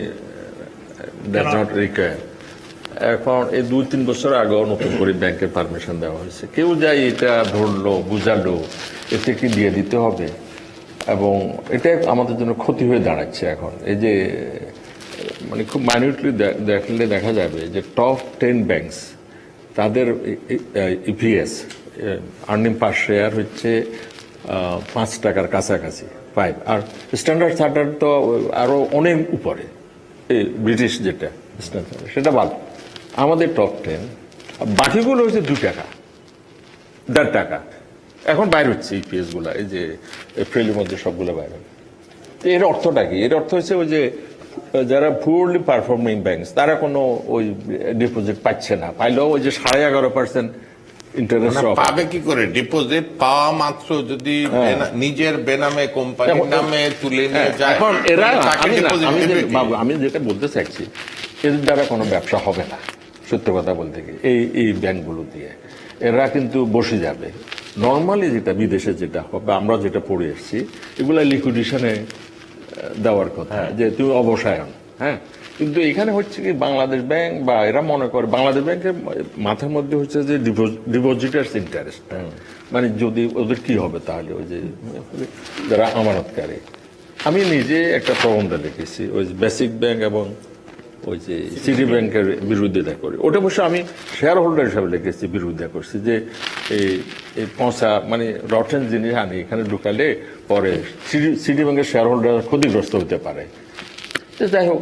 does not require. এখন এই 2-3 বছর আগেও নতুন করে ব্যাংকের পারমিশন দেওয়া হয়েছে। কেউ যাই এটা ধরলো বুঝালো এতে কি দিয়ে দিতে হবে, এবং এটা আমাদের জন্য ক্ষতি হয়ে দাঁড়াচ্ছে। এখন এই যে মানে খুব মাইনিউটলি দেখলে দেখা যাবে যে টপ 10 ব্যাংকস তাদের ইপিএস আর্নিং পার শেয়ার হচ্ছে 5 টাকার কাছাকাছি 5, আর স্ট্যান্ডার্ড চার্টার্ড তো আরো অনেক উপরে, এই ব্রিটিশ যেটা স্ট্যান্ডার্ড সেটা ভালো। আমাদের টপ 10 বাকিগুলো হচ্ছে 2 টাকা 1.5 টাকা। এখন বাইর হচ্ছে ইপিএস গুলা, এই যে এপ্রিলের মধ্যে সবগুলো বাইর হবে। এর অর্থটা কি? এর অর্থ হচ্ছে ওই যে যারা পুয়ারলি পারফর্মিং ব্যাংকস তারা কোনো ওই ডিপোজিট পাচ্ছে না, পাইলেও ওই যে 11.5% ইন্টারেস্ট পাবে কি করে? ডিপোজিট পাওয়া মাত্র যদি নিজের বেনামে কোম্পানির নামে তুলে নিয়ে যায়। এখন এরা আমি যেটা বলতে চাইছি, এদের দ্বারা কোনো ব্যবসা হবে না সত্য কথা বলতে গিয়ে। এই ব্যাংকগুলো দিয়ে এরা কিন্তু বসে যাবে। নর্মালি যেটা বিদেশে যেটা হবে, আমরা যেটা পড়ে এসেছি, এগুলা লিকুইডেশনে দেওয়ার কথা, যে তুমি অবসায়ন। হ্যাঁ, কিন্তু এখানে হচ্ছে কি বাংলাদেশ ব্যাংক বা এরা মনে করে বাংলাদেশ ব্যাংকের মাথার মধ্যে হচ্ছে যে ডিপোজিটার্স ইন্টারেস্ট, মানে যদি ওদের কি হবে তাহলে ওই যে যারা আমানতকারী। আমি নিজে একটা প্রবন্ধ লিখেছি ওই বেসিক ব্যাংক এবং ওই যে সিটি ব্যাংকের বিরোধিতা করি। ওটা অবশ্য আমি শেয়ার হোল্ডার হিসাবে লিখেছি, বিরোধিতা করছি যে এই পচা মানে রটেন জিনিস আনি এখানে ঢুকালে পরে সিটি ব্যাংকের শেয়ার হোল্ডার ক্ষতিগ্রস্ত হতে পারে। যাই হোক,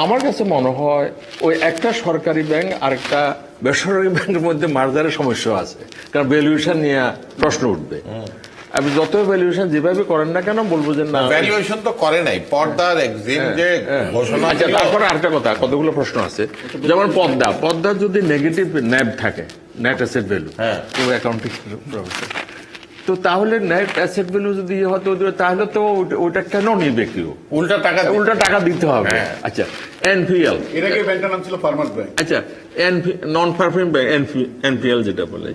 আমার কাছে মনে হয় ওই একটা সরকারি ব্যাংক আর একটা বেসরকারি ব্যাংকের মধ্যে মার্জারের সমস্যা আছে, কারণ ভ্যালুয়েশন নিয়ে প্রশ্ন উঠবে। আপনি যত ভ্যালুয়েশন যেভাবে করেন না কেন, বলবো যে না, ভ্যালুয়েশন তো করে নাই, পর্দার এক্সিম যে ঘোষণা। আচ্ছা, তারপরে আরেকটা কথা, কতগুলো প্রশ্ন আছে, যেমন পদ্মা যদি নেগেটিভ ন্যাব থাকে, net asset value, accounting professor, তো তাহলে নেট অ্যাসেট ভ্যালু যদি হতো তাহলে তো ওটা কেন নিবে কেউ? উল্টা টাকা দিতে হবে। আচ্ছা, এনপিএল, এর আগে ব্যাংকটার নাম ছিল ফার্মার্স ব্যাংক। আচ্ছা, নন পারফর্মিং ব্যাংক, এনপিএল যেটা বলে,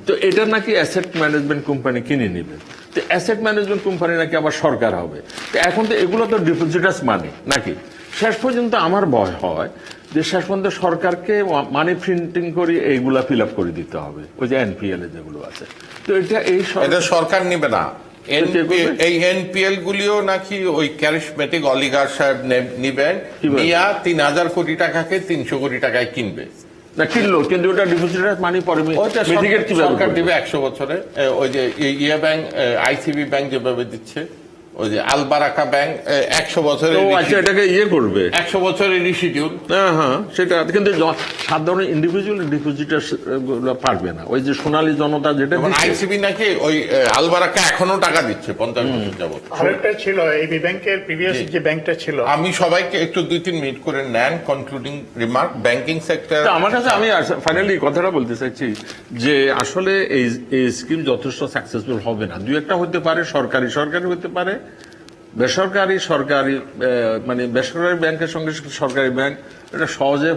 তো এটা নাকি অ্যাসেট ম্যানেজমেন্ট কোম্পানি কিনে নেবে। তো অ্যাসেট ম্যানেজমেন্ট কোম্পানি নাকি আবার সরকার হবে। তো এখন তো এগুলো তো ডিপোজিটার্স মানি নাকি। শেষ পর্যন্ত আমার ভয় হয় যে শেষ পর্যন্ত সরকারকে মানি প্রিন্টিং করে এইগুলা ফিল আপ করে দিতে হবে, ওই যে এনপিএল যেগুলো আছে। তো এটা সরকার নিবে না, এই এনপিএল গুলিও নাকি ওই ক্যারিসমেটিক অলিগার সাহেব নিবেন, নিয়া 3000 কোটি টাকাকে 300 কোটি টাকায় কিনবে। না কিনলো, কিন্তু ওটা ডিপোজিটার মানি পরে সরকার দিবে 100 বছরে। ওই যে ইয়ে ব্যাংক, আইসিবি ব্যাংক যেভাবে দিচ্ছে, ওই যে আলবারাকা ব্যাংক 100 বছরের, আচ্ছা এটাকে ইয়ে করবে 100 বছরের রিশিডিউল। হ্যাঁ, সেটা কিন্তু সাধারণ ইন্ডিভিজুয়াল ডিপোজিটার পারবে না। ওই যে সোনালী জনতা যেটা আইসিবি নাকি ওই আলবারাকা এখনো টাকা দিচ্ছে 50 বছর যাবত। আরেকটা ছিল এবি ব্যাংকের প্রিভিয়াস যে ব্যাংকটা ছিল। আমি সবাইকে একটু 2-3 মিনিট করে নেন, কনক্লুডিং রিমার্ক। ব্যাংকিং সেক্টর, আমার কাছে, আমি ফাইনালি কথাটা বলতে চাইছি যে আসলে এই স্কিম যথেষ্ট সাকসেসফুল হবে না। দুই একটা হতে পারে, সরকারি হতে পারে, বেসরকারি সরকারি, মানে বেসরকারি ব্যাংকের সঙ্গে সরকারি ব্যাংক, এটা সহজে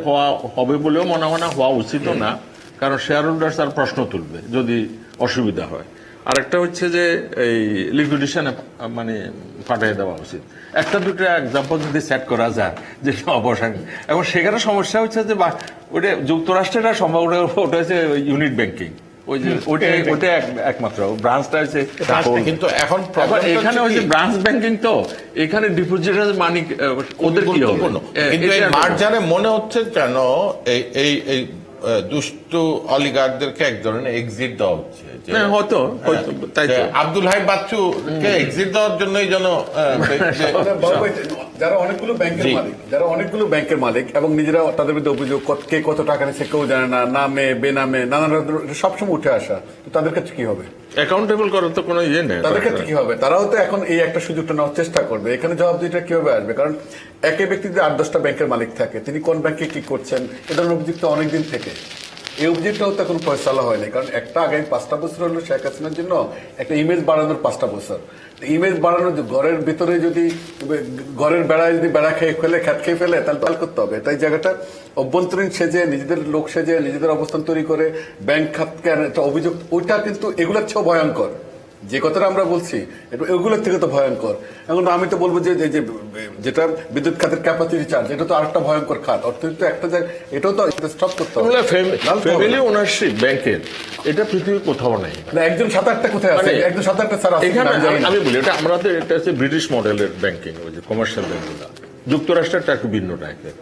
হবে বলেও মনে হয় না, হওয়া উচিত না, কারণ শেয়ার হোল্ডার্স আর প্রশ্ন তুলবে যদি অসুবিধা হয়। আরেকটা হচ্ছে যে এই লিকুইডেশনে মানে পাঠিয়ে দেওয়া উচিত। একটা দুটো এক্সাম্পল যদি সেট করা যায় যে অবসান, এবং সেখানে সমস্যা হচ্ছে যে ওটা যুক্তরাষ্ট্রের সম্ভব, ওটা হচ্ছে ইউনিট ব্যাংকিং, ওই যে ওটা একমাত্র ব্রাঞ্চটা হচ্ছে, কিন্তু এখন এখানে হচ্ছে ব্রাঞ্চ ব্যাংকিং, তো এখানে ডিপোজিটার মানি ওদের কি হবে? কিন্তু এই মার্জারে মনে হচ্ছে যেন এই দুষ্ট অলিগারদেরকে এক ধরনের এক্সিট দেওয়া হচ্ছে। হয়তো তাই তো আব্দুল হাই বাচ্চুকে এক্সিট দেওয়ার জন্যই যেন যারা অনেকগুলো ব্যাংকের মালিক এবং নিজেরা তাদের বিরুদ্ধে অভিযোগ, কে কত টাকা নিচ্ছে কেউ জানে না, নামে বেনামে নানান সবসময় উঠে আসা, তো তাদের ক্ষেত্রে কি হবে? অ্যাকাউন্টেবল করার তো কোনো ইয়ে নেই। তাদের ক্ষেত্রে কি হবে? তারাও তো এখন এই একটা সুযোগটা নেওয়ার চেষ্টা করবে। এখানে জবাবদিহিটা কিভাবে আসবে? কারণ একই ব্যক্তি যদি 8-10টা ব্যাংকের মালিক থাকে, তিনি কোন ব্যাংকে কি করছেন এ ধরনের অভিযোগ তো অনেকদিন থেকে, এই অভিযোগটাও তো এখন ফয়সালা হয়নি। কারণ একটা আগামী 5টা বছর হলো শেখ হাসিনার জন্য একটা ইমেজ বাড়ানোর 5টা বছর। ইমেজ বাড়ানোর ঘরের ভিতরে যদি ঘরের বেড়ায় যদি বেড়া খেয়ে ফেলে, খ্যাত খেয়ে ফেলে, তাহলে তাল করতে হবে। তাই জায়গাটা অভ্যন্তরীণ সেজে, নিজেদের লোক সেজে, নিজেদের অবস্থান তৈরি করে ব্যাংক খাতকে একটা অভিযোগ, ওইটা কিন্তু এগুলোর চেয়েও ভয়ঙ্কর। যে কথাটা আমরা বলছি এগুলোর থেকে তো ভয়ঙ্কর। এখন আমি তো বলবো যে যেটা বিদ্যুৎ খাতের ক্যাপাসিটি চার্জ, এটা তো আরেকটা ভয়ঙ্কর খাত। অর্থনীতি একটা জায়গায় এটাও তো স্টপ করতে হবে। ফ্যামিলি ওনারশিপ ব্যাংকের এটা পৃথিবীর কোথাও নেই। একজন 7-8টা কোথায় আছে? একজন 7-8টা স্যার আছে। আমি বলি এটা আমাদের, এটা হচ্ছে ব্রিটিশ মডেলের ব্যাংকিং, ওই যে কমার্শিয়াল ব্যাংকগুলো। যুক্তরাষ্ট্রেরটা একটু ভিন্ন টাইপের,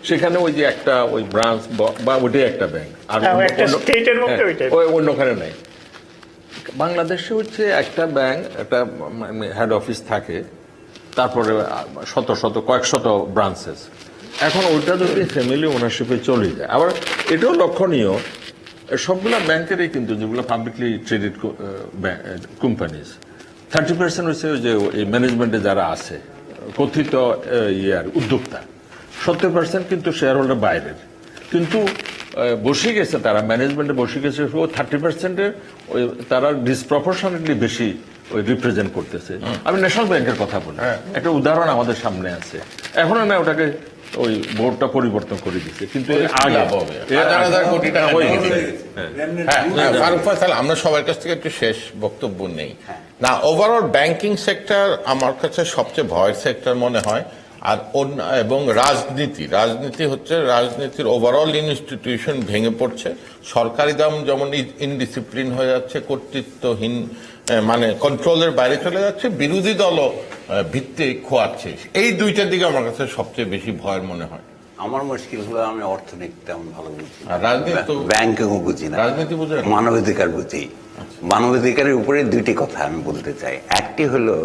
সেখানে ওই যে একটা ওই ব্রাঞ্চ বা ওইটাই একটা ব্যাংক, আর অন্যখানে নেই। বাংলাদেশে হচ্ছে একটা ব্যাংক, একটা হেড অফিস থাকে, তারপরে কয়েক শত ব্রাঞ্চেস। এখন ওইটা যদি ফ্যামিলি ওনারশিপে চলে যায়, আবার এটাও লক্ষণীয়, সবগুলো ব্যাংকেরই কিন্তু যেগুলো পাবলিকলি ট্রেডেড কোম্পানিজ, 30% হচ্ছে যে এই ম্যানেজমেন্টে যারা আছে কথিত উদ্যোক্তা, 70% কিন্তু শেয়ার হোল্ডার বাইরের, কিন্তু বসে গেছে, তারা ম্যানেজমেন্টে বসে গেছে 30%-এর, ওই তারা ডিসপ্রপোর্শনেটলি বেশি ওই রিপ্রেজেন্ট করতেছে। আমি ন্যাশনাল ব্যাংকের কথা বলি, একটা উদাহরণ আমাদের সামনে আছে। এখন না ওটাকে ওই বোর্ডটা পরিবর্তন করে দিচ্ছে, কিন্তু ফারুক ফয়সাল, আমরা সবার কাছ থেকে একটু শেষ বক্তব্য নেই না। ওভারঅল ব্যাংকিং সেক্টর আমার কাছে সবচেয়ে ভয়ের সেক্টর মনে হয়। আর এবং রাজনীতি হচ্ছে, রাজনীতির ওভারঅল ইনস্টিটিউশন ভেঙে পড়ছে, সরকারি দাম যেমন ইনডিসিপ্লিন হয়ে যাচ্ছে, কর্তৃত্বহীন, মানে কন্ট্রোলের বাইরে চলে যাচ্ছে, বিরোধী দলও ভিত্তি খোয়াচ্ছে। এই দুইটার দিকে আমার কাছে সবচেয়ে বেশি ভয়ের মনে হয়। আমার মুশকিল হলো আমি অর্থনীতি তেমন ভালো বুঝি, রাজনীতি ব্যাংকিং বুঝি না, রাজনীতি বুঝে, মানবাধিকার বুঝি। মানবাধিকারের উপরে দুইটি কথা আমি বলতে চাই। একটি হলো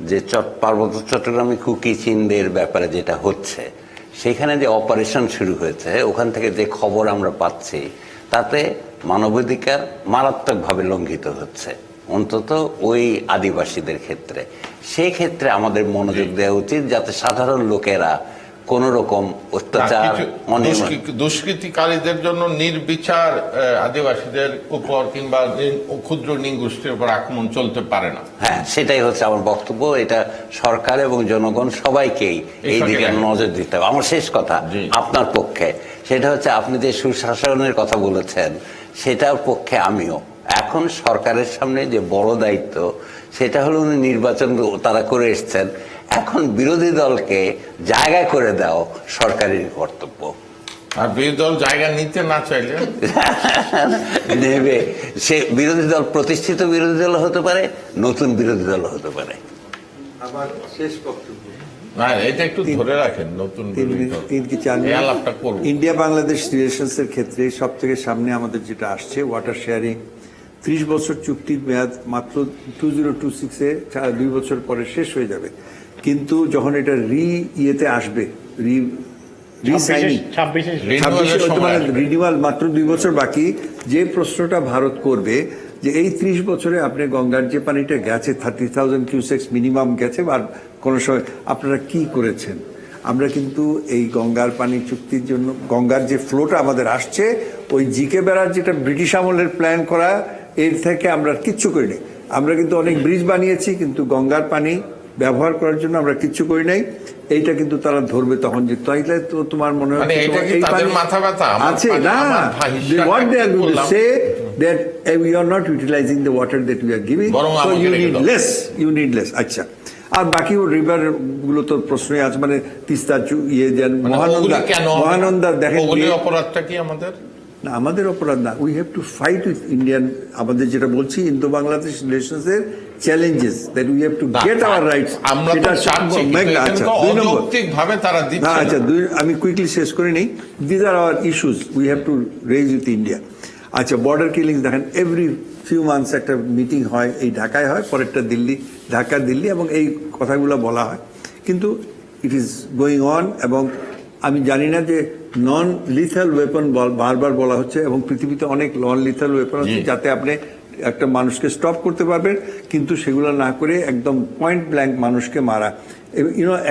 যে পার্বত্য চট্টগ্রামে কুকি চিনদের ব্যাপারে যেটা হচ্ছে, সেখানে যে অপারেশন শুরু হয়েছে, ওখান থেকে যে খবর আমরা পাচ্ছি, তাতে মানবাধিকার মারাত্মকভাবে লঙ্ঘিত হচ্ছে, অন্তত ওই আদিবাসীদের ক্ষেত্রে। সেই ক্ষেত্রে আমাদের মনোযোগ দেওয়া উচিত, যাতে সাধারণ লোকেরা কোন রকম অত্যাচার, দুষ্কৃতিকারীদের জন্য নির্বিচার আদিবাসীদের উপর কিংবা ক্ষুদ্র নৃগোষ্ঠীর উপর আক্রমণ চলতে পারে না। হ্যাঁ, সেটাই হচ্ছে আমার বক্তব্য। এটা সরকার এবং জনগণ সবাইকেই এই দিকে নজর দিতে হবে। আমার শেষ কথা আপনার পক্ষে, সেটা হচ্ছে আপনি যে সুশাসনের কথা বলেছেন, সেটার পক্ষে আমিও। এখন সরকারের সামনে যে বড় দায়িত্ব, সেটা হলো উনি নির্বাচন তারা করে এসছেন, এখন বিরোধী দলকে জায়গা করে দাও সরকারের কর্তব্য। আর বিরোধী দল জায়গা নিতে না চাইলে নেবে, সে বিরোধী দল প্রতিষ্ঠিত বিরোধী দল হতে পারে, নতুন বিরোধী দল হতে পারে। আমার শেষ বক্তব্য, না, এটা একটু ধরে রাখেন, নতুন ইন্ডিয়া বাংলাদেশ রিলেশনস এর ক্ষেত্রে সব থেকে সামনে আমাদের যেটা আসছে, ওয়াটার শেয়ারিং 30 বছর চুক্তির মেয়াদ মাত্র 2026-এ 2 বছর পরে শেষ হয়ে যাবে। কিন্তু যখন এটা ইয়েতে আসবে, রিনিউয়াল মাত্র 2 বছর বাকি, যে প্রশ্নটা ভারত করবে যে এই 30 বছরে আপনি গঙ্গার যে পানিটা গেছে 30,000 কিউসেক্স মিনিমাম গেছে, আর কোনো সময় আপনারা কি করেছেন? আমরা কিন্তু এই গঙ্গার পানি চুক্তির জন্য, গঙ্গার যে ফ্লোটা আমাদের আসছে, ওই জিকে বেড়ার যেটা ব্রিটিশ আমলের প্ল্যান করা, এর থেকে আমরা কিচ্ছু করিনি। আমরা কিন্তু অনেক ব্রিজ বানিয়েছি, কিন্তু গঙ্গার পানি ব্যবহার করার জন্য আমরা কিচ্ছু করি নাই। এইটা কিন্তু তারা ধরবে তখন, যে তাইলে তো তোমার মনে হয় আছে না, what they are going to say that we are not utilizing the water that we are giving, so you need less. আচ্ছা, আর বাকি রিভার গুলো তো প্রশ্নই আছে, মানে তিস্তা, ইয়ে, মহানন্দা দেখেন, অপরাধটা কি আমাদের? না, আমাদের অপরাধ না। We have to fight with Indian, আমাদের যেটা বলছি ইন্দো বাংলাদেশ রিলেশনস এর challenges, that we have to get our rights. আচ্ছা, আমি কুইকলি শেষ করে নেই। These are our issues we have to raise with India. আচ্ছা, বর্ডার কিলিংস দেখেন, এভরি ফিউ মান্থস একটা মিটিং হয়, এই ঢাকায় হয়, পরেরটা দিল্লি, ঢাকা দিল্লি, এবং এই কথাগুলো বলা হয়, কিন্তু ইট ইজ গোয়িং অন। এবং আমি জানি না যে নন লিথাল ওয়েপন বারবার বলা হচ্ছে, এবং পৃথিবীতে অনেক নন লিথাল ওয়েপন আছে যাতে আপনি একটা মানুষকে স্টপ করতে পারবেন, কিন্তু সেগুলো না করে একদম পয়েন্ট ব্ল্যাঙ্ক মানুষকে মারা।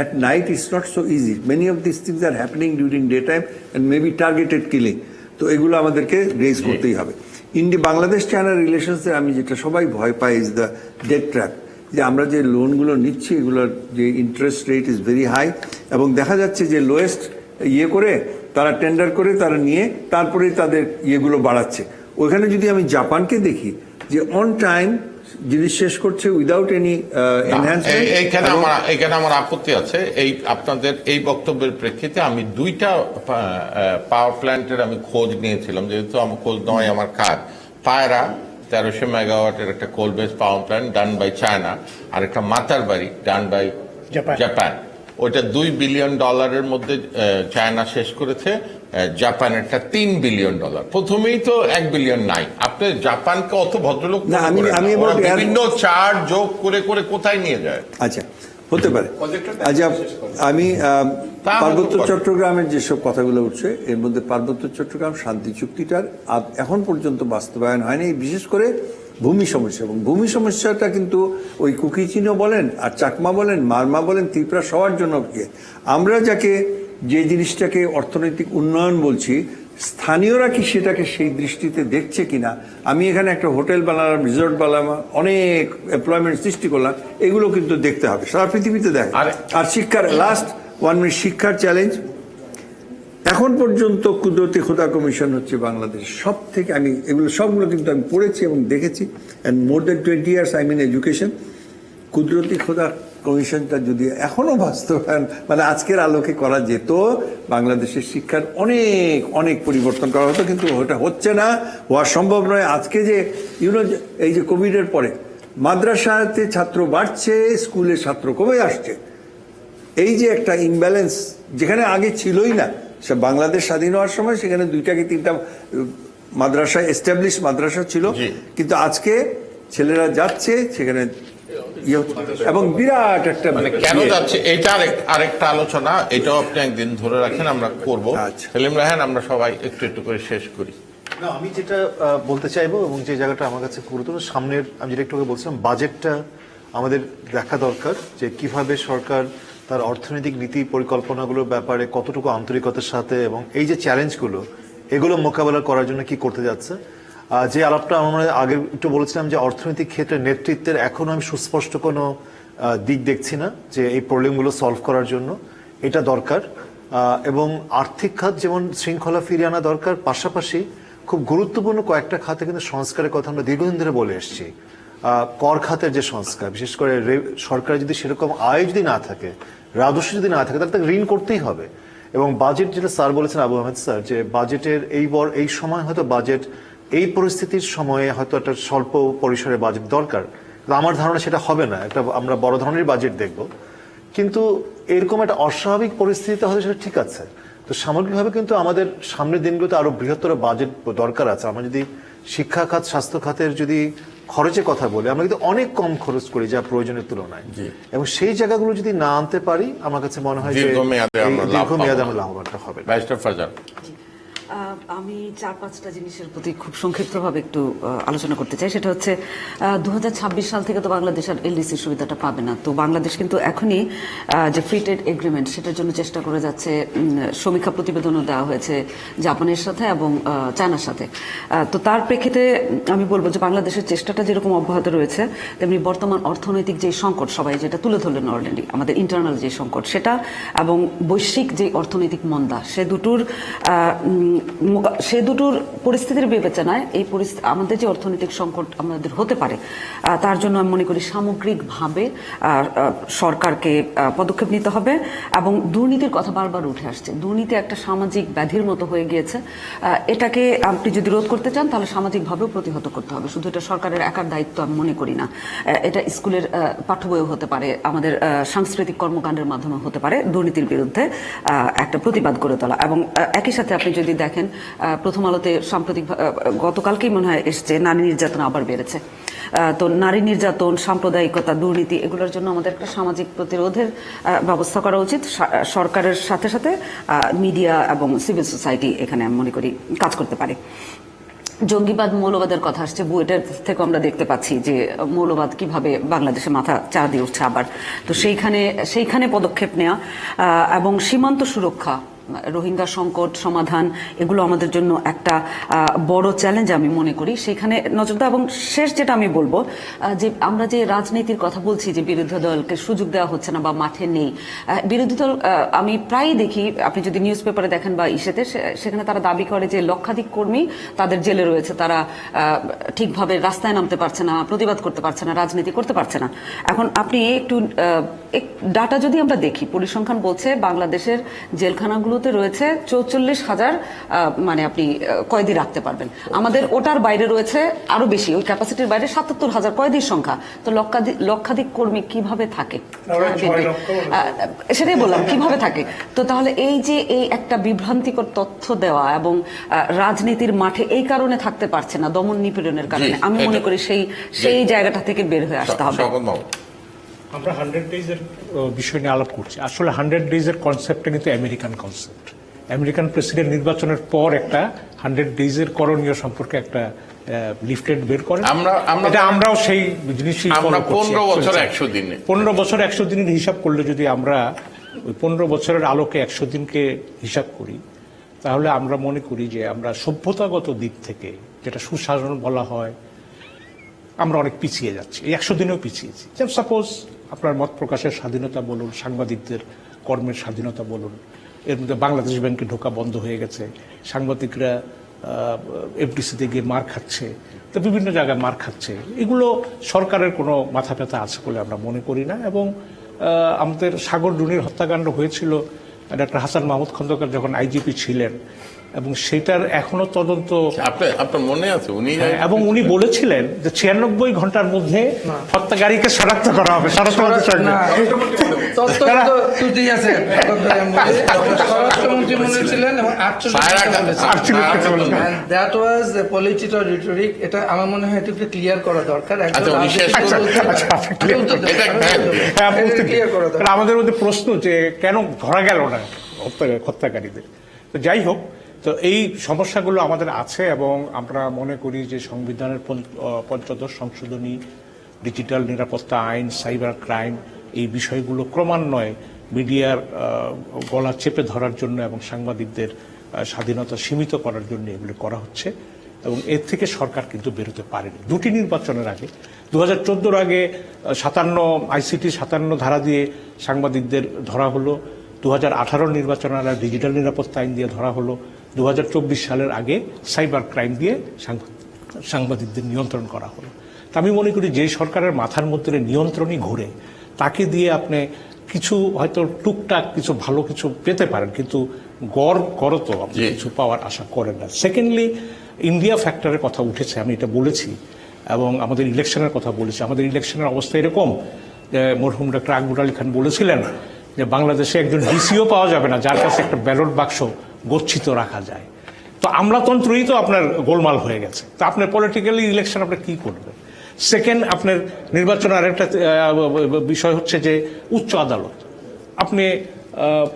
at night it's not so easy. Many of these things are happening during daytime and maybe targeted killing. তো এগুলো আমাদেরকে রেজ করতেই হবে। বাংলাদেশ চায়না রিলেশনসে আমি যেটা সবাই ভয় পাই ইজ দ্য ডেট ট্র্যাপ, যে আমরা যে লোনগুলো নিচ্ছি, এগুলোর যে interest rate is very high, এবং দেখা যাচ্ছে যে লোয়েস্ট ইয়ে করে তারা টেন্ডার করে তারা নিয়ে তারপরে তাদের ইয়েগুলো বাড়াচ্ছে। ওইখানে যদি আমি জাপানকে দেখি, যে অন টাইম জিনিস শেষ করছে উইদাউট এনি এনহ্যান্সমেন্ট। এইখানে আমার আপত্তি আছে। এই আপনাদের এই বক্তব্যের প্রেক্ষিতে আমি 2টা পাওয়ার প্ল্যান্টের আমি খোঁজ নিয়েছিলাম, যেহেতু আমার খোঁজ নেওয়াই আমার কাজ। পায়রা 1300 মেগাওয়াটের একটা coal base power plant done by China, আর একটা মাতারবাড়ি ডান বাই জাপান। ওইটা $2 বিলিয়ন মধ্যে চায়না শেষ করেছে, জাপানেরটা $3 বিলিয়ন। প্রথমেই তো $1 বিলিয়ন নাই। আপনি জাপানকে অত ভদ্রলোক বিভিন্ন চার্ট যোগ করে করে কোথায় নিয়ে যায়? আচ্ছা, হতে পারে। আচ্ছা, আমি পার্বত্য চট্টগ্রামের যেসব কথাগুলো উঠছে, এর মধ্যে পার্বত্য চট্টগ্রাম শান্তি চুক্তিটার এখন পর্যন্ত বাস্তবায়ন হয়নি, বিশেষ করে ভূমি সমস্যা। এবং ভূমি সমস্যাটা কিন্তু ওই কুকিচিনো বলেন, আর চাকমা বলেন, মারমা বলেন, ত্রিপুরা, সবার জন্য। আমরা যাকে যে জিনিসটাকে অর্থনৈতিক উন্নয়ন বলছি, স্থানীয়রা কি সেটাকে সেই দৃষ্টিতে দেখছে কিনা? আমি এখানে একটা হোটেল বানালাম, রিসোর্ট বানালাম, অনেক এমপ্লয়মেন্ট সৃষ্টি করলাম, এগুলো কিন্তু দেখতে হবে, সারা পৃথিবীতে দেখে। আর শিক্ষার, লাস্ট 1 মিনিট, শিক্ষার চ্যালেঞ্জ এখন পর্যন্ত কুদরতি খোদা কমিশন হচ্ছে বাংলাদেশ সব থেকে, আমি এগুলো সবগুলো কিন্তু আমি পড়েছি এবং দেখেছি, and more than 20 years I mean education. Qudrat-i Khuda কমিশনটা যদি এখনো বাস্তবায়ন, মানে আজকের আলোকে করা যেত, বাংলাদেশের শিক্ষার অনেক অনেক পরিবর্তন করা হতো, কিন্তু ওটা হচ্ছে না, হওয়া সম্ভব নয়। আজকে যে এই যে কোভিডের পরে মাদ্রাসাতে ছাত্র বাড়ছে, স্কুলে ছাত্র কমে আসছে, এই যে একটা ইমব্যালেন্স যেখানে আগে ছিলই না। বাংলাদেশ স্বাধীন হওয়ার সময় সেখানে 2টা কি 3টা মাদ্রাসা, এস্টাবলিশ মাদ্রাসা ছিল, কিন্তু আজকে ছেলেরা যাচ্ছে সেখানে ইয়ে হচ্ছে এবং বিরাট একটা মানে কেন যাচ্ছে এটা আরেকটা আলোচনা, এটাও আপনি একদিন ধরে রাখেন, আমরা করব। আচ্ছা। সেলিম রায়হান, আমরা সবাই একটু একটু করে শেষ করি। না, আমি যেটা বলতে চাইবো এবং যে জায়গাটা আমার কাছে গুরুত্বপূর্ণ, সামনের আমি যেটা একটু আগে বলছিলাম, বাজেটটা আমাদের দেখা দরকার যে কিভাবে সরকার তার অর্থনৈতিক নীতি পরিকল্পনাগুলোর ব্যাপারে কতটুকু আন্তরিকতার সাথে এবং এই যে চ্যালেঞ্জগুলো এগুলো মোকাবেলা করার জন্য কি করতে যাচ্ছে। যে আলাপটা আমরা আগে একটু বলেছিলাম যে অর্থনৈতিক ক্ষেত্রে নেতৃত্বের এখনো আমি সুস্পষ্ট কোনো দিক দেখছি না যে এই প্রবলেমগুলো সলভ করার জন্য, এটা দরকার। এবং আর্থিক খাত যেমন শৃঙ্খলা ফিরিয়ে আনা দরকার, পাশাপাশি খুব গুরুত্বপূর্ণ কয়েকটা খাতে কিন্তু সংস্কারের কথা আমরা দীর্ঘদিন ধরে বলে এসেছি। কর খাতের যে সংস্কার, বিশেষ করে সরকার যদি সেরকম আয় যদি না থাকে, রাজস্ব যদি না থাকে, তাহলে তাকে ঋণ করতেই হবে। এবং বাজেট, যেটা স্যার বলেছেন, আবু আহমেদ স্যার, যে বাজেটের এই সময় হয়তো বাজেট, এই পরিস্থিতির সময়ে হয়তো একটা স্বল্প পরিসরে বাজেট দরকার। আমার ধারণা সেটা হবে না, একটা আমরা বড় ধরনের বাজেট দেখব। কিন্তু এরকম একটা অস্বাভাবিক পরিস্থিতিতে হয়তো সেটা ঠিক আছে। তো সামগ্রিকভাবে কিন্তু আমাদের সামনের দিনগুলোতে আরো বৃহত্তর বাজেট দরকার আছে। আমরা যদি শিক্ষা খাত, স্বাস্থ্য খাতের যদি খরচের কথা বলি, আমরা কিন্তু অনেক কম খরচ করি যা প্রয়োজনের তুলনায়, এবং সেই জায়গাগুলো যদি না আনতে পারি, আমার কাছে মনে হয় যে দীর্ঘমেয়াদে আমরা লাভবানটা হবে। ব্যারিস্টার ফারজানা, আমি 4-5টা জিনিসের প্রতি খুব সংক্ষিপ্তভাবে একটু আলোচনা করতে চাই। সেটা হচ্ছে 2026 সাল থেকে তো বাংলাদেশ আর এলডিসির সুবিধাটা পাবে না। তো বাংলাদেশ কিন্তু এখনই যে ফ্রি ট্রেড এগ্রিমেন্ট, সেটার জন্য চেষ্টা করে যাচ্ছে। সমীক্ষা প্রতিবেদনও দেওয়া হয়েছে জাপানের সাথে এবং চায়নার সাথে। তো তার প্রেক্ষিতে আমি বলবো যে বাংলাদেশের চেষ্টাটা যেরকম অব্যাহত রয়েছে, তেমনি বর্তমান অর্থনৈতিক যে সংকট, সবাই যেটা তুলে ধরলেন অলরেডি, আমাদের ইন্টারনাল যে সংকট সেটা এবং বৈশ্বিক যে অর্থনৈতিক মন্দা, সে দুটোর পরিস্থিতির বিবেচনায় এই আমাদের যে অর্থনৈতিক সংকট আমাদের হতে পারে, তার জন্য আমি মনে করি সামগ্রিকভাবে সরকারকে পদক্ষেপ নিতে হবে। এবং দুর্নীতির কথা বারবার উঠে আসছে, দুর্নীতি একটা সামাজিক ব্যাধির মতো হয়ে গিয়েছে। এটাকে আপনি যদি রোধ করতে চান, তাহলে সামাজিকভাবেও প্রতিহত করতে হবে। শুধু এটা সরকারের একার দায়িত্ব আমি মনে করি না। এটা স্কুলের পাঠ্য বইও হতে পারে, আমাদের সাংস্কৃতিক কর্মকাণ্ডের মাধ্যমে হতে পারে দুর্নীতির বিরুদ্ধে একটা প্রতিবাদ গড়ে তোলা। এবং একই সাথে আপনি যদি দেখেন, প্রথম আলোতে সাম্প্রতিক গতকালকেই মনে হয় এসছে, নারী নির্যাতন আবার বেড়েছে। তো নারী নির্যাতন, সাম্প্রদায়িকতা, দুর্নীতি, এগুলোর জন্য আমাদের একটা সামাজিক প্রতিরোধের ব্যবস্থা করা উচিত। সরকারের সাথে সাথে মিডিয়া এবং সিভিল সোসাইটি এখানে আমি মনে করি কাজ করতে পারে। জঙ্গিবাদ, মৌলবাদের কথা আসছে, বুয়েটের থেকে আমরা দেখতে পাচ্ছি যে মৌলবাদ কিভাবে বাংলাদেশে মাথা চাড়া দিয়ে উঠছে আবার। তো সেইখানে পদক্ষেপ নেওয়া এবং সীমান্ত সুরক্ষা, রোহিঙ্গা সংকট সমাধান, এগুলো আমাদের জন্য একটা বড় চ্যালেঞ্জ আমি মনে করি, সেখানে নজর দেওয়া। এবং শেষ যেটা আমি বলবো, যে আমরা যে রাজনীতির কথা বলছি যে বিরোধী দলকে সুযোগ দেওয়া হচ্ছে না বা মাঠে নেই, বিরোধী দল আমি প্রায়ই দেখি, আপনি যদি নিউজ পেপারে দেখেন বা ইসেতে, সেখানে তারা দাবি করে যে লক্ষাধিক কর্মী তাদের জেলে রয়েছে, তারা ঠিকভাবে রাস্তায় নামতে পারছে না, প্রতিবাদ করতে পারছে না, রাজনীতি করতে পারছে না। এখন আপনি একটু ডাটা যদি আমরা দেখি, পরিসংখ্যান বলছে বাংলাদেশের জেলখানাগুলোতে রয়েছে 44,000 মানে আপনি কয়েদি রাখতে পারবেন। আমাদের ওটার বাইরে রয়েছে আরো বেশি, ওই ক্যাপাসিটির বাইরে 77,000 কয়েদির সংখ্যা। তো লক্ষাধিক কর্মী কিভাবে থাকে, সেটাই বললাম, কিভাবে থাকে। তো তাহলে এই যে এই একটা বিভ্রান্তিকর তথ্য দেওয়া এবং রাজনীতির মাঠে এই কারণে থাকতে পারছে না, দমন নিপীড়নের কারণে, আমি মনে করি সেই জায়গাটা থেকে বের হয়ে আসতে হবে। আমরা 100 ডেজের বিষয় নিয়ে আলাপ করছি। আসলে 100 ডেজের কনসেপ্টটা কিন্তু আমেরিকান কনসেপ্ট। আমেরিকান প্রেসিডেন্ট নির্বাচনের পর একটা 100 ডেজের করণীয় সম্পর্কে একটা লিফলেট বের করেন। আমরাও সেই জিনিসই 15 বছর 100 দিনে 15 বছর 100 দিনের হিসাব করলে যদি আমরা ওই 15 বছরের আলোকে 100 দিনকে হিসাব করি, তাহলে আমরা মনে করি যে আমরা সভ্যতাগত দিক থেকে, যেটা সুশাসন বলা হয়, আমরা অনেক পিছিয়ে যাচ্ছি। এই 100 দিনেও পিছিয়েছি। যেমন সাপোজ আপনার মত প্রকাশের স্বাধীনতা বলুন, সাংবাদিকদের কর্মের স্বাধীনতা বলুন, এর মধ্যে বাংলাদেশ ব্যাংকে ঢোকা বন্ধ হয়ে গেছে, সাংবাদিকরা এফডিসিতে গিয়ে মার খাচ্ছে, তো বিভিন্ন জায়গায় মার খাচ্ছে। এগুলো সরকারের কোনো মাথা ব্যথা আছে বলে আমরা মনে করি না। এবং আমাদের সাগর রুনির হত্যাকাণ্ড হয়েছিল, ডক্টর হাসান মাহমুদ খন্দকার যখন আইজিপি ছিলেন, এবং সেটার এখনো তদন্ত আপনার মনে আছে উনি এবং উনি বলেছিলেন যে 96 ঘন্টার মধ্যে হত্যাকারীকে শনাক্ত করা হবে। না, তথ্য তো ত্রুটি আছে। স্বরাষ্ট্রমন্ত্রী বলেছিলেন এবং 48 বলেছিলেন। That was political rhetoric. এটা আমার মনে হয় একটু ক্লিয়ার করা দরকার। আমাদের মধ্যে প্রশ্ন যে কেন ধরা গেল না হত্যাকারীদের। তো যাই হোক, তো এই সমস্যাগুলো আমাদের আছে এবং আমরা মনে করি যে সংবিধানের ৫৫ সংশোধনী, ডিজিটাল নিরাপত্তা আইন, সাইবার ক্রাইম, এই বিষয়গুলো ক্রমান্বয়ে মিডিয়ার গলা চেপে ধরার জন্য এবং সাংবাদিকদের স্বাধীনতা সীমিত করার জন্য এগুলো করা হচ্ছে এবং এর থেকে সরকার কিন্তু বেরোতে পারেনি। দুটি নির্বাচনের আগে 2014 আগে 57 আইসিটি 57 ধারা দিয়ে সাংবাদিকদের ধরা হলো, 2018 নির্বাচনের আগে ডিজিটাল নিরাপত্তা আইন দিয়ে ধরা হলো, 2024 সালের আগে সাইবার ক্রাইম দিয়ে সাংবাদিকদের নিয়ন্ত্রণ করা হলো। তা আমি মনে করি যে সরকারের মাথার মধ্যে নিয়ন্ত্রণই ঘুরে, তাকে দিয়ে আপনি কিছু হয়তো টুকটাক কিছু ভালো কিছু পেতে পারেন, কিন্তু গড় তো আপনি কিছু পাওয়ার আশা করেন না। সেকেন্ডলি, ইন্ডিয়া ফ্যাক্টরের কথা উঠেছে, আমি এটা বলেছি, এবং আমাদের ইলেকশনের কথা বলেছি। আমাদের ইলেকশনের অবস্থা এরকম, মরহুম ডক্টর আকবর আলী খান বলেছিলেন যে বাংলাদেশে একজন ডিসিও পাওয়া যাবে না যার কাছে একটা ব্যালট বাক্স গচ্ছিত রাখা যায়। তো আমলাতন্ত্রই তো আপনার গোলমাল হয়ে গেছে। তো আপনার পলিটিক্যালি ইলেকশন আপনি কি করবেন? সেকেন্ড, আপনার নির্বাচনের আরেকটা বিষয় হচ্ছে যে উচ্চ আদালত। আপনি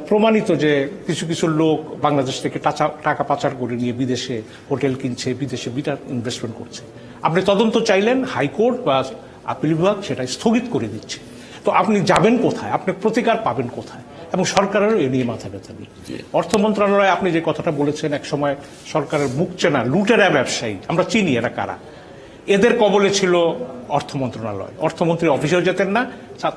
প্রমাণিত যে কিছু কিছু লোক বাংলাদেশ থেকে টাকা পাচার করে নিয়ে বিদেশে হোটেল কিনছে, বিদেশে বিরাট ইনভেস্টমেন্ট করছে। আপনি তদন্ত চাইলেন, হাইকোর্ট বা আপিল বিভাগ সেটা স্থগিত করে দিচ্ছে। তো আপনি যাবেন কোথায়? আপনি প্রতিকার পাবেন কোথায়? এবং সরকারেরও এ নিয়ে মাথা ব্যথা নেই। অর্থ মন্ত্রণালয়ে আপনি যে কথাটা বলেছেন, এক সময় সরকারের মুখ চেনা লুটেরা ব্যবসায়ী, আমরা চিনি এরা কারা, এদের কবলে ছিল অর্থ মন্ত্রণালয়। অর্থমন্ত্রী অফিসেও যেতেন না,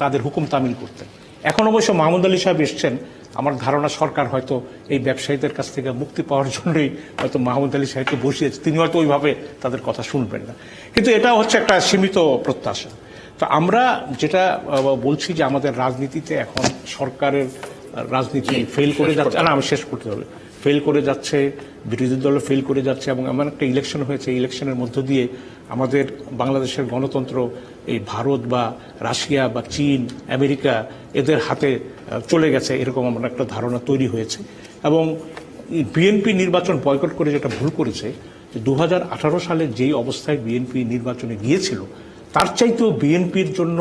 তাদের হুকুম তামিল করতেন। এখন অবশ্য মাহমুদ আলী সাহেব এসছেন, আমার ধারণা সরকার হয়তো এই ব্যবসায়ীদের কাছ থেকে মুক্তি পাওয়ার জন্যই হয়তো মাহমুদ আলী সাহেবকে বসিয়েছে, তিনি হয়তো ওইভাবে তাদের কথা শুনবেন না। কিন্তু এটা হচ্ছে একটা সীমিত প্রত্যাশা। তো আমরা যেটা বলছি যে আমাদের রাজনীতিতে এখন সরকারের রাজনীতি ফেল করে যাচ্ছে, আমি শেষ করতে হবে, ফেল করে যাচ্ছে, বিরোধী দলও ফেল করে যাচ্ছে, এবং এমন একটা ইলেকশন হয়েছে, ইলেকশনের মধ্য দিয়ে আমাদের বাংলাদেশের গণতন্ত্র এই ভারত বা রাশিয়া বা চীন, আমেরিকা এদের হাতে চলে গেছে, এরকম আমার একটা ধারণা তৈরি হয়েছে। এবং বিএনপি নির্বাচন বয়কট করে যেটা ভুল করেছে, যে 2018 সালে যেই অবস্থায় বিএনপি নির্বাচনে গিয়েছিল তার চাইতেও বিএনপির জন্য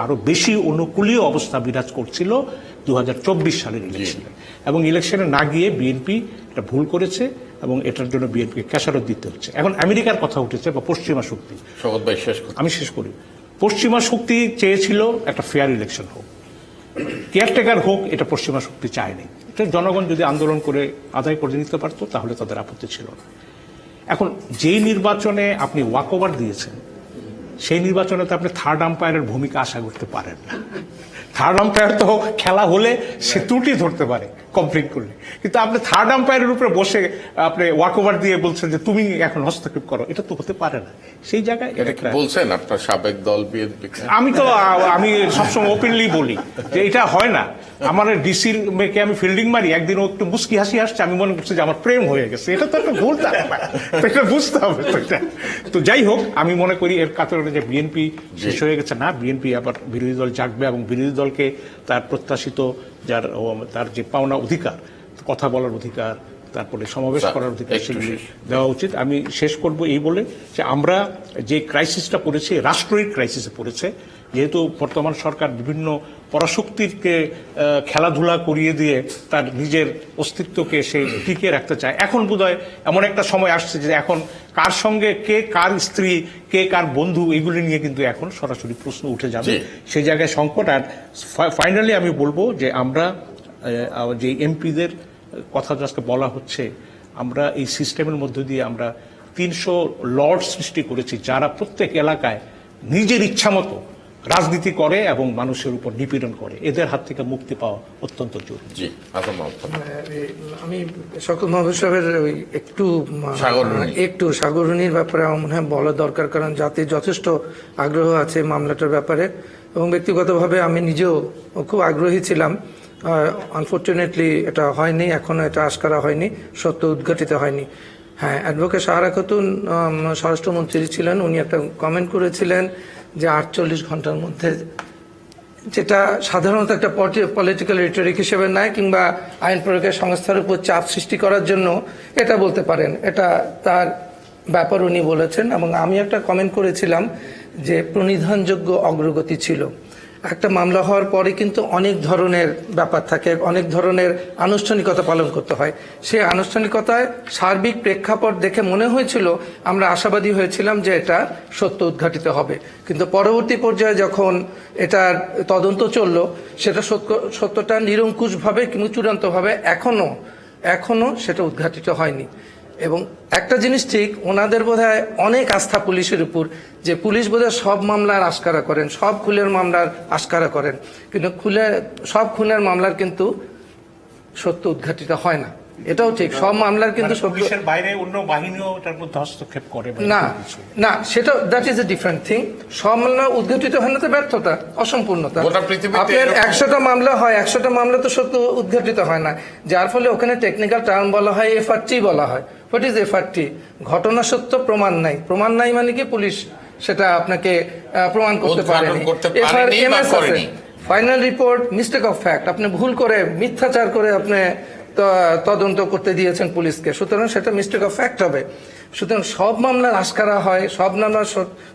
আরো বেশি অনুকূলীয় অবস্থা বিরাজ করছিল 2024 সালের ইলেকশনে। এবং ইলেকশনে না গিয়ে বিএনপি এটা ভুল করেছে এবং এটার জন্য বিএনপিকে খেসারত দিতে হচ্ছে। এখন আমেরিকার কথা উঠেছে বা পশ্চিমা শক্তি, আমি শেষ করি। পশ্চিমা শক্তি চেয়েছিল একটা ফেয়ার ইলেকশন হোক, কেয়ারটেকার হোক, এটা পশ্চিমা শক্তি চায়নি। এটা জনগণ যদি আন্দোলন করে আদায় করে নিতে পারতো তাহলে তাদের আপত্তি ছিল না। এখন যেই নির্বাচনে আপনি ওয়াক ওভার দিয়েছেন, সেই নির্বাচনে তো আপনি থার্ড আম্পায়ারের ভূমিকা আশা করতে পারেন না। থার্ড আম্পায়ার তো খেলা হলে সে ত্রুটি ধরতে পারে কমপ্লেন করলে, কিন্তু আপনি থার্ড আম্পায়ারের উপরে বসে আপনি ওয়াক ওভার দিয়ে বলছেন যে তুমি এখন হস্তক্ষেপ করো, এটা তো হতে পারে না। সেই জায়গায় বলছেন আপনার সাবেক দল বিএনপি, আমি সবসময় ওপেনলি বলি যে এটা হয় না। আমার ডিসির মেয়েকে আমি ফিল্ডিং মারি, একদিন ও একটু মুস্কি হাসি আসছে, আমি মনে করছি যে আমার প্রেম হয়ে গেছে। এটা তো একটা ভুল, এটা বুঝতে হবে। তো যাই হোক, আমি মনে করি এর কারণে যে বিএনপি শেষ হয়ে গেছে না, বিএনপি আবার বিরোধী দল জাগবে এবং বিরোধী দলকে তার প্রত্যাশিত তার যে পাওনা অধিকার, কথা বলার অধিকার, তারপরে সমাবেশ করার অধিকার, সেগুলি দেওয়া উচিত। আমি শেষ করব এই বলে যে আমরা যে ক্রাইসিসটা পড়েছি, রাষ্ট্রীয় ক্রাইসিসে পড়েছে, যেহেতু বর্তমান সরকার বিভিন্ন পরাশক্তিকে খেলাধুলা করিয়ে দিয়ে তার নিজের অস্তিত্বকে সে টিকিয়ে রাখতে চায়। এখন বোধহয় এমন একটা সময় আসছে যে এখন কার সঙ্গে কে কার স্ত্রী, কে কার বন্ধু, এগুলি নিয়ে কিন্তু এখন সরাসরি প্রশ্ন উঠে যাবে। সেই জায়গায় সংকট। আর ফাইনালি আমি বলবো যে আমরা যে এমপিদের কথা আজকে বলা হচ্ছে, আমরা এই সিস্টেমের মধ্য দিয়ে আমরা 300 লর্ড সৃষ্টি করেছি, যারা প্রত্যেক এলাকায় নিজের ইচ্ছা মতো রাজনীতি করে এবং মানুষের উপর নিপীড়ন করে। এদের হাত থেকে মুক্তি পাওয়া অত্যন্ত জরুরি। আমি শওকত মাহবুব সাহেবের একটু সাগররুনির ব্যাপারে আমার মনে হয় বলা দরকার, কারণ জাতির যথেষ্ট আগ্রহ আছে মামলাটার ব্যাপারে, এবং ব্যক্তিগতভাবে আমি নিজেও খুব আগ্রহী ছিলাম আনফর্চুনেটলি এটা হয়নি, এখনো এটা আশকারা হয়নি, সত্য উদ্ঘাটিত হয়নি। হ্যাঁ, অ্যাডভোকেট সাহারা খাতুন স্বরাষ্ট্রমন্ত্রী ছিলেন, উনি একটা কমেন্ট করেছিলেন যে 48 ঘন্টার মধ্যে, যেটা সাধারণত একটা পলিটিক্যাল রিটরিক হিসেবে নেয় কিংবা আইন প্রয়োগের সংস্থার উপর চাপ সৃষ্টি করার জন্য এটা বলতে পারেন, এটা তার ব্যাপার উনি বলেছেন। এবং আমি একটা কমেন্ট করেছিলাম যে প্রণিধানযোগ্য অগ্রগতি ছিল। একটা মামলা হওয়ার পরে কিন্তু অনেক ধরনের ব্যাপার থাকে, অনেক ধরনের আনুষ্ঠানিকতা পালন করতে হয়। সেই আনুষ্ঠানিকতায় সার্বিক প্রেক্ষাপট দেখে মনে হয়েছিল, আমরা আশাবাদী হয়েছিলাম যে এটা সত্য উদ্ঘাটিত হবে। কিন্তু পরবর্তী পর্যায়ে যখন এটার তদন্ত চলল, সেটা সত্যটা নিরঙ্কুশভাবে কিংবা চূড়ান্তভাবে এখনো সেটা উদ্ঘাটিত হয়নি। এবং একটা জিনিস ঠিক, ওনাদের বোধহয় অনেক আস্থা পুলিশের উপর, যে পুলিশ বোধহয় সব মামলার আশকারা করেন, সব খুনের মামলার আশকারা করেন, কিন্তু সব খুনের মামলার কিন্তু সত্য উদ্ঘাটিত হয় না। এটাও ঠিক, সব মামলার কিন্তু সত্য পুলিশের বাইরে অন্য বাহিনীও এটার মধ্যে হস্তক্ষেপ করে না, সেটা that is a different thing. সব মামলা উদ্ঘাটিত হয় না তো ব্যর্থতা, অসম্পূর্ণতা। আপনার 100টা মামলা হয়, 100টা মামলা তো সত্য উদ্ঘাটিত হয় না, যার ফলে ওখানে টেকনিক্যাল টার্ম বলা হয় এফআরটি বলা হয়। What is FRT? ঘটনা সত্য, প্রমাণ নাই। প্রমাণ নাই মানে কি পুলিশ সেটা আপনাকে প্রমাণ করতে পারেনি। এফআরএমএস আছে, final report mistake of fact, আপনি ভুল করে মিথ্যাচার করে আপনি তদন্ত করতে দিয়েছেন পুলিশকে, সুতরাং সেটা মিস্টেক অফ ফ্যাক্ট হবে। সুতরাং সব মামলার আশকারা হয়, সব মামলার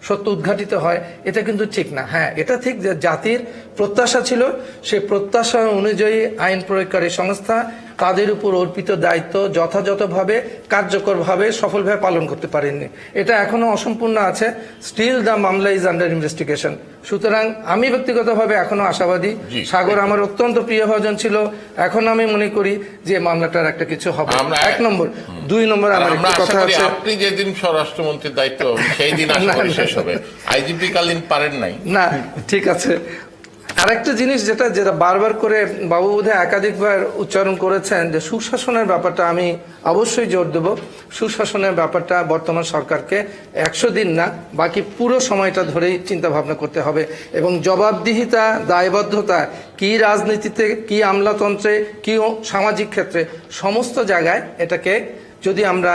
সত্য উদ্ঘাটিত হয়, এটা কিন্তু ঠিক না। হ্যাঁ, এটা ঠিক যে জাতির প্রত্যাশা ছিল, সেই প্রত্যাশা অনুযায়ী আইন প্রয়োগকারী সংস্থা তাদের উপর অর্পিত দায়িত্ব যথাযথভাবে কার্যকরভাবে সফলভাবে পালন করতে পারেননি। এটা এখনো অসম্পূর্ণ আছে। স্টিল দ্য মামলা ইজ আন্ডার ইনভেস্টিগেশন। সুতরাং আমি ব্যক্তিগতভাবে এখনো আশাবাদী। সাগর আমার অত্যন্ত প্রিয় ভাজন ছিল, এখন আমি মনে করি যে মামলাটার একটা কিছু হবে। 1 নম্বর। 2 নম্বর, আমার একটা কথা আছে, আপনি যেদিন স্বরাষ্ট্রমন্ত্রীর দায়িত্ব সেই দিন আসলে শেষ হবে, আইজিপি কালীন পারেন নাই না, ঠিক আছে। আরেকটা জিনিস যেটা বারবার করে বাবু বোধহয় একাধিকবার উচ্চারণ করেছেন, যে সুশাসনের ব্যাপারটা আমি অবশ্যই জোর দেব। সুশাসনের ব্যাপারটা বর্তমান সরকারকে 100 দিন না, বাকি পুরো সময়টা ধরেই চিন্তা ভাবনা করতে হবে। এবং জবাবদিহিতা, দায়বদ্ধতা, কি রাজনীতিতে, কি আমলাতন্ত্রে, কি সামাজিক ক্ষেত্রে, সমস্ত জায়গায় এটাকে যদি আমরা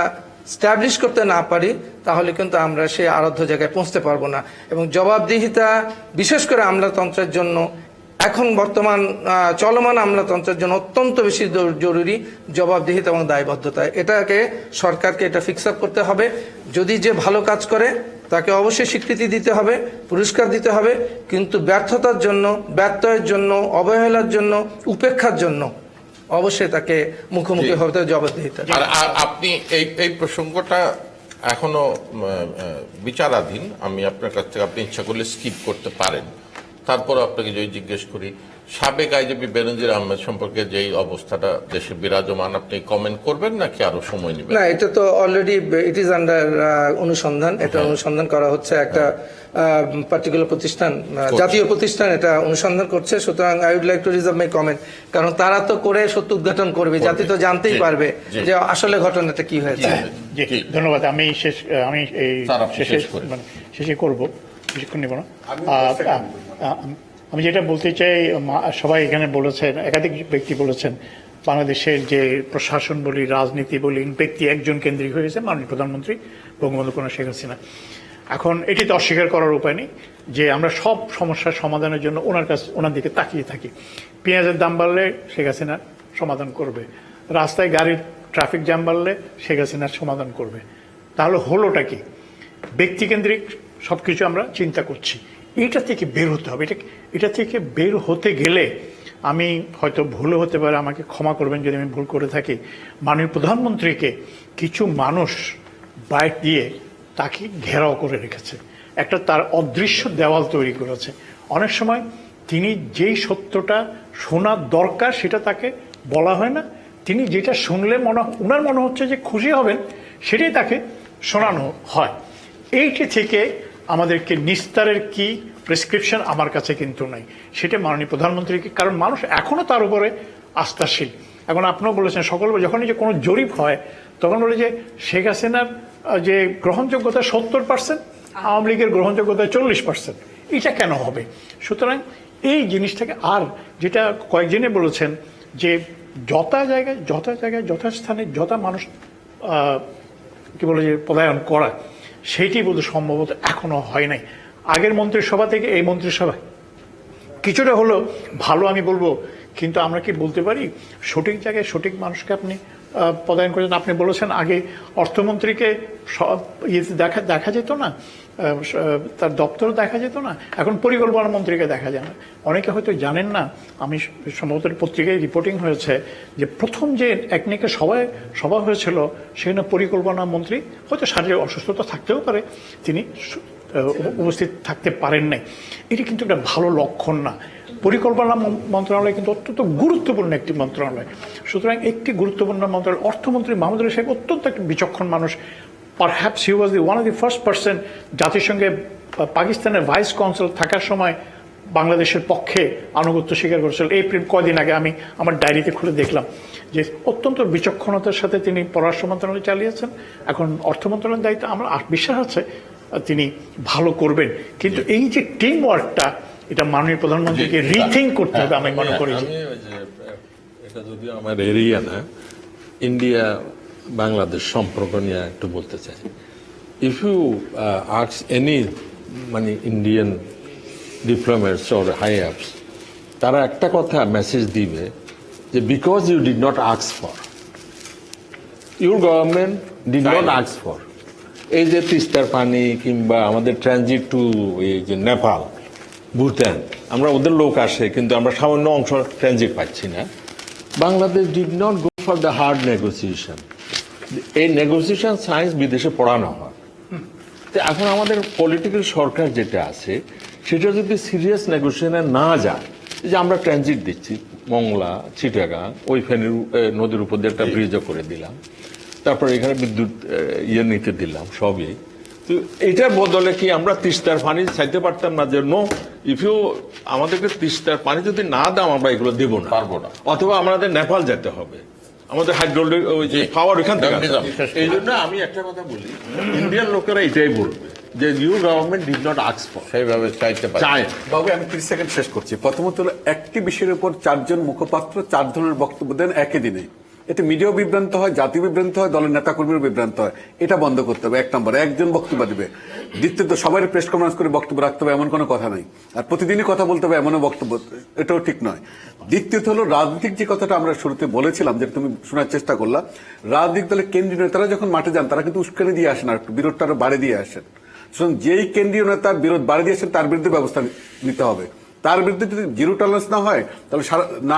স্ট্যাবলিশ করতে না পারি, তাহলে কিন্তু আমরা সেই আরাধ্য জায়গায় পৌঁছতে পারবো না। এবং জবাবদিহিতা বিশেষ করে আমলাতন্ত্রের জন্য, এখন বর্তমান চলমান আমলাতন্ত্রের জন্য অত্যন্ত বেশি জরুরি জবাবদিহিতা এবং দায়বদ্ধতা। এটাকে সরকারকে এটা ফিক্স আপ করতে হবে। যদি যে ভালো কাজ করে তাকে অবশ্যই স্বীকৃতি দিতে হবে, পুরস্কার দিতে হবে, কিন্তু ব্যর্থতার জন্য, ব্যত্যয়ের জন্য, অবহেলার জন্য, উপেক্ষার জন্য অবশ্যই তাকে মুখোমুখি হতে জবাবদিহিতা। আর আপনি এই প্রসঙ্গটা এখনো বিচারাধীন। আমি আপনার কাছ থেকে, আপনি ইচ্ছা করলে স্কিপ করতে পারেন। তারপর আপনাকে যদি জিজ্ঞেস করি, সাবেক আইজিপি বেনজির আহমেদ সম্পর্কে যেই অবস্থাটা দেশে বিরাজমান, আপনি কমেন্ট করবেন নাকি আরো সময় নেবেন? না, এটা তো অলরেডি ইট ইজ আন্ডার অনুসন্ধান। এটা অনুসন্ধান করা হচ্ছে, একটা পার্টিকুলার প্রতিষ্ঠান, জাতীয় প্রতিষ্ঠান এটা অনুসন্ধান করছে। সুতরাং I would like to reserve my comment, কারণ তারা তো করে সত্য উদ্ঘাটন করবে, জাতি তো জানতেই পারবে যে আসলে ঘটনাটা কি হয়েছে। ধন্যবাদ। আমি শেষে করব, বেশিক্ষণ নেব না। আমি যেটা বলতে চাই, সবাই এখানে বলেছেন, একাধিক ব্যক্তি বলেছেন, বাংলাদেশের যে প্রশাসন বলি, রাজনীতি বলি, ব্যক্তি একজন কেন্দ্রিক হয়েছে, মাননীয় প্রধানমন্ত্রী বঙ্গবন্ধু কন্যা শেখ হাসিনা। এখন এটি তো অস্বীকার করার উপায় নেই যে আমরা সব সমস্যার সমাধানের জন্য ওনার দিকে তাকিয়ে থাকি। পেঁয়াজের দাম বাড়লে শেখ হাসিনা সমাধান করবে, রাস্তায় গাড়ির ট্রাফিক জ্যাম বাড়লে শেখ হাসিনার সমাধান করবে। তাহলে হলোটা কি? ব্যক্তিকেন্দ্রিক সবকিছু আমরা চিন্তা করছি। এটা থেকে বের হতে হবে। এটা থেকে বের হতে গেলে, আমি হয়তো ভুলও হতে পারে, আমাকে ক্ষমা করবেন যদি আমি ভুল করে থাকি, মাননীয় প্রধানমন্ত্রীকে কিছু মানুষ বাইট দিয়ে তাকে ঘেরাও করে রেখেছে, একটা তার অদৃশ্য দেওয়াল তৈরি করেছে। অনেক সময় তিনি যেই সত্যটা শোনার দরকার সেটা তাকে বলা হয় না, তিনি যেটা শুনলে ওনার মনে হচ্ছে যে খুশি হবেন, সেটাই তাকে শোনানো হয়। এইটি থেকে আমাদেরকে নিস্তারের কি প্রেসক্রিপশন আমার কাছে কিন্তু নাই, সেটা মাননীয় প্রধানমন্ত্রীকে, কারণ মানুষ এখনো তার উপরে আস্থাশীল। এখন আপনিও বলেছেন, সকল যখনই যে কোনো জরিপ হয় তখন বলে যে শেখ হাসিনার যে গ্রহণযোগ্যতা 70%, আওয়ামী লীগের গ্রহণযোগ্যতা 40%। এটা কেন হবে? সুতরাং এই জিনিসটাকে, আর যেটা কয়েকজনে বলেছেন যে যথা জায়গায় যথাস্থানে যথা মানুষ কি বলে যে পদায়ন করা, সেইটি বোধ সম্ভবত এখনো হয় নাই। আগের মন্ত্রিসভা থেকে এই মন্ত্রিসভায় কিছুটা হলো ভালো আমি বলবো, কিন্তু আমরা কি বলতে পারি সঠিক জায়গায় সঠিক মানুষকে আপনি পদায়ন করেছেন? আপনি বলেছেন আগে অর্থমন্ত্রীকে দেখা যেত না, তার দপ্তর দেখা যেত না, এখন পরিকল্পনা মন্ত্রীকে দেখা যায় না। অনেকে হয়তো জানেন না, আমি সম্ভবত পত্রিকায় রিপোর্টিং হয়েছে যে প্রথম যে একনিকে সভা হয়েছিল সেখানে পরিকল্পনা মন্ত্রী, হয়তো শারীরিক অসুস্থতা থাকতেও পারে, তিনি উপস্থিত থাকতে পারেন নাই। এটি কিন্তু একটা ভালো লক্ষণ না। পরিকল্পনা মন্ত্রণালয় কিন্তু অত্যন্ত গুরুত্বপূর্ণ একটি মন্ত্রণালয়। সুতরাং একটি গুরুত্বপূর্ণ মন্ত্রণালয়, অর্থমন্ত্রী মাহমুদুল সাহেব অত্যন্ত একটি বিচক্ষণ মানুষ। Perhaps he was one of the first person জাতিসংঘে পাকিস্তানের ভাইস কনসাল থাকার সময় বাংলাদেশের পক্ষে আনুগত্য স্বীকার করেছিল। এই কয়দিন আগে আমি আমার ডায়েরিতে খুলে দেখলাম যে অত্যন্ত বিচক্ষণতার সাথে তিনি পররাষ্ট্র মন্ত্রণালয় চালিয়েছেন। এখন অর্থ মন্ত্রণালয়ের দায়িত্ব আমার বিশ্বাস আছে তিনি ভালো করবেন। কিন্তু এই যে টিম ওয়ার্কটা, এটা মাননীয় প্রধানমন্ত্রীকে রিথিঙ্ক করতে হবে আমি মনে করি। এটা যদিও আমার এরিয়া না, ইন্ডিয়া বাংলাদেশ সম্পর্ক নিয়ে একটু বলতে চাই। ইফ ইউ আস্ক এনি মানে Indian diplomats or high ups, তারা একটা কথা মেসেজ দিবে যে because you did not ask for, your government did not ask for. এই যে তিস্তার পানি কিংবা আমাদের ট্রানজিট টু এই যে নেপাল, ভুটান, আমরা ওদের লোক আসে কিন্তু আমরা সামান্য অংশ ট্রানজিট পাচ্ছি না। Bangladesh did not go for the hard negotiation. এই নেগোসিয়েশন সায়েন্স বিদেশে পড়ানো হয়। তো এখন আমাদের পলিটিক্যাল সরকার যেটা আছে সেটা যদি সিরিয়াস নেগোসিয়েশনে না যায়, যে আমরা ট্রানজিট দিচ্ছি মংলা, চিটাগাং, ওই ফেনী নদীর উপর দিয়ে একটা ব্রিজও করে দিলাম, তারপর এখানে বিদ্যুৎ নিতে দিলাম, সবই। তো এটার বদলে কি আমরা তিস্তার পানি চাইতে পারতাম না যে নো, ইফ ইউ আমাদেরকে তিস্তার পানি যদি না দাও আমরা এগুলো দেবো না, পারবো না, অথবা আমাদের নেপাল যেতে হবে, আমাদের হাইড্রোলিক ওই যে পাওয়ার ওইখান থেকে। এই জন্য আমি একটা কথা বলি, ইন্ডিয়ান লোকেরা এটাই বলবে যে you government did not ask for, সেইভাবে চাইতে পারে। বাবু আমি 30 সেকেন্ড শেষ করছি। প্রথমত হলো একটি বিষয়ের উপর 4 জন মুখপাত্র 4 ধরনের বক্তব্য দেন একই দিনে, এতে মিডিয়াও বিভ্রান্ত হয়, জাতীয় বিভ্রান্ত হয়, দলের নেতাকর্মীও বিভ্রান্ত হয়। এটা বন্ধ করতে হবে। 1 নম্বর, একজন বক্তব্য দিবে। দ্বিতীয়ত সবাই প্রেস কনফারেন্স করে বক্তব্য রাখতে হবে এমন কোনো কথা নাই, আর প্রতিদিনই কথা বলতে হবে এমনও বক্তব্য, এটাও ঠিক নয়। দ্বিতীয়ত হলো রাজনৈতিক যে কথাটা আমরা শুরুতে বলেছিলাম, যে তুমি শোনার চেষ্টা করলা, রাজনৈতিক দলের কেন্দ্রীয় নেতারা যখন মাঠে যান তারা কিন্তু উস্কানি দিয়ে আসেন, আর বিরোধটা আরো বাড়ে দিয়ে আসেন। যেই কেন্দ্রীয় নেতার বিরোধ বাড়ে দিয়েছেন তার বিরুদ্ধে ব্যবস্থা নিতে হবে। তার বিরুদ্ধে যদি জিরো টলারেন্স না হয় তাহলে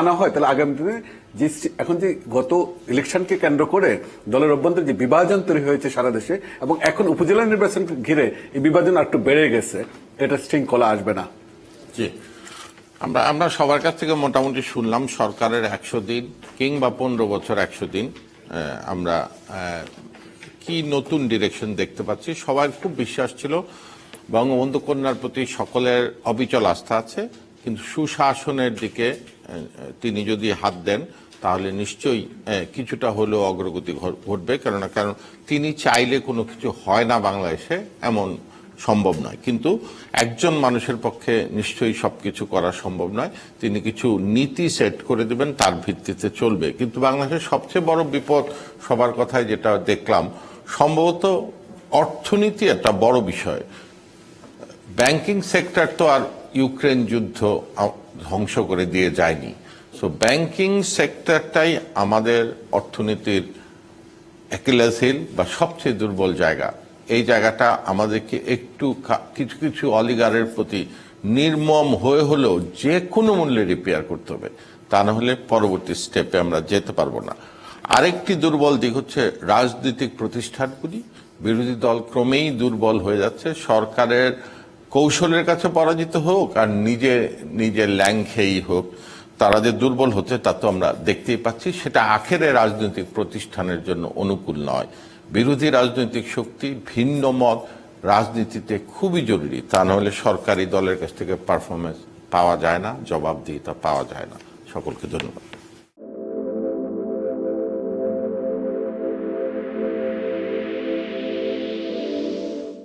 না হয় তাহলে আগামী দিনে যে এখন যে গত ইলেকশনকে কেন্দ্র করে দলের অভ্যন্তরে যে বিভাজন তৈরি হয়েছে সারা দেশে, এবং এখন উপজেলা নির্বাচন ঘিরে এই বিভাজন একটু বেড়ে গেছে, এটা শৃঙ্খলা আসবে না। জি, আমরা সবার কাছ থেকে মোটামুটি শুনলাম সরকারের 100 দিন কিংবা 15 বছর 100 দিন আমরা কি নতুন ডিরেকশন দেখতে পাচ্ছি। সবার খুব বিশ্বাস ছিল বঙ্গবন্ধু কন্যার প্রতি সকলের অবিচল আস্থা আছে, কিন্তু সুশাসনের দিকে তিনি যদি হাত দেন তাহলে নিশ্চয়ই কিছুটা হলেও অগ্রগতি ঘটবে। কারণ তিনি চাইলে কোনো কিছু হয় না বাংলাদেশে এমন সম্ভব নয়, কিন্তু একজন মানুষের পক্ষে নিশ্চয়ই সবকিছু করা সম্ভব নয়। তিনি কিছু নীতি সেট করে দেবেন, তার ভিত্তিতে চলবে। কিন্তু বাংলাদেশের সবচেয়ে বড় বিপদ সবার কথায় যেটা দেখলাম, সম্ভবত অর্থনীতি একটা বড় বিষয়। ব্যাংকিং সেক্টর তো আর ইউক্রেন যুদ্ধ ধ্বংস করে দিয়ে যায়নি। সো ব্যাংকিং সেক্টরটাই আমাদের অর্থনীতির অ্যাকিলিস হিল বা সবচেয়ে দুর্বল জায়গা। এই জায়গাটা আমাদেরকে একটু কিছু কিছু অলিগারের প্রতি নির্মম হয়ে হলেও যে কোনো মূল্যে রিপেয়ার করতে হবে, তা না হলে পরবর্তী স্টেপে আমরা যেতে পারবো না। আরেকটি দুর্বল দিক হচ্ছে রাজনৈতিক প্রতিষ্ঠানগুলি। বিরোধী দল ক্রমেই দুর্বল হয়ে যাচ্ছে, সরকারের কৌশলের কাছে পরাজিত হোক আর নিজে ল্যাং খেয়েই হোক, তারা যে দুর্বল হচ্ছে তা তো আমরা দেখতেই পাচ্ছি। সেটা আখেরে রাজনৈতিক প্রতিষ্ঠানের জন্য অনুকূল নয়। বিরোধী রাজনৈতিক শক্তি, ভিন্ন মত রাজনীতিতে খুবই জরুরি, তা না হলে সরকারি দলের কাছ থেকে পারফরমেন্স পাওয়া যায় না, জবাবদিহিতা পাওয়া যায় না। সকলকে ধন্যবাদ।